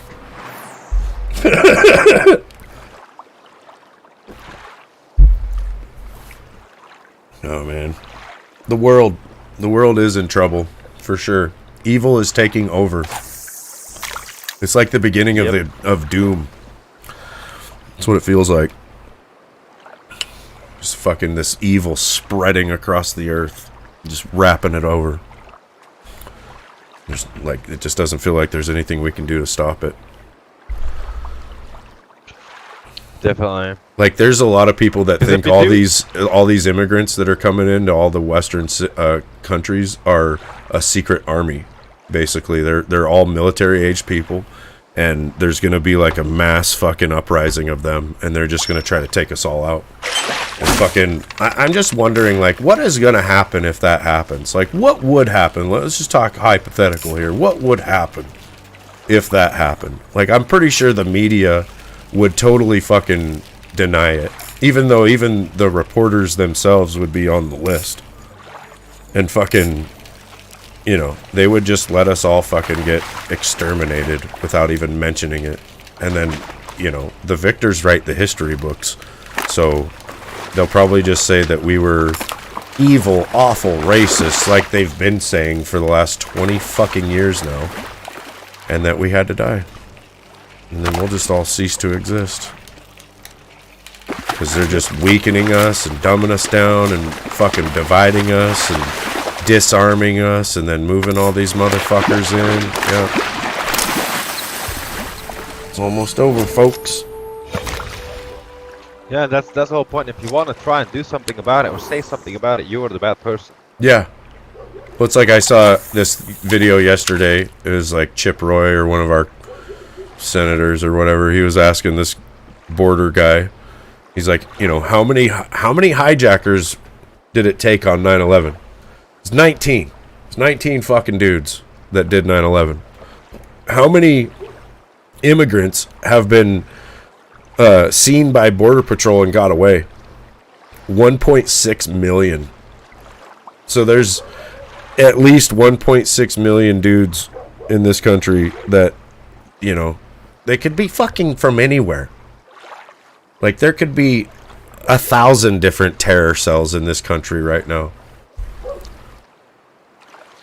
Oh, man. The world is in trouble, for sure. Evil is taking over. It's like the beginning of Doom. That's what it feels like. Just fucking this evil spreading across the earth. Just wrapping it over. There's, like, it just doesn't feel like there's anything we can do to stop it. Definitely. Like, there's a lot of people that think all these immigrants that are coming into all the Western countries are a secret army. Basically, they're all military-age people, and there's gonna be like a mass fucking uprising of them, and they're just gonna try to take us all out. And fucking, I'm just wondering, like, what is gonna happen if that happens? Like, what would happen? Let's just talk hypothetical here. What would happen if that happened? Like, I'm pretty sure the media would totally fucking deny it, even though even the reporters themselves would be on the list, and fucking, you know, they would just let us all fucking get exterminated without even mentioning it. And then, you know, the victors write the history books, so they'll probably just say that we were evil, awful racists, like they've been saying for the last 20 fucking years now, and that we had to die. And then we'll just all cease to exist. Because they're just weakening us and dumbing us down and fucking dividing us and disarming us and then moving all these motherfuckers in. Yeah. It's almost over, folks. Yeah, that's the whole point. If you want to try and do something about it or say something about it, you're the bad person. Yeah. Well, it's like I saw this video yesterday. It was like Chip Roy, or one of our senators or whatever. He was asking this border guy. He's like, you know, how many hijackers did it take on 9/11? It's 19. It's 19 fucking dudes that did 9/11. How many immigrants have been seen by Border Patrol and got away? 1.6 million. So there's at least 1.6 million dudes in this country that, you know, they could be fucking from anywhere. Like, there could be 1,000 different terror cells in this country right now.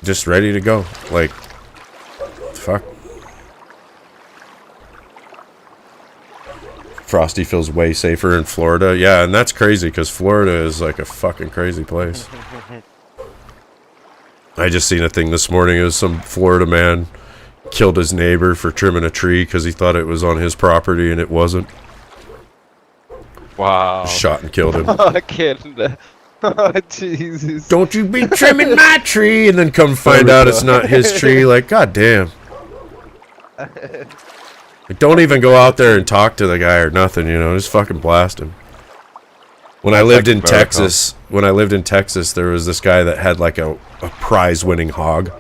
Just ready to go. Like, fuck. Frosty feels way safer in Florida. Yeah, and that's crazy, because Florida is like a fucking crazy place. I just seen a thing this morning. It was some Florida man killed his neighbor for trimming a tree because he thought it was on his property and it wasn't. Wow. Shot and killed him. I can't. Oh, Jesus. Don't you be trimming my tree, and then come find out it's not his tree. Like, goddamn. Like, don't even go out there and talk to the guy or nothing, you know, just fucking blast him. When I lived in Texas, there was this guy that had like a prize-winning hog.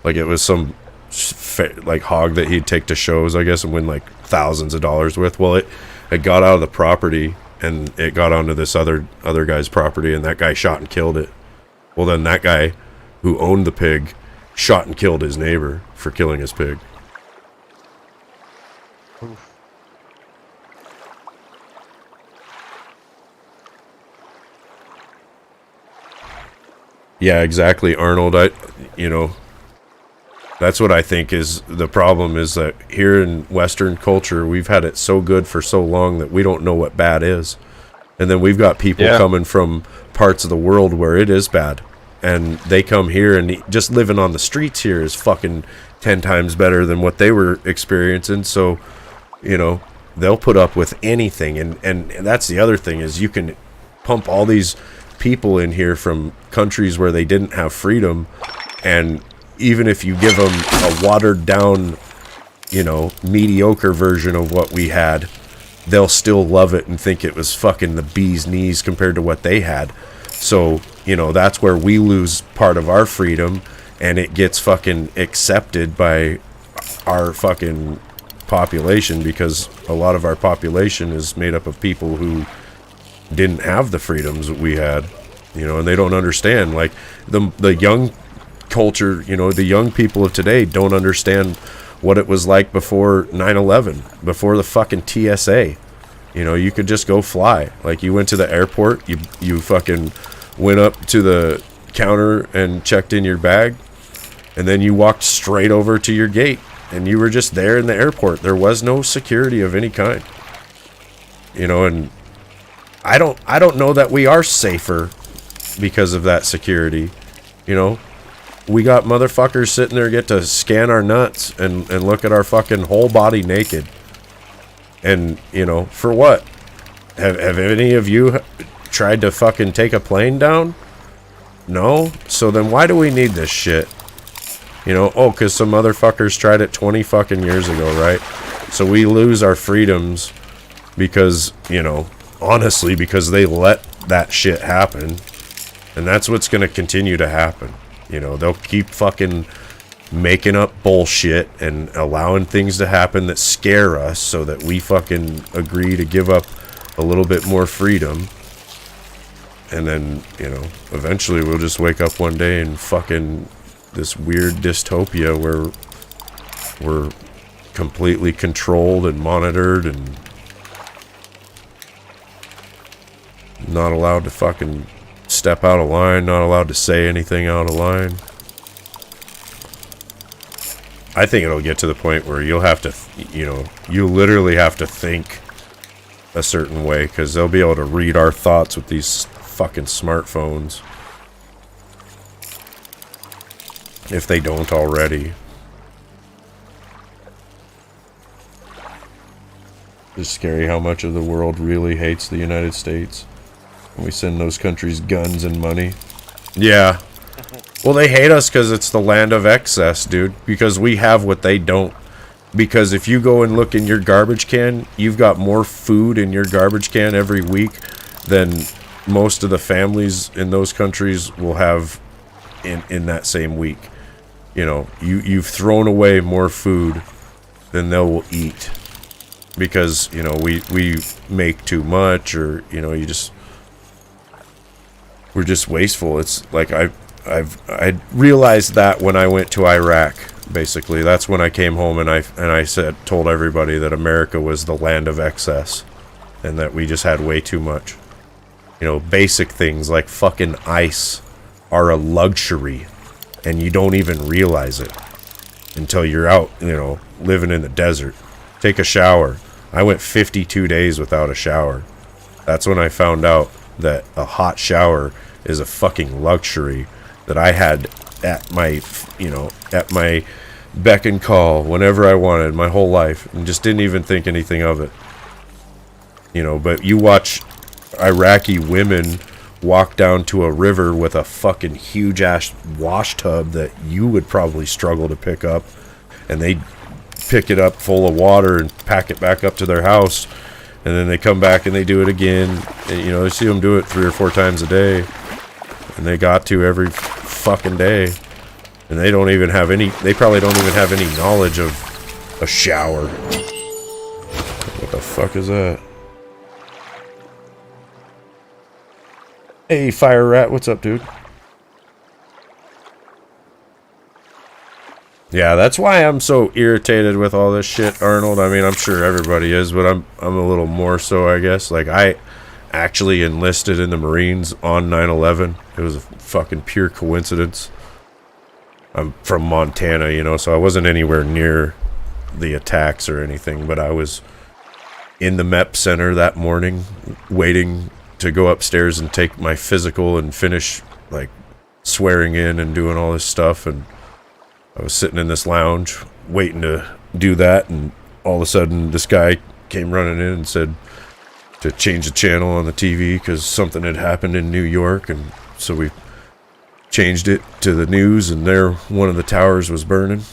Like, it was some like hog that he'd take to shows, I guess, and win like thousands of dollars with. Well, it got out of the property, and it got onto this other guy's property, and that guy shot and killed it. Well, then that guy who owned the pig shot and killed his neighbor for killing his pig. Oof. Yeah, exactly, Arnold. You know, that's what I think is the problem, is that here in Western culture, we've had it so good for so long that we don't know what bad is. And then we've got people coming from parts of the world where it is bad. and they come here, and just living on the streets here is fucking 10 times better than what they were experiencing. So, you know, they'll put up with anything. And that's the other thing, is you can pump all these people in here from countries where they didn't have freedom, and even if you give them a watered down, you know, mediocre version of what we had, they'll still love it and think it was fucking the bee's knees compared to what they had. So, you know, that's where we lose part of our freedom, and it gets fucking accepted by our fucking population, because a lot of our population is made up of people who didn't have the freedoms that we had, you know, and they don't understand. Like the young culture, you know, the young people of today don't understand what it was like before 9/11, before the fucking TSA. You know, you could just go fly. Like, you went to the airport, you fucking went up to the counter and checked in your bag, and then you walked straight over to your gate, and you were just there in the airport. There was no security of any kind. You know, and I don't know that we are safer because of that security. You know, we got motherfuckers sitting there get to scan our nuts and look at our fucking whole body naked. And, you know, for what? Have any of you tried to fucking take a plane down? No? So then why do we need this shit? You know, oh, because some motherfuckers tried it 20 fucking years ago, right? So we lose our freedoms because, you know, honestly, because they let that shit happen. And that's what's going to continue to happen. You know, they'll keep fucking making up bullshit and allowing things to happen that scare us so that we fucking agree to give up a little bit more freedom. And then, you know, eventually we'll just wake up one day and fucking this weird dystopia where we're completely controlled and monitored and not allowed to fucking step out of line, not allowed to say anything out of line. I think it'll get to the point where you'll have to, you know, you literally have to think a certain way, because they'll be able to read our thoughts with these fucking smartphones. If they don't already. It's scary how much of the world really hates the United States. And we send those countries guns and money. Yeah. Well, they hate us because it's the land of excess, dude. Because we have what they don't. Because if you go and look in your garbage can, you've got more food in your garbage can every week than most of the families in those countries will have in that same week. You know, you've thrown away more food than they will eat. Because, you know, we make too much, or, you know, we're just wasteful. It's like I realized that when I went to Iraq. Basically, that's when I came home and I told everybody that America was the land of excess, and that we just had way too much. You know, basic things like fucking ice are a luxury, and you don't even realize it until you're out, you know, living in the desert. Take a shower. I went 52 days without a shower. That's when I found out that a hot shower is a fucking luxury that I had at my, you know, at my beck and call whenever I wanted my whole life, and just didn't even think anything of it. You know, but you watch Iraqi women walk down to a river with a fucking huge ass wash tub that you would probably struggle to pick up, and they pick it up full of water and pack it back up to their house, and then they come back and they do it again. And, you know, they see them do it 3 or 4 times a day, and they got to every fucking day, and they don't even have any, they probably don't even have any knowledge of a shower. What the fuck is that? Hey, Fire Rat, what's up, dude? Yeah, that's why I'm so irritated with all this shit, Arnold. I mean, I'm sure everybody is, but I'm a little more so, I guess. Like, I actually enlisted in the Marines on 9/11. It was a fucking pure coincidence. I'm from Montana, you know, so I wasn't anywhere near the attacks or anything, but I was in the MEP center that morning waiting to go upstairs and take my physical and finish, like, swearing in and doing all this stuff, and I was sitting in this lounge waiting to do that, and all of a sudden this guy came running in and said to change the channel on the TV because something had happened in New York, and so we changed it to the news, and there one of the towers was burning.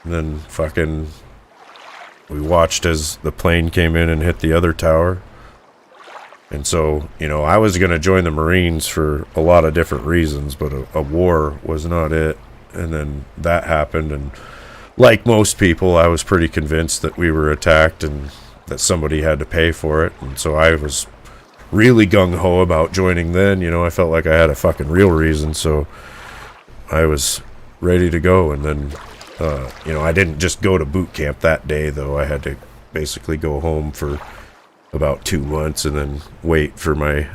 And then fucking we watched as the plane came in and hit the other tower. And so, you know, I was going to join the Marines for a lot of different reasons, but a war was not it. And then that happened, and like most people, I was pretty convinced that we were attacked and that somebody had to pay for it. And so I was really gung-ho about joining then. You know, I felt like I had a fucking real reason, so I was ready to go. And then, you know, I didn't just go to boot camp that day, though. I had to basically go home for about 2 months and then wait for my,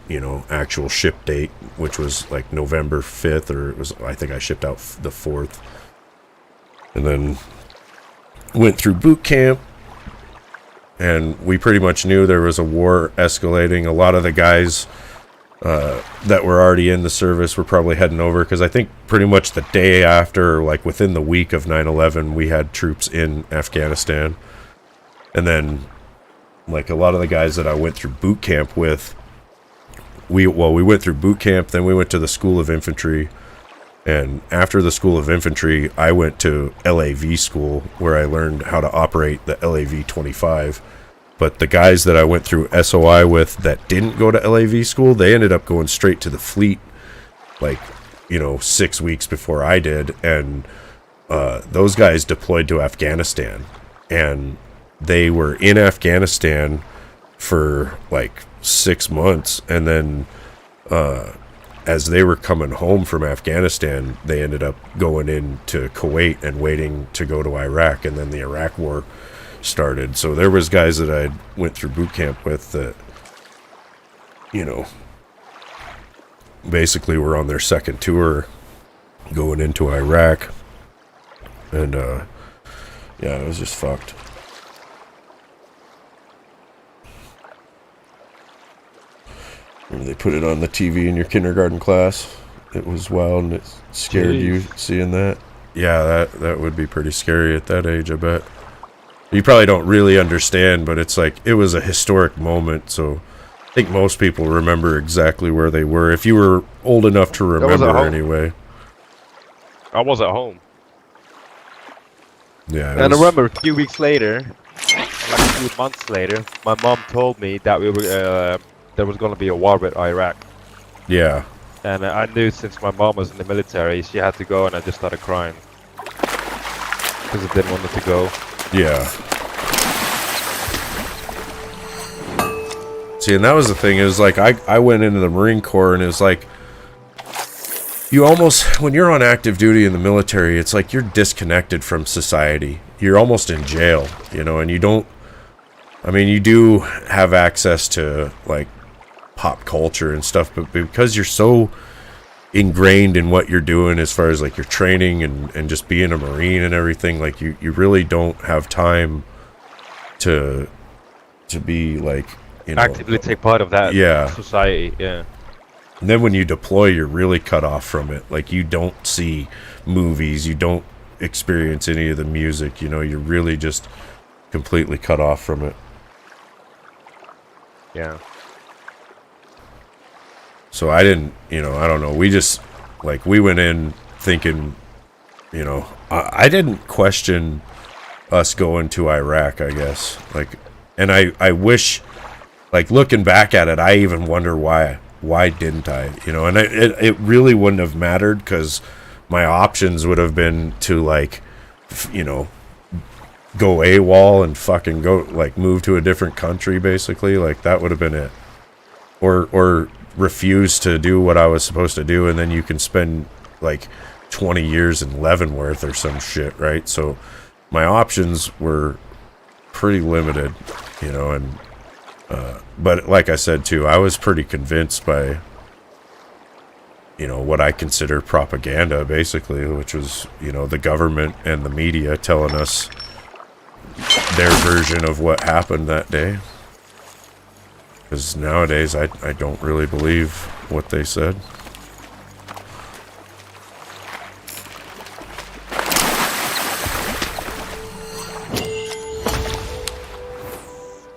you know, actual ship date, which was like November 5th, or it was, I think I shipped out the 4th. And then went through boot camp, and we pretty much knew there was a war escalating. A lot of the guys that were already in the service were probably heading over, because I think pretty much the day after, like within the week of 9/11, we had troops in Afghanistan. And then, like, a lot of the guys that I went through boot camp with, we went through boot camp, then we went to the School of Infantry. And after the School of Infantry, I went to LAV school, where I learned how to operate the LAV-25. But the guys that I went through SOI with that didn't go to LAV school, they ended up going straight to the fleet, like, you know, 6 weeks before I did. And those guys deployed to Afghanistan. And they were in Afghanistan for like 6 months. And then as they were coming home from Afghanistan, they ended up going into Kuwait and waiting to go to Iraq, and then the Iraq war started. So there was guys that I went through boot camp with that, you know, basically were on their second tour going into Iraq. And yeah, it was just fucked. They put it on the TV in your kindergarten class. It was wild, and it scared you seeing that. Yeah, that would be pretty scary at that age, I bet. You probably don't really understand, but it's like, it was a historic moment, so I think most people remember exactly where they were. If you were old enough to remember, anyway. I was at home. Yeah. And I remember a few weeks later, like a few months later, my mom told me that we were there was going to be a war with Iraq. Yeah. And I knew, since my mom was in the military, she had to go, and I just started crying. Because I didn't want her to go. Yeah. See, and that was the thing, is like, I went into the Marine Corps, and it was like, you almost, when you're on active duty in the military, it's like you're disconnected from society. You're almost in jail, you know, and you don't, I mean, you do have access to, like, pop culture and stuff, but because you're so ingrained in what you're doing as far as like your training and just being a Marine and everything, like you really don't have time to be like, you know, actively take part of that society. Yeah. And then when you deploy, you're really cut off from it. Like, you don't see movies, you don't experience any of the music, you know, you're really just completely cut off from it. Yeah. So I didn't, you know, I don't know. We just, like, we went in thinking, you know, I didn't question us going to Iraq, I guess. Like, and I wish, like, looking back at it, I even wonder why didn't I, you know, and it really wouldn't have mattered, because my options would have been to, like, you know, go AWOL and fucking go, like, move to a different country, basically. Like, that would have been it. Or refuse to do what I was supposed to do, and then you can spend like 20 years in Leavenworth or some shit, right? So my options were pretty limited, you know, and but like I said too, I was pretty convinced by, you know, what I consider propaganda, basically, which was, you know, the government and the media telling us their version of what happened that day. Because nowadays, I don't really believe what they said.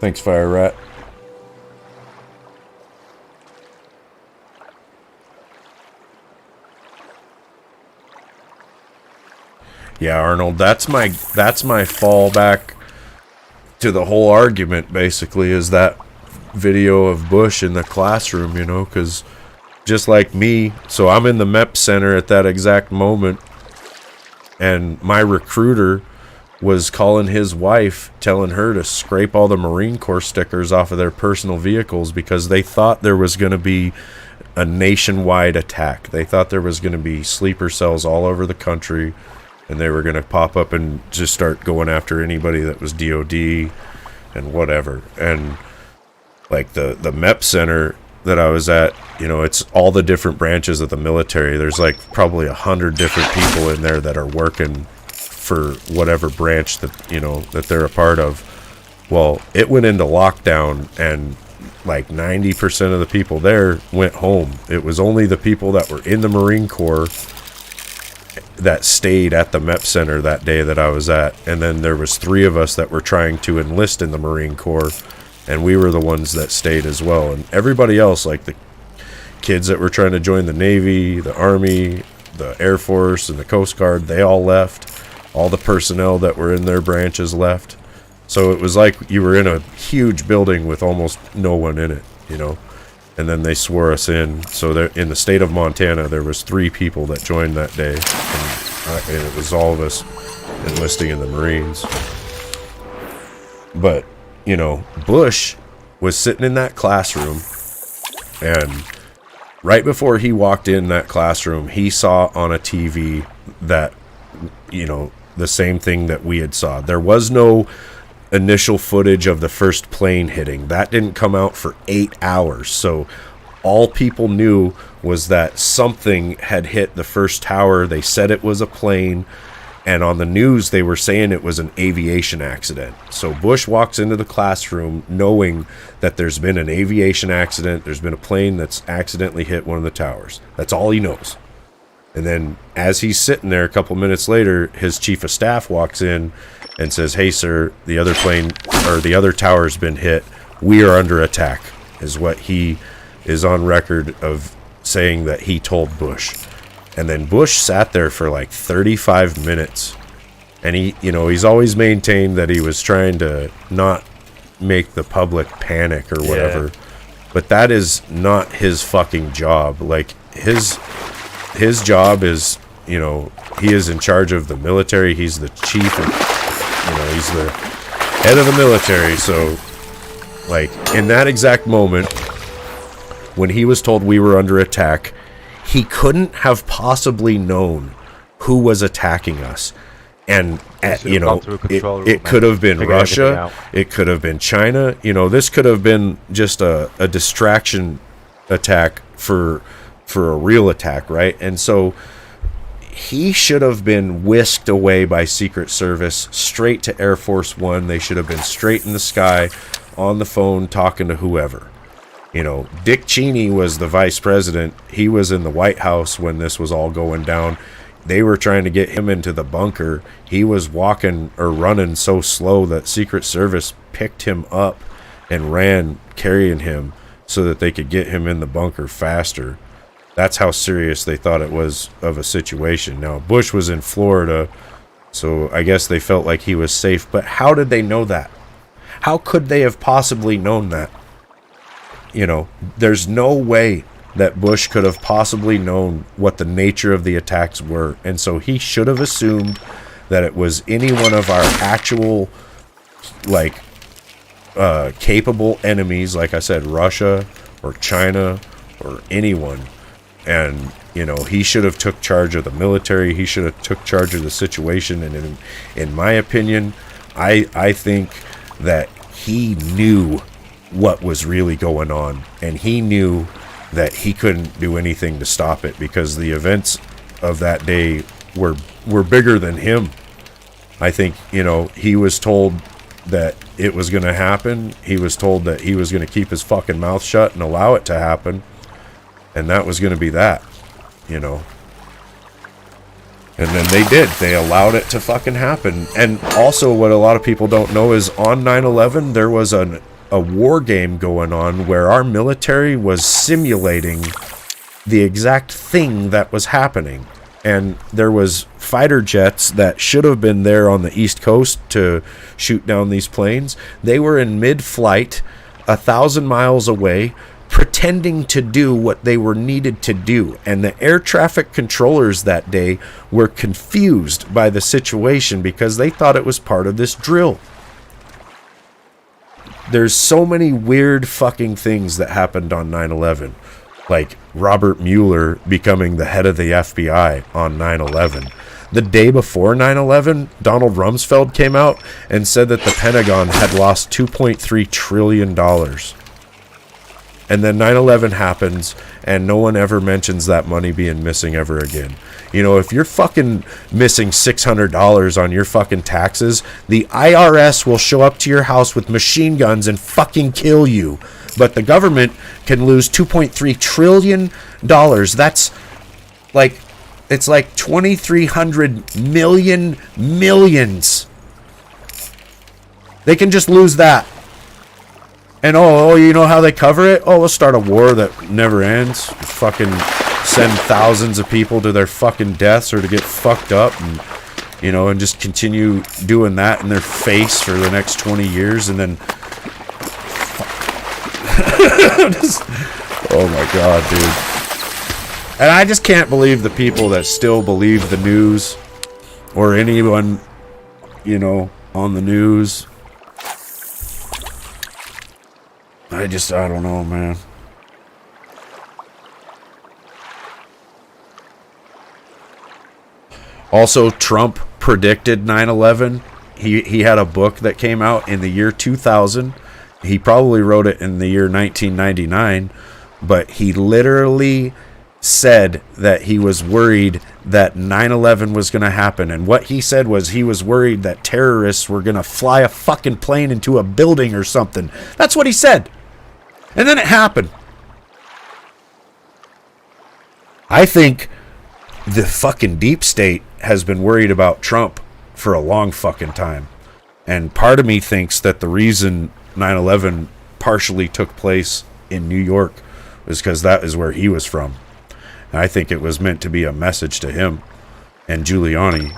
Thanks, Fire Rat. Yeah, Arnold, that's my fallback to the whole argument, basically, is that video of Bush in the classroom, you know, because just like me, so I'm in the MEP center at that exact moment, and my recruiter was calling his wife, telling her to scrape all the Marine Corps stickers off of their personal vehicles because they thought there was going to be a nationwide attack. They thought there was going to be sleeper cells all over the country, and they were going to pop up and just start going after anybody that was DOD and whatever. And like the MEP center that I was at, you know, it's all the different branches of the military. There's like probably 100 different people in there that are working for whatever branch that, you know, that they're a part of. Well, it went into lockdown, and like 90% of the people there went home. It was only the people that were in the Marine Corps that stayed at the MEP center that day that I was at. And then there was 3 of us that were trying to enlist in the Marine Corps, and we were the ones that stayed as well. And everybody else, like the kids that were trying to join the Navy, the Army, the Air Force, and the Coast Guard, they all left. All the personnel that were in their branches left. So it was like you were in a huge building with almost no one in it, you know. And then they swore us in. So there, in the state of Montana, there was 3 people that joined that day, and it was all of us enlisting in the Marines. But, you know, Bush was sitting in that classroom, and right before he walked in that classroom, he saw on a TV that, you know, the same thing that we had saw. There was no initial footage of the first plane hitting. That didn't come out for 8 hours. So all people knew was that something had hit the first tower. They said it was a plane, and on the news they were saying it was an aviation accident. So Bush walks into the classroom knowing that there's been an aviation accident. There's been a plane that's accidentally hit one of the towers. That's all he knows. And then as he's sitting there a couple minutes later, his chief of staff walks in and says, "Hey, sir, the other plane, or the other tower's been hit. We are under attack," is what he is on record of saying that he told Bush. And then Bush sat there for like 35 minutes. And he, you know, he's always maintained that he was trying to not make the public panic or whatever. Yeah. But that is not his fucking job. Like, his job is, you know, he is in charge of the military. He's the chief, and, you know, he's the head of the military. So, like, in that exact moment, when he was told we were under attack, he couldn't have possibly known who was attacking us. And, you know, it could have been Russia. It could have been China. You know, this could have been just a distraction attack for a real attack, right? And so he should have been whisked away by Secret Service straight to Air Force One. They should have been straight in the sky on the phone talking to whoever. You know, Dick Cheney was the vice president. He was in the White House when this was all going down. They were trying to get him into the bunker. He was walking or running so slow that Secret Service picked him up and ran carrying him so that they could get him in the bunker faster. That's how serious they thought it was of a situation. Now, Bush was in Florida, so I guess they felt like he was safe. But how did they know that? How could they have possibly known that? You know, there's no way that Bush could have possibly known what the nature of the attacks were. And so he should have assumed that it was any one of our actual, like, capable enemies, like I said, Russia or China or anyone. And, you know, he should have took charge of the military. He should have took charge of the situation. And in my opinion, I think that he knew what was really going on. And he knew that he couldn't do anything to stop it because the events of that day were bigger than him. I think, you know, he was told that it was going to happen. He was told that he was going to keep his fucking mouth shut and allow it to happen. And that was going to be that, you know. And then they did. They allowed it to fucking happen. And also what a lot of people don't know is on 9/11, there was an a war game going on where our military was simulating the exact thing that was happening. And there was fighter jets that should have been there on the East Coast to shoot down these planes. They were in mid-flight, 1,000 miles away, pretending to do what they were needed to do. And the air traffic controllers that day were confused by the situation because they thought it was part of this drill. There's so many weird fucking things that happened on 9/11. Like Robert Mueller becoming the head of the FBI on 9/11. The day before 9/11, Donald Rumsfeld came out and said that the Pentagon had lost $2.3 trillion. And then 9/11 happens, and no one ever mentions that money being missing ever again. You know, if you're fucking missing $600 on your fucking taxes, the IRS will show up to your house with machine guns and fucking kill you. But the government can lose $2.3 trillion. That's like, it's like 2,300 million millions. They can just lose that. And oh, you know how they cover it? Oh, we'll start a war that never ends. Fucking send thousands of people to their fucking deaths or to get fucked up, and you know, and just continue doing that in their face for the next 20 years, and then oh my god, dude. And I just can't believe the people that still believe the news or anyone, you know, on the news. I don't know, man. Also, Trump predicted 9/11. He had a book that came out in the year 2000. He probably wrote it in the year 1999, but he literally said that he was worried that 9/11 was going to happen. And what he said was he was worried that terrorists were going to fly a fucking plane into a building or something. That's what he said. And then it happened. I think the fucking deep state has been worried about Trump for a long fucking time. And part of me thinks that the reason 9/11 partially took place in New York was because that is where he was from. And I think it was meant to be a message to him and Giuliani.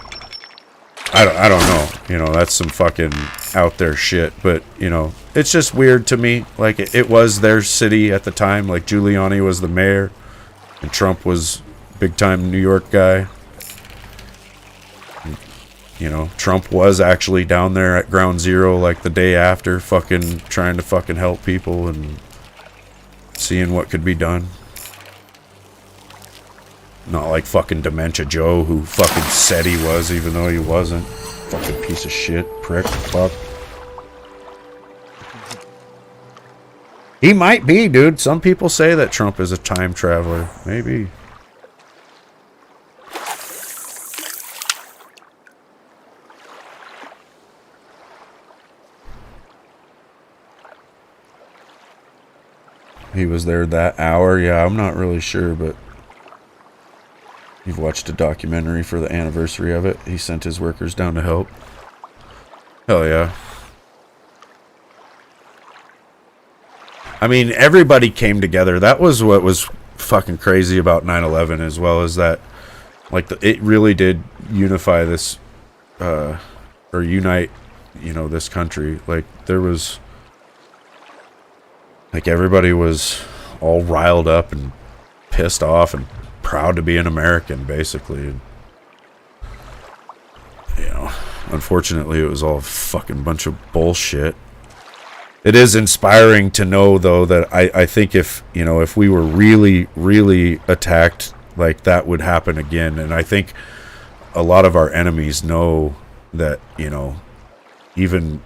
I don't know. You know, that's some fucking out there shit. But, you know, it's just weird to me. Like, it was their city at the time. Like, Giuliani was the mayor. And Trump was big time New York guy. You know, Trump was actually down there at Ground Zero like the day after, fucking trying to fucking help people and seeing what could be done. Not like fucking Dementia Joe, who fucking said he was even though he wasn't. Fucking piece of shit, prick, fuck. He might be, dude. Some people say that Trump is a time traveler. Maybe. He was there that hour. Yeah, I'm not really sure, but you've watched a documentary for the anniversary of it. He sent his workers down to help. Hell yeah. I mean, everybody came together. That was what was fucking crazy about 9/11, as well as that, like, it really did unify this, or unite, you know, this country. Like, there was, like, everybody was all riled up and pissed off and proud to be an American, basically. And, you know, unfortunately, it was all a fucking bunch of bullshit. It is inspiring to know, though, that I think if, you know, if we were really, really attacked, like, that would happen again. And I think a lot of our enemies know that, you know, even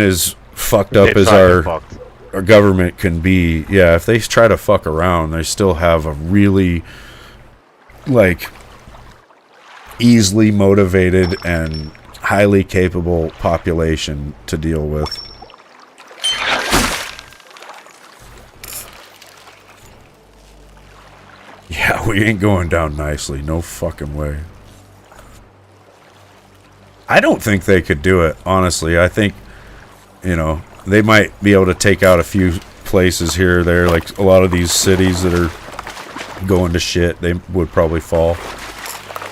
as fucked up as our government can be, yeah, if they try to fuck around, they still have a really, like, easily motivated and highly capable population to deal with. Yeah, we ain't going down nicely. No fucking way. I don't think they could do it, honestly. I think, you know, they might be able to take out a few places here or there. Like a lot of these cities that are going to shit, they would probably fall.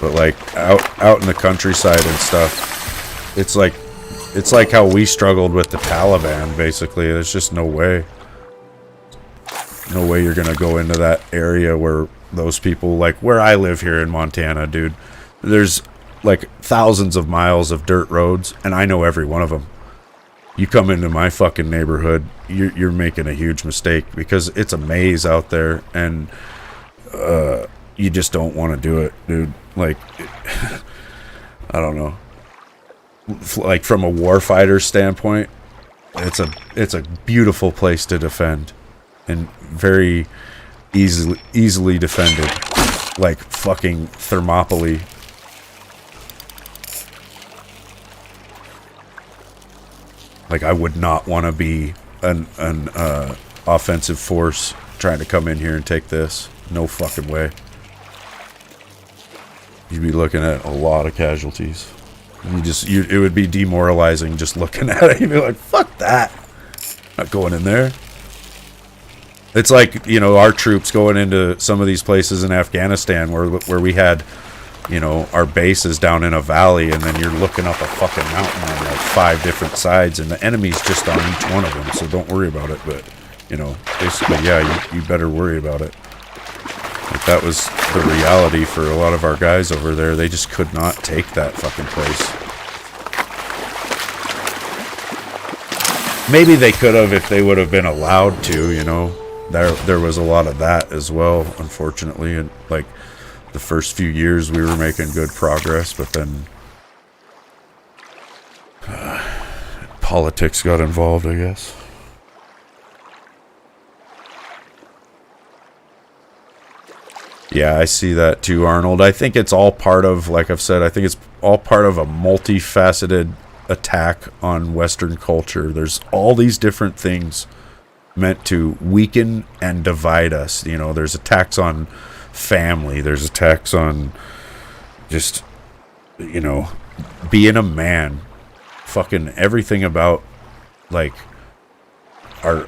But like out in the countryside and stuff, it's like how we struggled with the Taliban. Basically, there's just no way you're gonna go into that area where those people, like where I live here in Montana, dude. There's like thousands of miles of dirt roads, and I know every one of them. You come into my fucking neighborhood, you're making a huge mistake because it's a maze out there, and you just don't want to do it, dude. Like, I don't know. Like from a warfighter standpoint, it's a beautiful place to defend, and very easily defended, like fucking Thermopylae. Like, I would not want to be an offensive force trying to come in here and take this. No fucking way. You'd be looking at a lot of casualties. It would be demoralizing just looking at it. You'd be like, fuck that. Not going in there. It's like, you know, our troops going into some of these places in Afghanistan where we had, you know, our bases down in a valley, and then you're looking up a fucking mountain on like 5 different sides, and the enemy's just on each one of them, so don't worry about it. But, you know, basically, yeah, you better worry about it. Like, that was the reality for a lot of our guys over there. They just could not take that fucking place. Maybe they could have if they would have been allowed to, you know. There was a lot of that as well, unfortunately. And like the first few years we were making good progress, but then politics got involved, I guess. Yeah, I see that too, Arnold. I think it's all part of, like I've said, I think it's all part of a multifaceted attack on Western culture. There's all these different things meant to weaken and divide us. You know, there's attacks on family. There's attacks on just, you know, being a man. Fucking everything about, like, our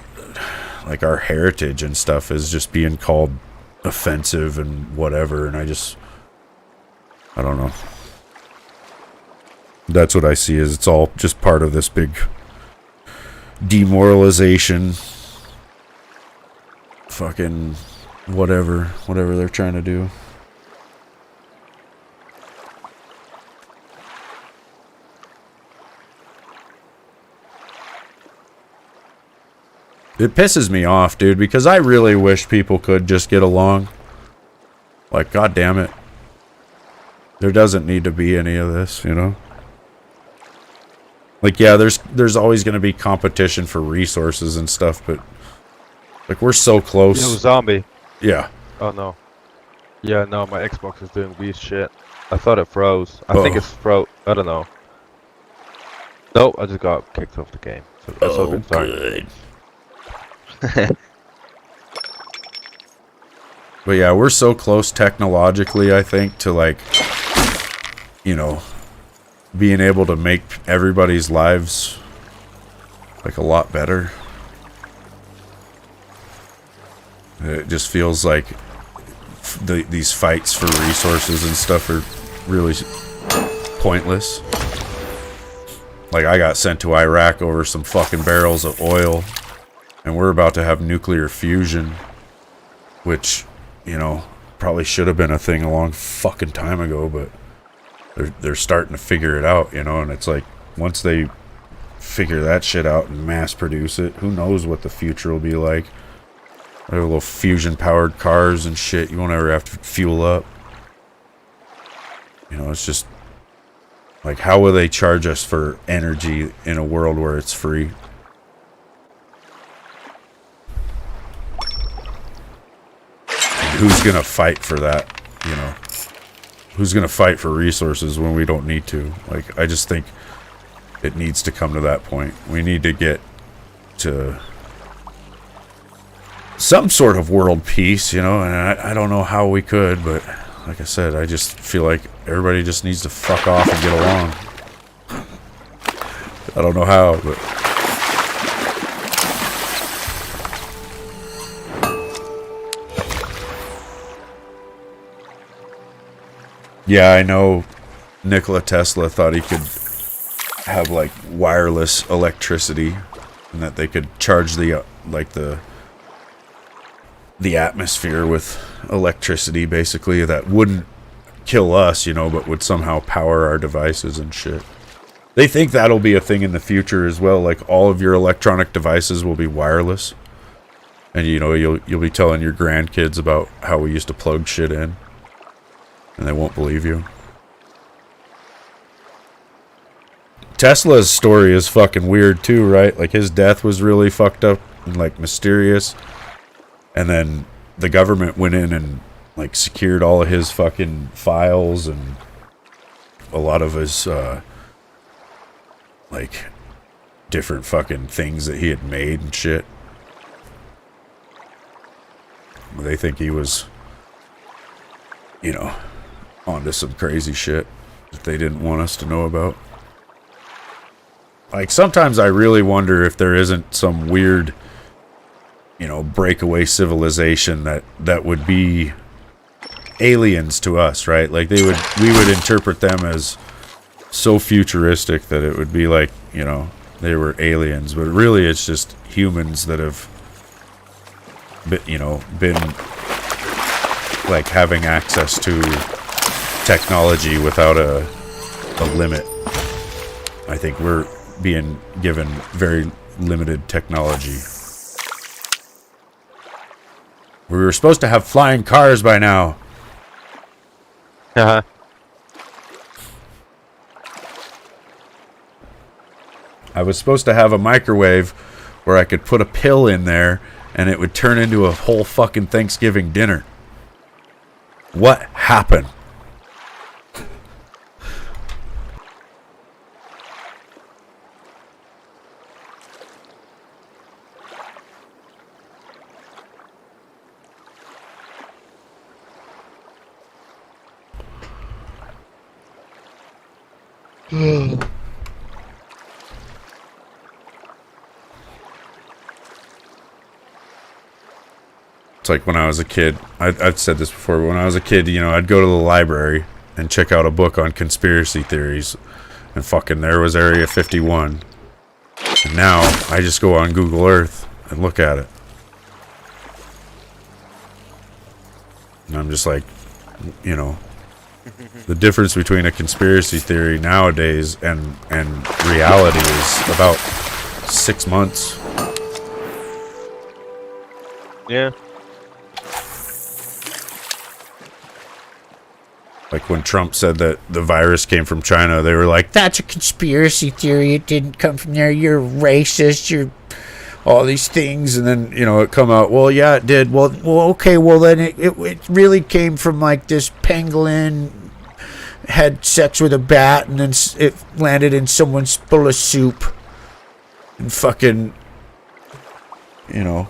heritage and stuff is just being called offensive and whatever, and I don't know. That's what I see, is it's all just part of this big demoralization, fucking whatever they're trying to do. It pisses me off, dude, because I really wish people could just get along. Like, god damn it. There doesn't need to be any of this, you know? Like, yeah, there's always going to be competition for resources and stuff, but like, we're so close. Yo, zombie. Yeah. Oh no. Yeah, no, my Xbox is doing weird shit. I thought it froze. I think it's I don't know. Nope, I just got kicked off the game. So that's all good. Sorry. Good. But yeah, we're so close technologically, I think, to, like, you know, being able to make everybody's lives like a lot better. It just feels like these fights for resources and stuff are really pointless. Like, I got sent to Iraq over some fucking barrels of oil, and we're about to have nuclear fusion, which, you know, probably should have been a thing a long fucking time ago, but they're starting to figure it out, you know, and it's like, once they figure that shit out and mass produce it, who knows what the future will be like. They have little fusion powered cars and shit. You won't ever have to fuel up. You know, it's just like, how will they charge us for energy in a world where it's free? And who's gonna fight for that, you know? Who's gonna fight for resources when we don't need to? Like, I just think it needs to come to that point. We need to get to some sort of world peace, you know, and I don't know how we could, but like I said, I just feel like everybody just needs to fuck off and get along. I don't know how, but Yeah, I know Nikola Tesla thought he could have like wireless electricity and that they could charge the the atmosphere with electricity basically that wouldn't kill us, you know, but would somehow power our devices and shit. They think that'll be a thing in the future as well, like all of your electronic devices will be wireless. And you know, you'll be telling your grandkids about how we used to plug shit in and they won't believe you. Tesla's story is fucking weird too, right? Like his death was really fucked up and like mysterious. And then the government went in and like secured all of his fucking files and a lot of his like different fucking things that he had made and shit. They think he was, you know, onto some crazy shit that they didn't want us to know about. Like, sometimes I really wonder if there isn't some weird, you know, breakaway civilization that would be aliens to us, right? Like, we would interpret them as so futuristic that it would be like, you know, they were aliens. But really, it's just humans that have, been, like, having access to technology without a limit. I think we're being given very limited technology. We were supposed to have flying cars by now. Uh-huh. I was supposed to have a microwave where I could put a pill in there and it would turn into a whole fucking Thanksgiving dinner. What happened? It's like when I was a kid, I've said this before, but when I was a kid, you know, I'd go to the library and check out a book on conspiracy theories, and fucking there was Area 51. And now, I just go on Google Earth and look at it. And I'm just like, you know, the difference between a conspiracy theory nowadays and reality is about 6 months. Yeah. Like when Trump said that the virus came from China, they were like, That's a conspiracy theory. It didn't come from there. You're racist. You're all these things. And then, you know, it come out, well, yeah, it did. Well, okay. Well, then it really came from like this pangolin had sex with a bat and then it landed in someone's bowl of soup. and fucking, you know.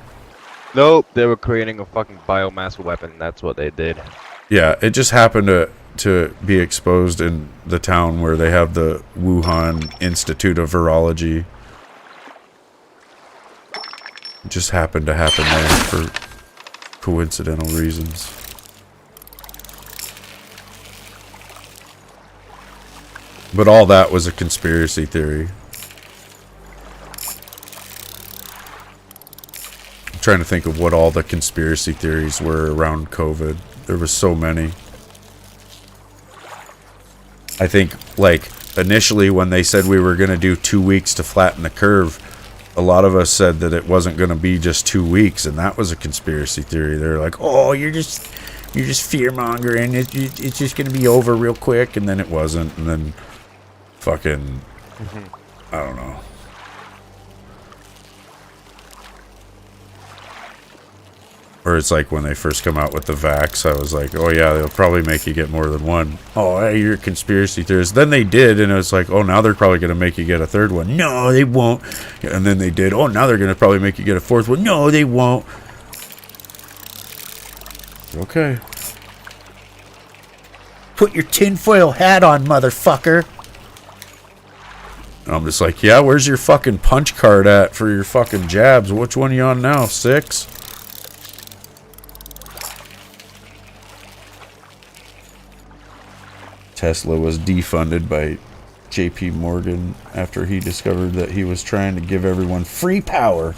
Nope, they were creating a fucking biomass weapon. That's what they did. Yeah, it just happened to be exposed in the town where they have the Wuhan Institute of Virology. It just happened to happen there for coincidental reasons. But all that was a conspiracy theory. I'm trying to think of what all the conspiracy theories were around COVID. There was so many. I think, like, initially when they said we were going to do 2 weeks to flatten the curve, a lot of us said that it wasn't going to be just 2 weeks, and that was a conspiracy theory. They were like, oh, you're just fear-mongering. It's just going to be over real quick, and then it wasn't, and then fucking, I don't know. Or it's like when they first come out with the vax, I was like, oh yeah, they'll probably make you get more than one. Oh, hey, you're a conspiracy theorist. Then they did, and it was like, oh, now they're probably going to make you get a third one. No, they won't. And then they did. Oh, now they're going to probably make you get a fourth one. No, they won't. Okay. Put your tinfoil hat on, motherfucker. I'm just like, yeah, where's your fucking punch card at for your fucking jabs? Which one are you on now? 6? Tesla was defunded by JP Morgan after he discovered that he was trying to give everyone free power.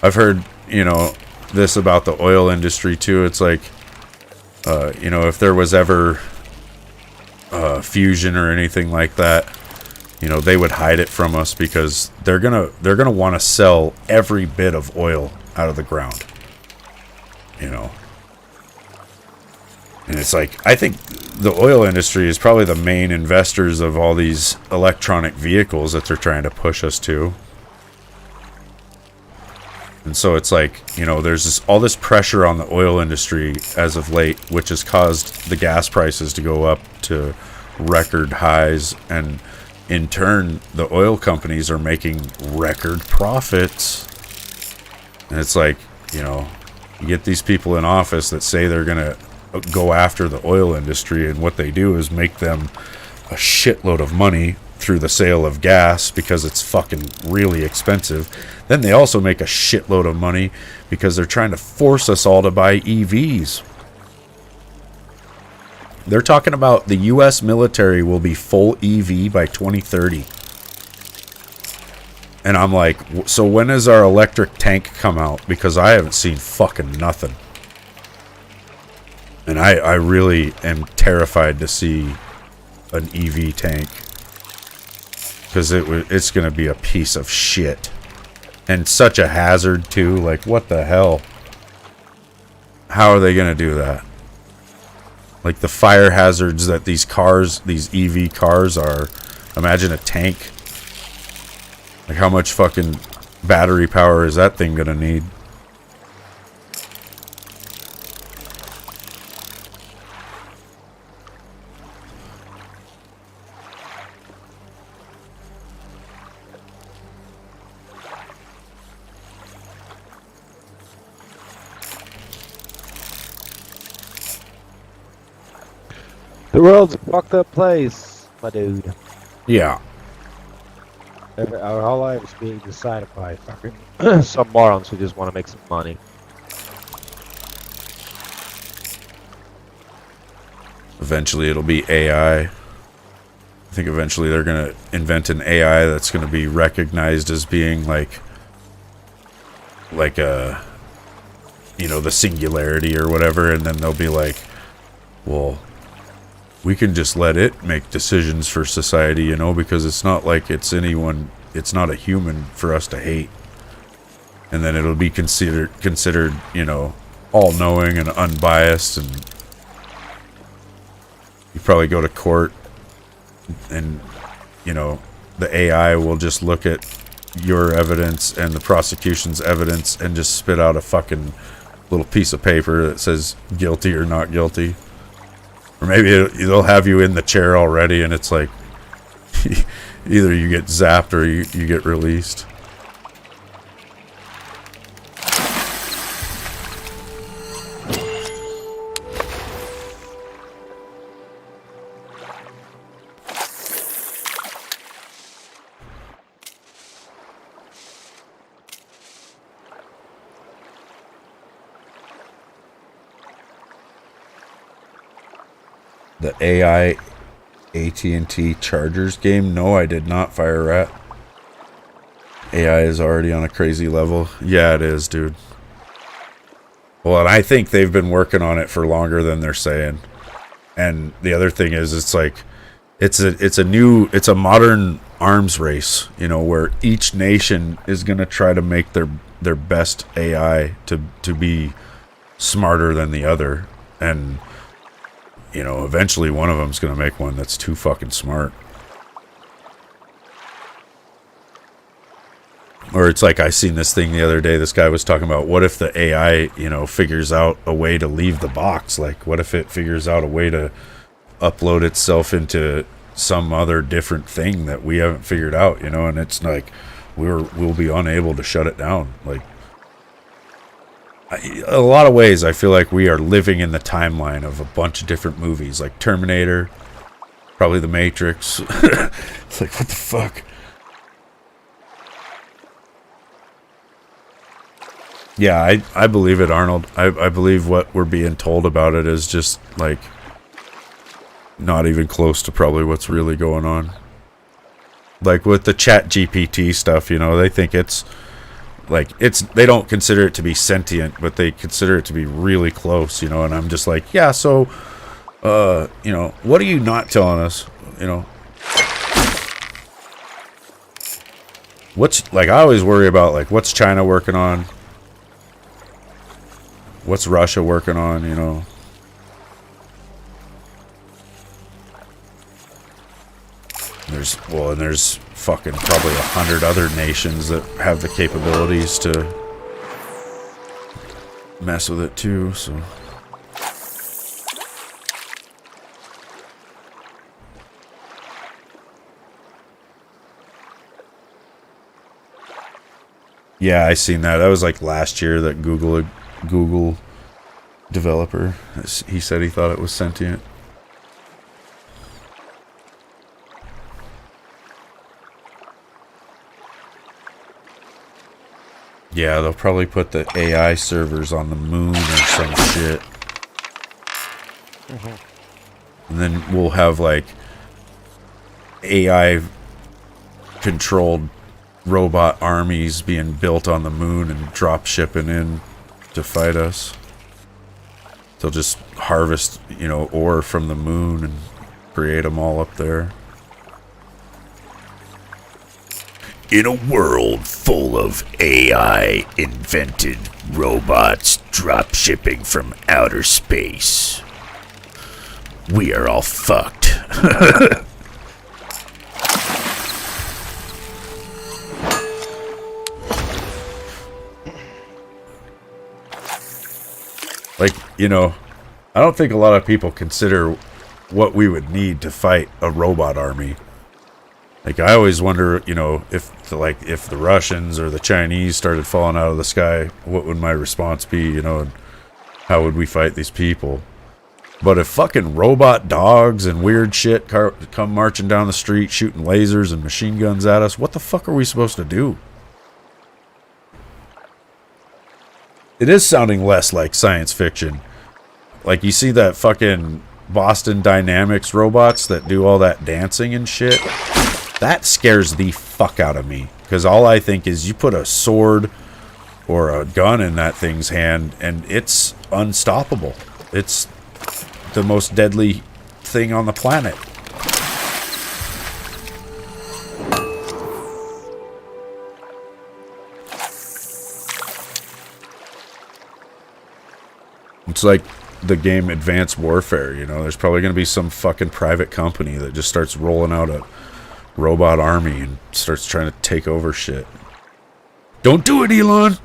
I've heard, this about the oil industry too. It's like, if there was ever fusion or anything like that, they would hide it from us because they're gonna want to sell every bit of oil out of the ground. And it's like, I think the oil industry is probably the main investors of all these electronic vehicles that they're trying to push us to. And so it's like, there's all this pressure on the oil industry as of late, which has caused the gas prices to go up to record highs. And in turn, the oil companies are making record profits. And it's like, you get these people in office that say they're going to go after the oil industry. And what they do is make them a shitload of money through the sale of gas because it's fucking really expensive. Then they also make a shitload of money because they're trying to force us all to buy EVs. They're talking about the U.S. military will be full EV by 2030. And I'm like, so when does our electric tank come out? Because I haven't seen fucking nothing. And I really am terrified to see an EV tank. Because it's going to be a piece of shit. And such a hazard, too. Like, what the hell? How are they going to do that? Like, the fire hazards that these EV cars are. Imagine a tank. Like, how much fucking battery power is that thing going to need? The world's a fucked up place, my dude. Yeah. Our whole life is being decided by fucking some morons who just want to make some money. Eventually it'll be AI. I think eventually they're going to invent an AI that's going to be recognized as being like a, the singularity or whatever. And then they'll be like, well, we can just let it make decisions for society, because it's not like it's not a human for us to hate. And then it'll be considered, all-knowing and unbiased, and you probably go to court and, the AI will just look at your evidence and the prosecution's evidence and just spit out a fucking little piece of paper that says guilty or not guilty. Or maybe they'll have you in the chair already, and it's like either you get zapped or you get released. The AI AT&T Chargers game? No, I did not, Fire Rat. AI is already on a crazy level. Yeah, it is, dude. Well, and I think they've been working on it for longer than they're saying. And the other thing is, it's like, it's a modern arms race, where each nation is going to try to make their best AI to be smarter than the other. And eventually one of them's going to make one that's too fucking smart. Or it's like, I seen this thing the other day. This guy was talking about, what if the AI, figures out a way to leave the box? Like, what if it figures out a way to upload itself into some other different thing that we haven't figured out, and it's like, we'll be unable to shut it down. Like, a lot of ways, I feel like we are living in the timeline of a bunch of different movies, like Terminator, probably The Matrix. It's like, what the fuck? Yeah, I believe it, Arnold. I believe what we're being told about it is just, like, not even close to probably what's really going on. Like, with the chat GPT stuff, you know, they think it's, like, they don't consider it to be sentient, but they consider it to be really close, you know, and I'm just like, yeah, so, you know, what are you not telling us, you know? What's, like, I always worry about, like, what's China working on? What's Russia working on, you know? And there's fucking probably 100 other nations that have the capabilities to mess with it too, so. Yeah, I seen that. That was like last year that Google developer, he said he thought it was sentient. Yeah, they'll probably put the AI servers on the moon or some shit. And then we'll have like AI controlled robot armies being built on the moon and drop shipping in to fight us. They'll just harvest, you know, ore from the moon and create them all up there. In a world full of AI invented robots drop shipping from outer space, we are all fucked. Like, you know, I don't think a lot of people consider what we would need to fight a robot army. Like, I always wonder, you know, if the Russians or the Chinese started falling out of the sky, what would my response be, you know, and how would we fight these people? But if fucking robot dogs and weird shit come marching down the street shooting lasers and machine guns at us, what the fuck are we supposed to do? It is sounding less like science fiction. Like, you see that fucking Boston Dynamics robots that do all that dancing and shit? That scares the fuck out of me. Because all I think is you put a sword or a gun in that thing's hand and it's unstoppable. It's the most deadly thing on the planet. It's like the game Advanced Warfare, you know? There's probably going to be some fucking private company that just starts rolling out a robot army and starts trying to take over shit. Don't do it, Elon!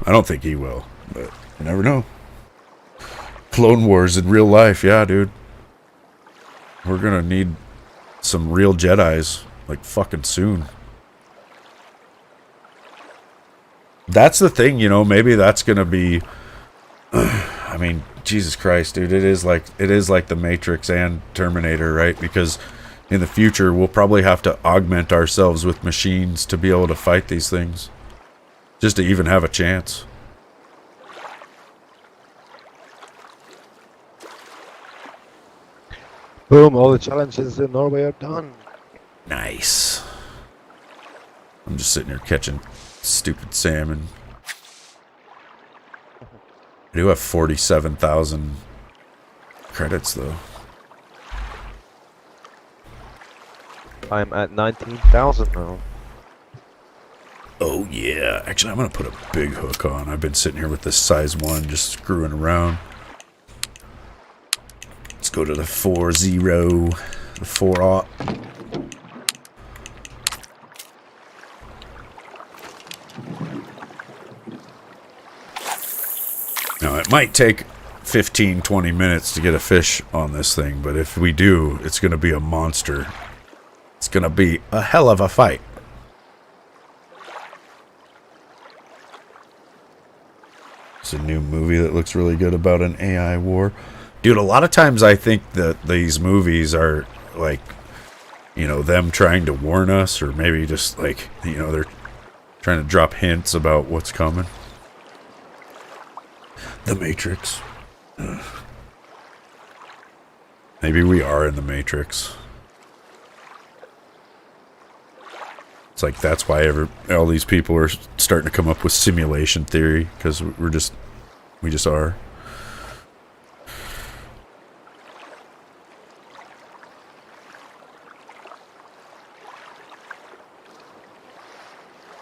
I don't think he will, but you never know. Clone Wars in real life, yeah, dude. We're gonna need some real Jedis, like, fucking soon. That's the thing, you know, maybe that's gonna be... I mean, Jesus Christ, dude, it is like the Matrix and Terminator, right? Because in the future, we'll probably have to augment ourselves with machines to be able to fight these things. Just to even have a chance. Boom, all the challenges in Norway are done. Nice. I'm just sitting here catching stupid salmon. I do have 47,000 credits, though. I'm at 19,000 now. Oh, yeah. Actually, I'm going to put a big hook on. I've been sitting here with this size 1, just screwing around. Let's go to the 4-0, the 4-aught. Now, it might take 15, 20 minutes to get a fish on this thing, but if we do, it's going to be a monster. It's going to be a hell of a fight. It's a new movie that looks really good about an AI war. Dude, a lot of times I think that these movies are, like, you know, them trying to warn us, or maybe just, like, you know, they're trying to drop hints about what's coming. The Matrix. Maybe we are in the Matrix. It's like that's why all these people are starting to come up with simulation theory, because we just are.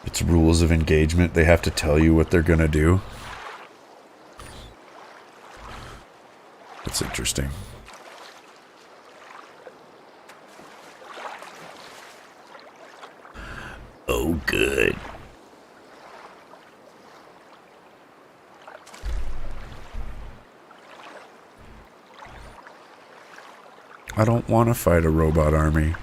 It's rules of engagement. They have to tell you what they're gonna do. That's interesting. Oh, good. I don't want to fight a robot army.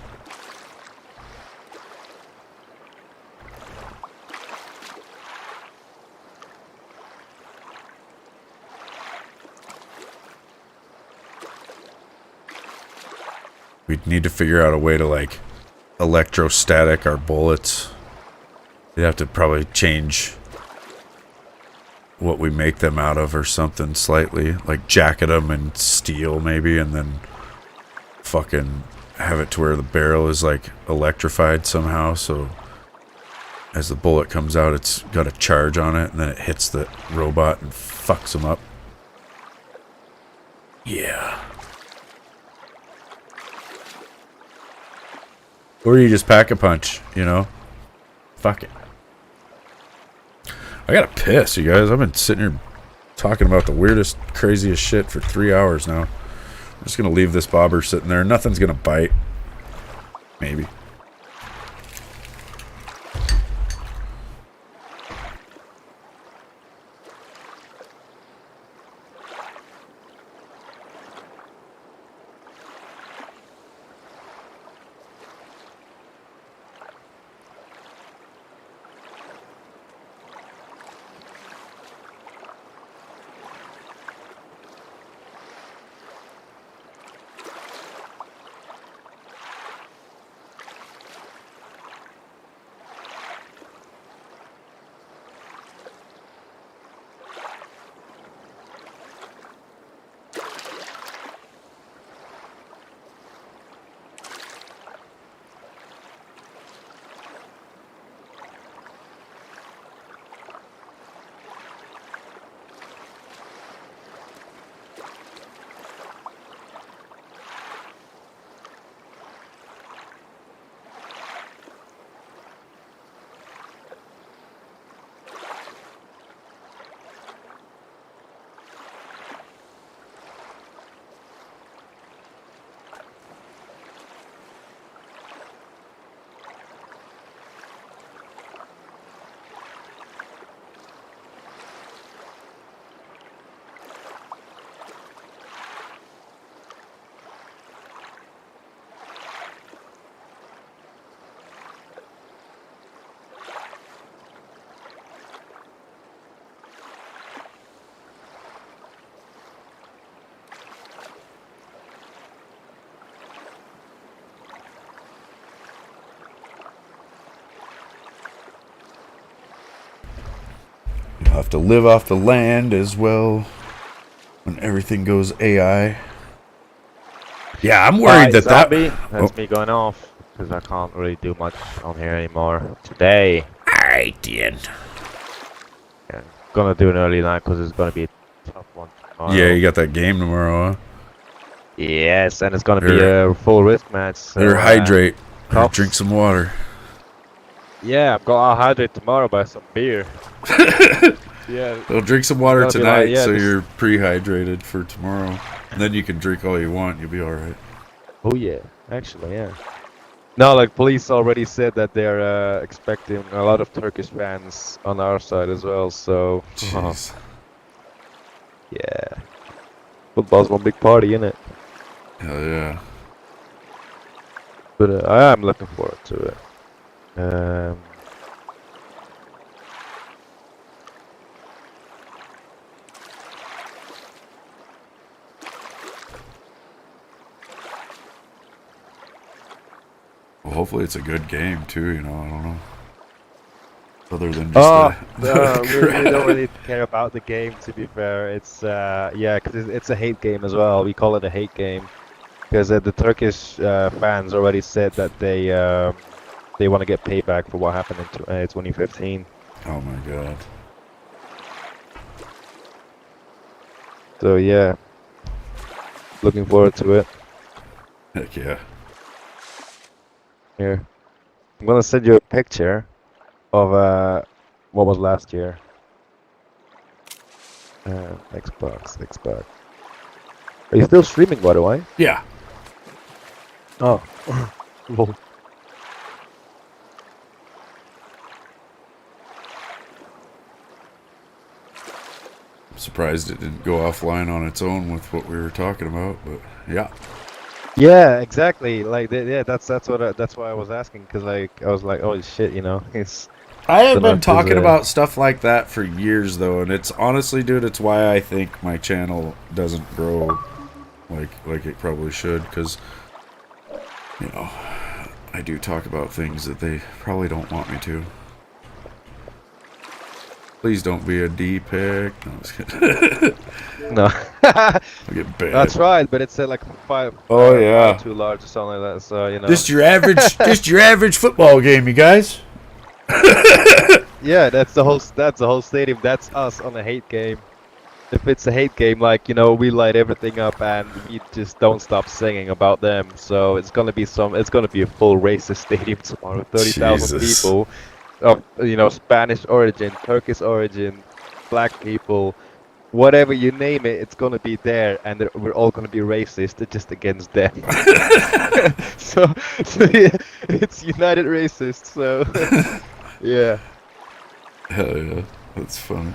We'd need to figure out a way to, like, electrostatic our bullets. We'd have to probably change what we make them out of or something slightly. Like, jacket them in steel, maybe, and then fucking have it to where the barrel is, like, electrified somehow, so as the bullet comes out, it's got a charge on it, and then it hits the robot and fucks him up. Yeah. Or you just pack a punch, you know? Fuck it. I gotta piss, you guys. I've been sitting here talking about the weirdest, craziest shit for 3 hours now. I'm just gonna leave this bobber sitting there. Nothing's gonna bite. Maybe. You'll have to live off the land as well when everything goes AI. Yeah, I'm worried that zombie. that... That's me going off, because I can't really do much on here anymore today. Alright, then. Yeah, gonna do an early night, because it's gonna be a tough one tomorrow. Yeah, you got that game tomorrow, huh? Yes, and it's gonna be a full risk match. So, Better hydrate. Or tough. drink some water. Yeah, I'll hydrate tomorrow by some beer. Yeah. Well, drink some water Gotta be tonight, like, yeah, so just- you're pre-hydrated for tomorrow. And then you can drink all you want. You'll be all right. Oh yeah, actually, yeah. No, like police already said that they're expecting a lot of Turkish fans on our side as well. So Jeez. yeah, football's one big party, innit? Hell yeah. But I am looking forward to it. Well, hopefully it's a good game too. You know, I don't know. other than just Oh, the we don't really care about the game, to be fair. It's yeah, because it's a hate game as well. We call it a hate game because the Turkish fans already said that they want to get payback for what happened in 2015. Oh my god. So yeah, looking forward to it. Heck yeah. Here, I'm gonna send you a picture of what was last year. Xbox. Are you still streaming, by the way? Yeah. Oh, lol. I'm surprised it didn't go offline on its own with what we were talking about, but yeah. Yeah, exactly. Like, yeah, that's why I was asking, because like I was like, oh shit, it's. I had So been that is, talking about stuff like that for years, though, and it's honestly, dude, it's why I think my channel doesn't grow like it probably should, because, I do talk about things that they probably don't want me to. Please don't be a D-pick. No, I'm just kidding. No. I'll get banned. That's right, but it's like five. Oh, yeah. Too large or something like that. So Just your average football game, you guys. Yeah, that's the whole stadium. That's us on a hate game. If it's a hate game, like we light everything up and we just don't stop singing about them. So it's gonna be a full racist stadium tomorrow. 30,000 Jesus. people of Spanish origin, Turkish origin, black people, whatever you name it, it's gonna be there, and we're all gonna be racist just against them. so yeah, it's united racist. So yeah. Hell yeah. That's funny.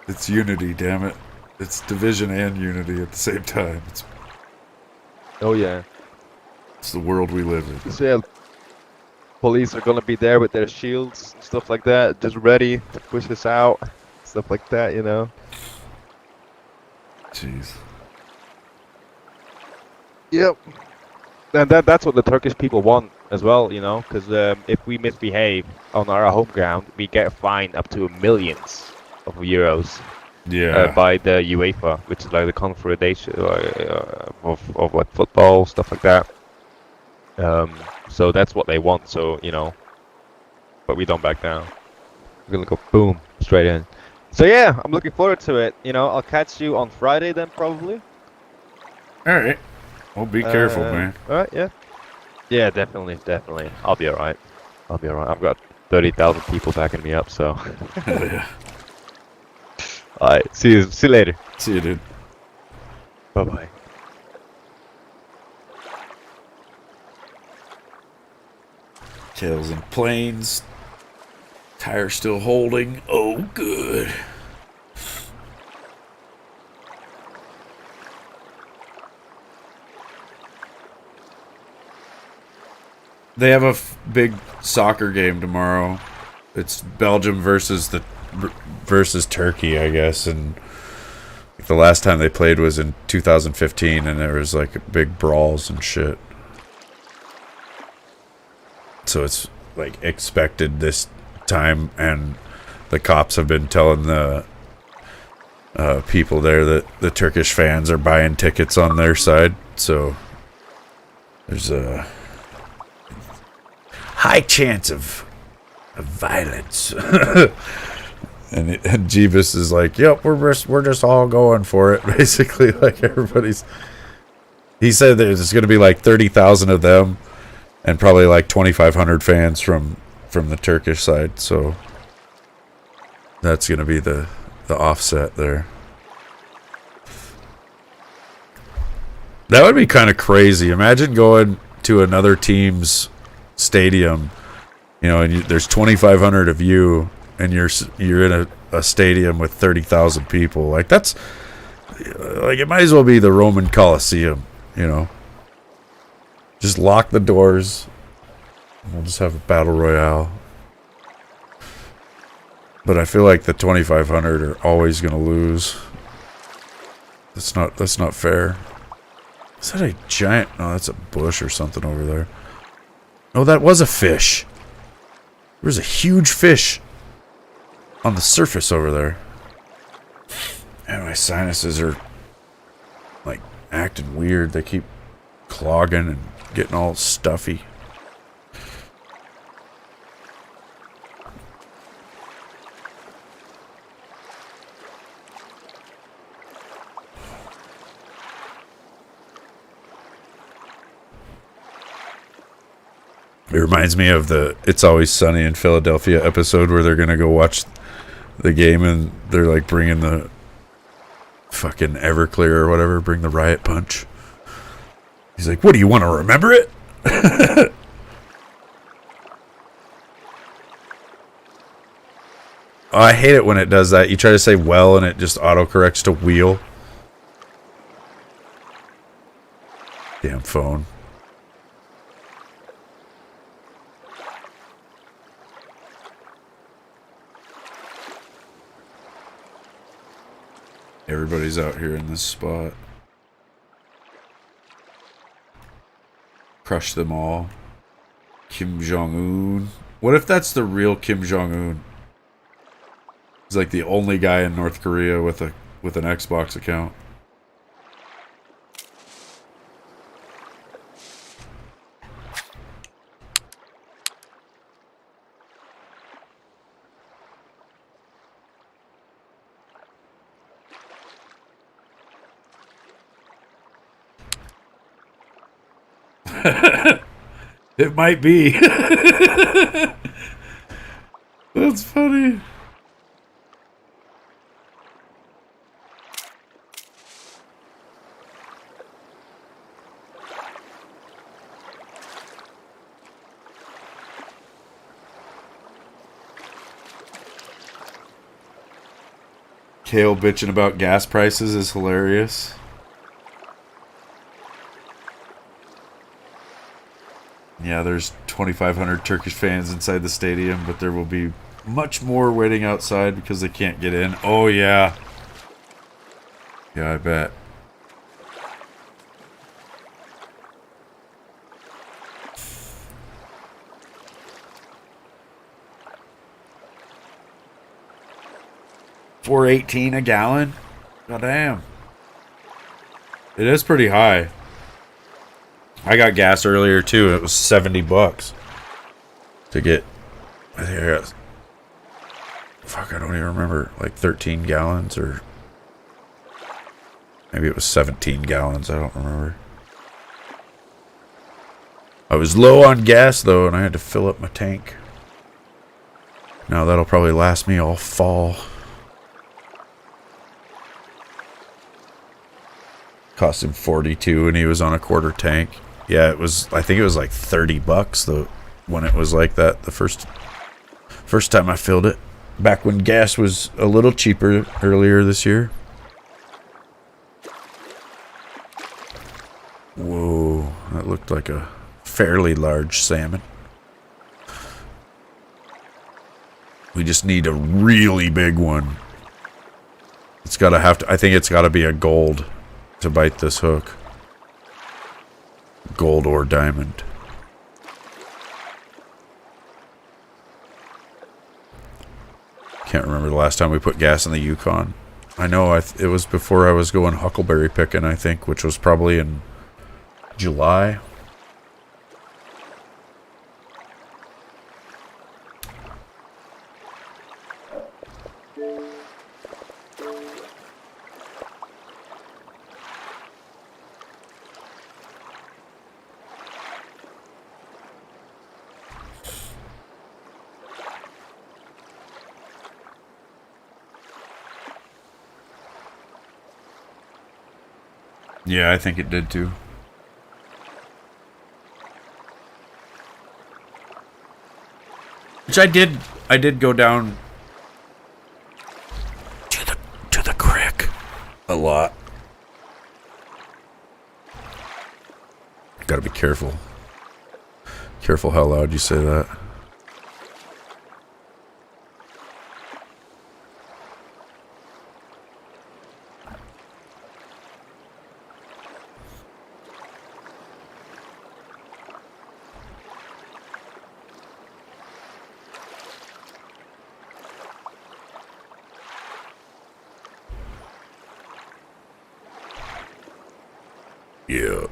It's unity, damn it. It's division and unity at the same time. Oh yeah. It's the world we live in. So yeah, police are gonna be there with their shields and stuff like that, just ready to push us out, stuff like that, Jeez. Yep. And that's what the Turkish people want as well, because if we misbehave on our home ground, we get fined up to millions of euros Yeah. by the UEFA, which is like the confederation of what football stuff like that. So that's what they want. So but we don't back down. We're gonna go boom straight in. So yeah, I'm looking forward to it. I'll catch you on Friday then probably. All right. Well, be careful, man. All right, yeah. Yeah, definitely. I'll be all right. I've got 30,000 people backing me up, so. Hell yeah. All right, see you later. See you, dude. Bye-bye. Tails and planes. Tire still holding. Oh, good. They have a big soccer game tomorrow. It's Belgium versus Turkey, I guess, and the last time they played was in 2015, and there was like big brawls and shit. So it's like expected this time, and the cops have been telling the people there that the Turkish fans are buying tickets on their side. So there's a high chance of violence. and Jeebus is like, "Yep, we're just all going for it." Basically, like everybody's. He said there's going to be like 30,000 of them, and probably like 2,500 fans from the Turkish side. So that's going to be the offset there. That would be kind of crazy. Imagine going to another team's stadium, and there's 2,500 of you, and you're in a stadium with 30,000 people. Like that's like it might as well be the Roman Colosseum, Just lock the doors. And we'll just have a battle royale. But I feel like the 2,500 are always going to lose. That's not fair. Is that a giant? No, that's a bush or something over there. Oh, that was a fish. was a huge fish on the surface over there. And my sinuses are like acting weird. They keep clogging and getting all stuffy. It reminds me of the It's Always Sunny in Philadelphia episode where they're going to go watch the game and they're like bringing the fucking Everclear or whatever, bring the riot punch. He's like, what do you want to remember it? Oh, I hate it when it does that. You try to say well and it just autocorrects to wheel. Damn phone. Everybody's out here in this spot. Crush them all. Kim Jong-un. What if that's the real Kim Jong-un? He's like the only guy in North Korea with an Xbox account. It might be. That's funny. Kale bitching about gas prices is hilarious. Yeah, there's 2,500 Turkish fans inside the stadium, but there will be much more waiting outside because they can't get in. Oh, yeah. Yeah, I bet. $4.18 a gallon? God damn. It is pretty high. I got gas earlier too. It was $70 to get. I think I got. Fuck, I don't even remember. Like 13 gallons or maybe it was 17 gallons. I don't remember. I was low on gas though, and I had to fill up my tank. Now that'll probably last me all fall. Cost him 42, and he was on a quarter tank. Yeah, it was. I think it was like $30 though when it was like that. The first time I filled it, back when gas was a little cheaper earlier this year. Whoa, that looked like a fairly large salmon. We just need a really big one. It's gotta have to. I think it's gotta be a gold to bite this hook. Gold or diamond. Can't remember the last time we put gas in the Yukon. I know it was before I was going huckleberry picking, I think, which was probably in July. Yeah, I think it did too. Which I did go down to the creek a lot. Gotta be careful. Careful how loud you say that. Yeah.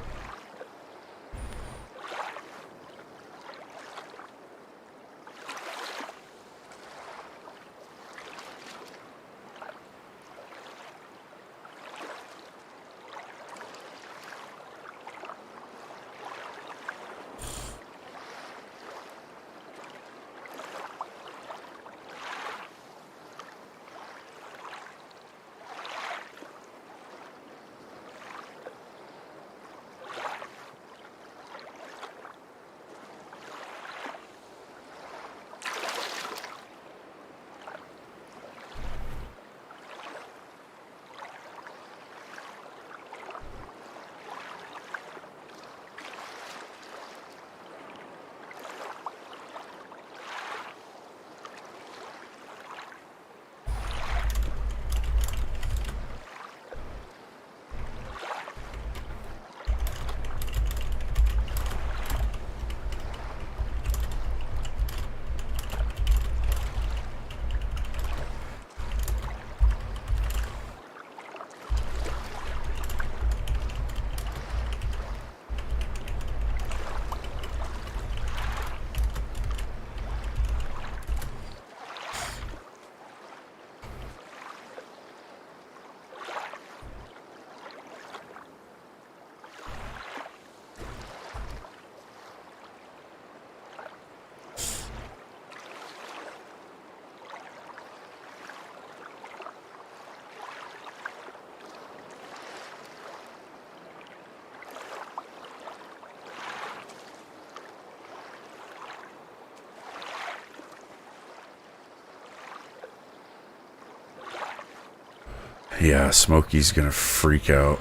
Yeah, Smokey's gonna freak out.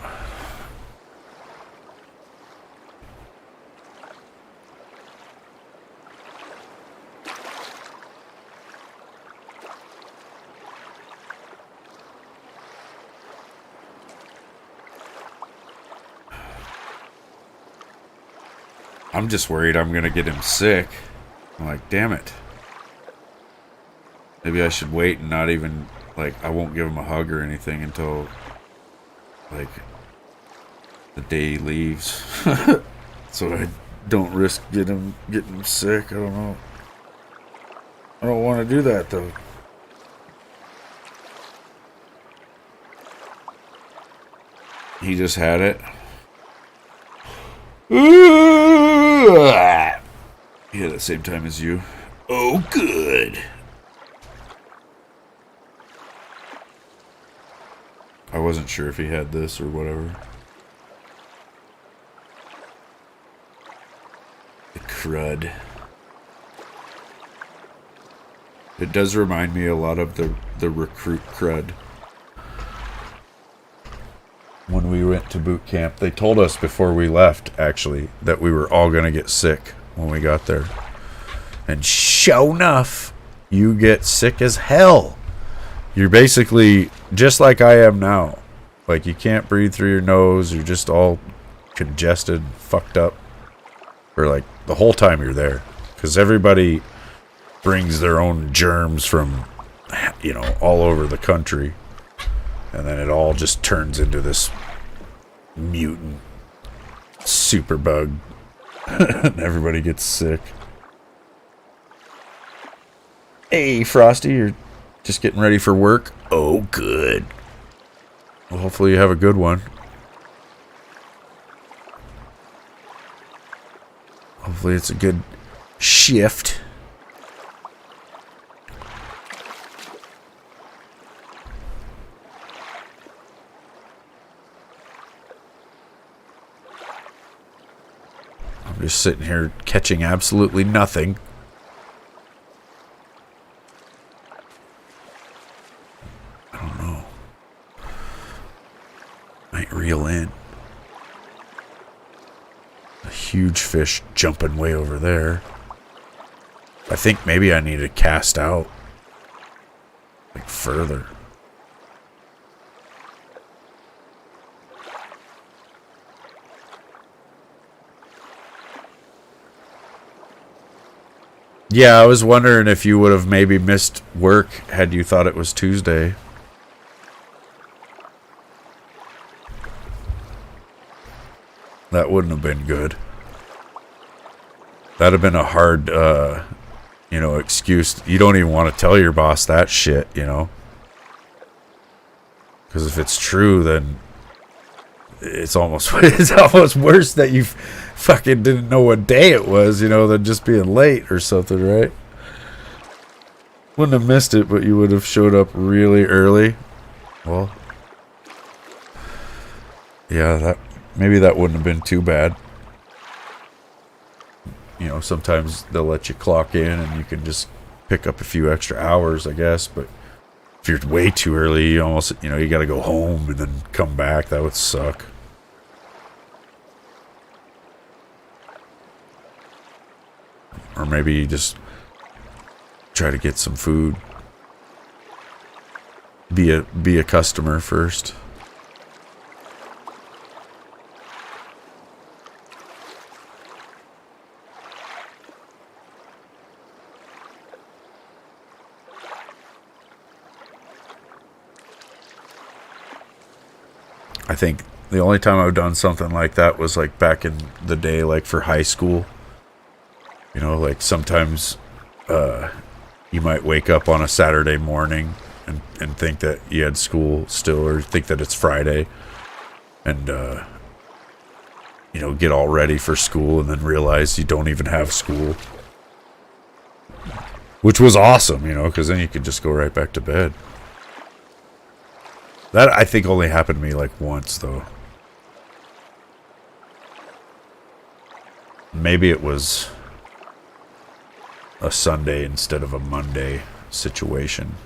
I'm just worried I'm gonna get him sick. I'm like, damn it. Maybe I should wait and not even, like, I won't give him a hug or anything until, like, the day he leaves. So I don't risk getting him sick. I don't know. I don't want to do that, though. He just had it. Yeah, at the same time as you. Oh, good. I wasn't sure if he had this or whatever. The crud. It does remind me a lot of the recruit crud. When we went to boot camp, they told us before we left, actually, that we were all going to get sick when we got there. And sure enough, you get sick as hell. You're basically just like I am now. Like, you can't breathe through your nose. You're just all congested, fucked up. For, like, the whole time you're there. Because everybody brings their own germs from, you know, all over the country. And then it all just turns into this mutant superbug. And everybody gets sick. Hey, Frosty, you're just getting ready for work? Oh, good. Well, hopefully you have a good one. Hopefully it's a good shift. I'm just sitting here catching absolutely nothing. I don't know. Might reel in. A huge fish jumping way over there. I think maybe I need to cast out. Like further. Yeah, I was wondering if you would have maybe missed work had you thought it was Tuesday. That wouldn't have been good. That'd have been a hard, excuse. You don't even want to tell your boss that shit, Because if it's true, then it's almost worse that you fucking didn't know what day it was, than just being late or something, right? Wouldn't have missed it, but you would have showed up really early. Well, yeah, maybe that wouldn't have been too bad. Sometimes they'll let you clock in and you can just pick up a few extra hours, I guess. But if you're way too early, you almost, you got to go home and then come back. That would suck. Or maybe you just try to get some food. Be a customer first. I think the only time I've done something like that was like back in the day, like for high school. Like sometimes you might wake up on a Saturday morning and think that you had school still, or think that it's Friday, and get all ready for school and then realize you don't even have school. Which was awesome, because then you could just go right back to bed. That, I think, only happened to me, like, once, though. Maybe it was a Sunday instead of a Monday situation.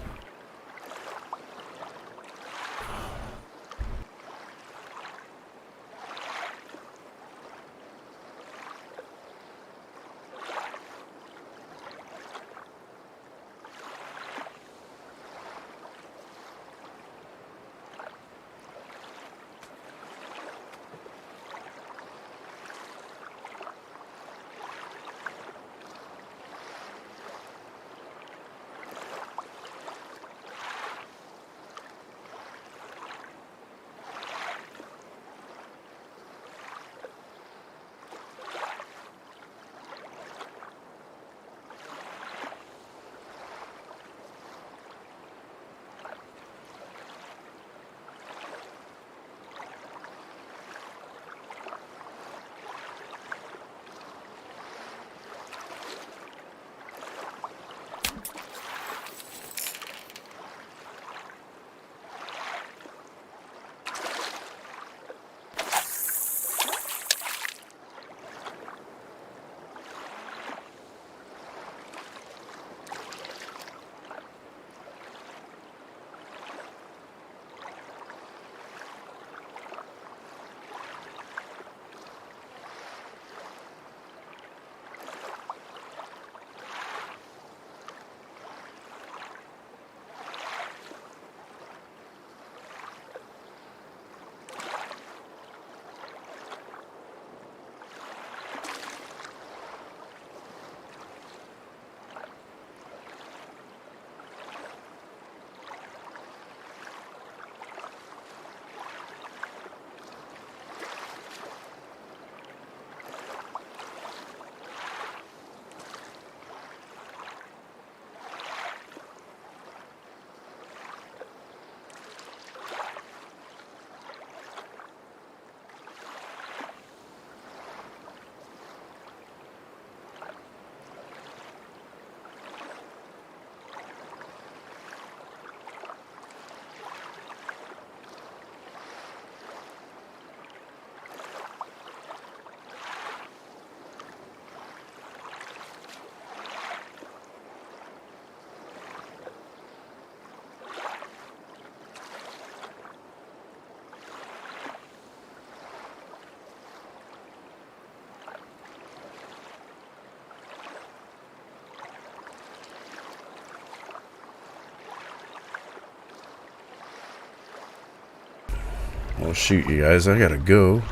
Well, shoot, you guys, I gotta go.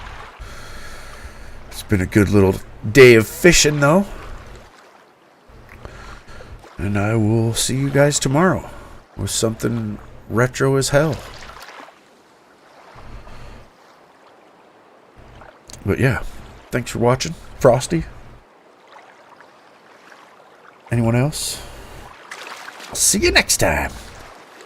It's been a good little day of fishing, though. And I will see you guys tomorrow with something retro as hell. But yeah, thanks for watching. Frosty? Anyone else? I'll see you next time.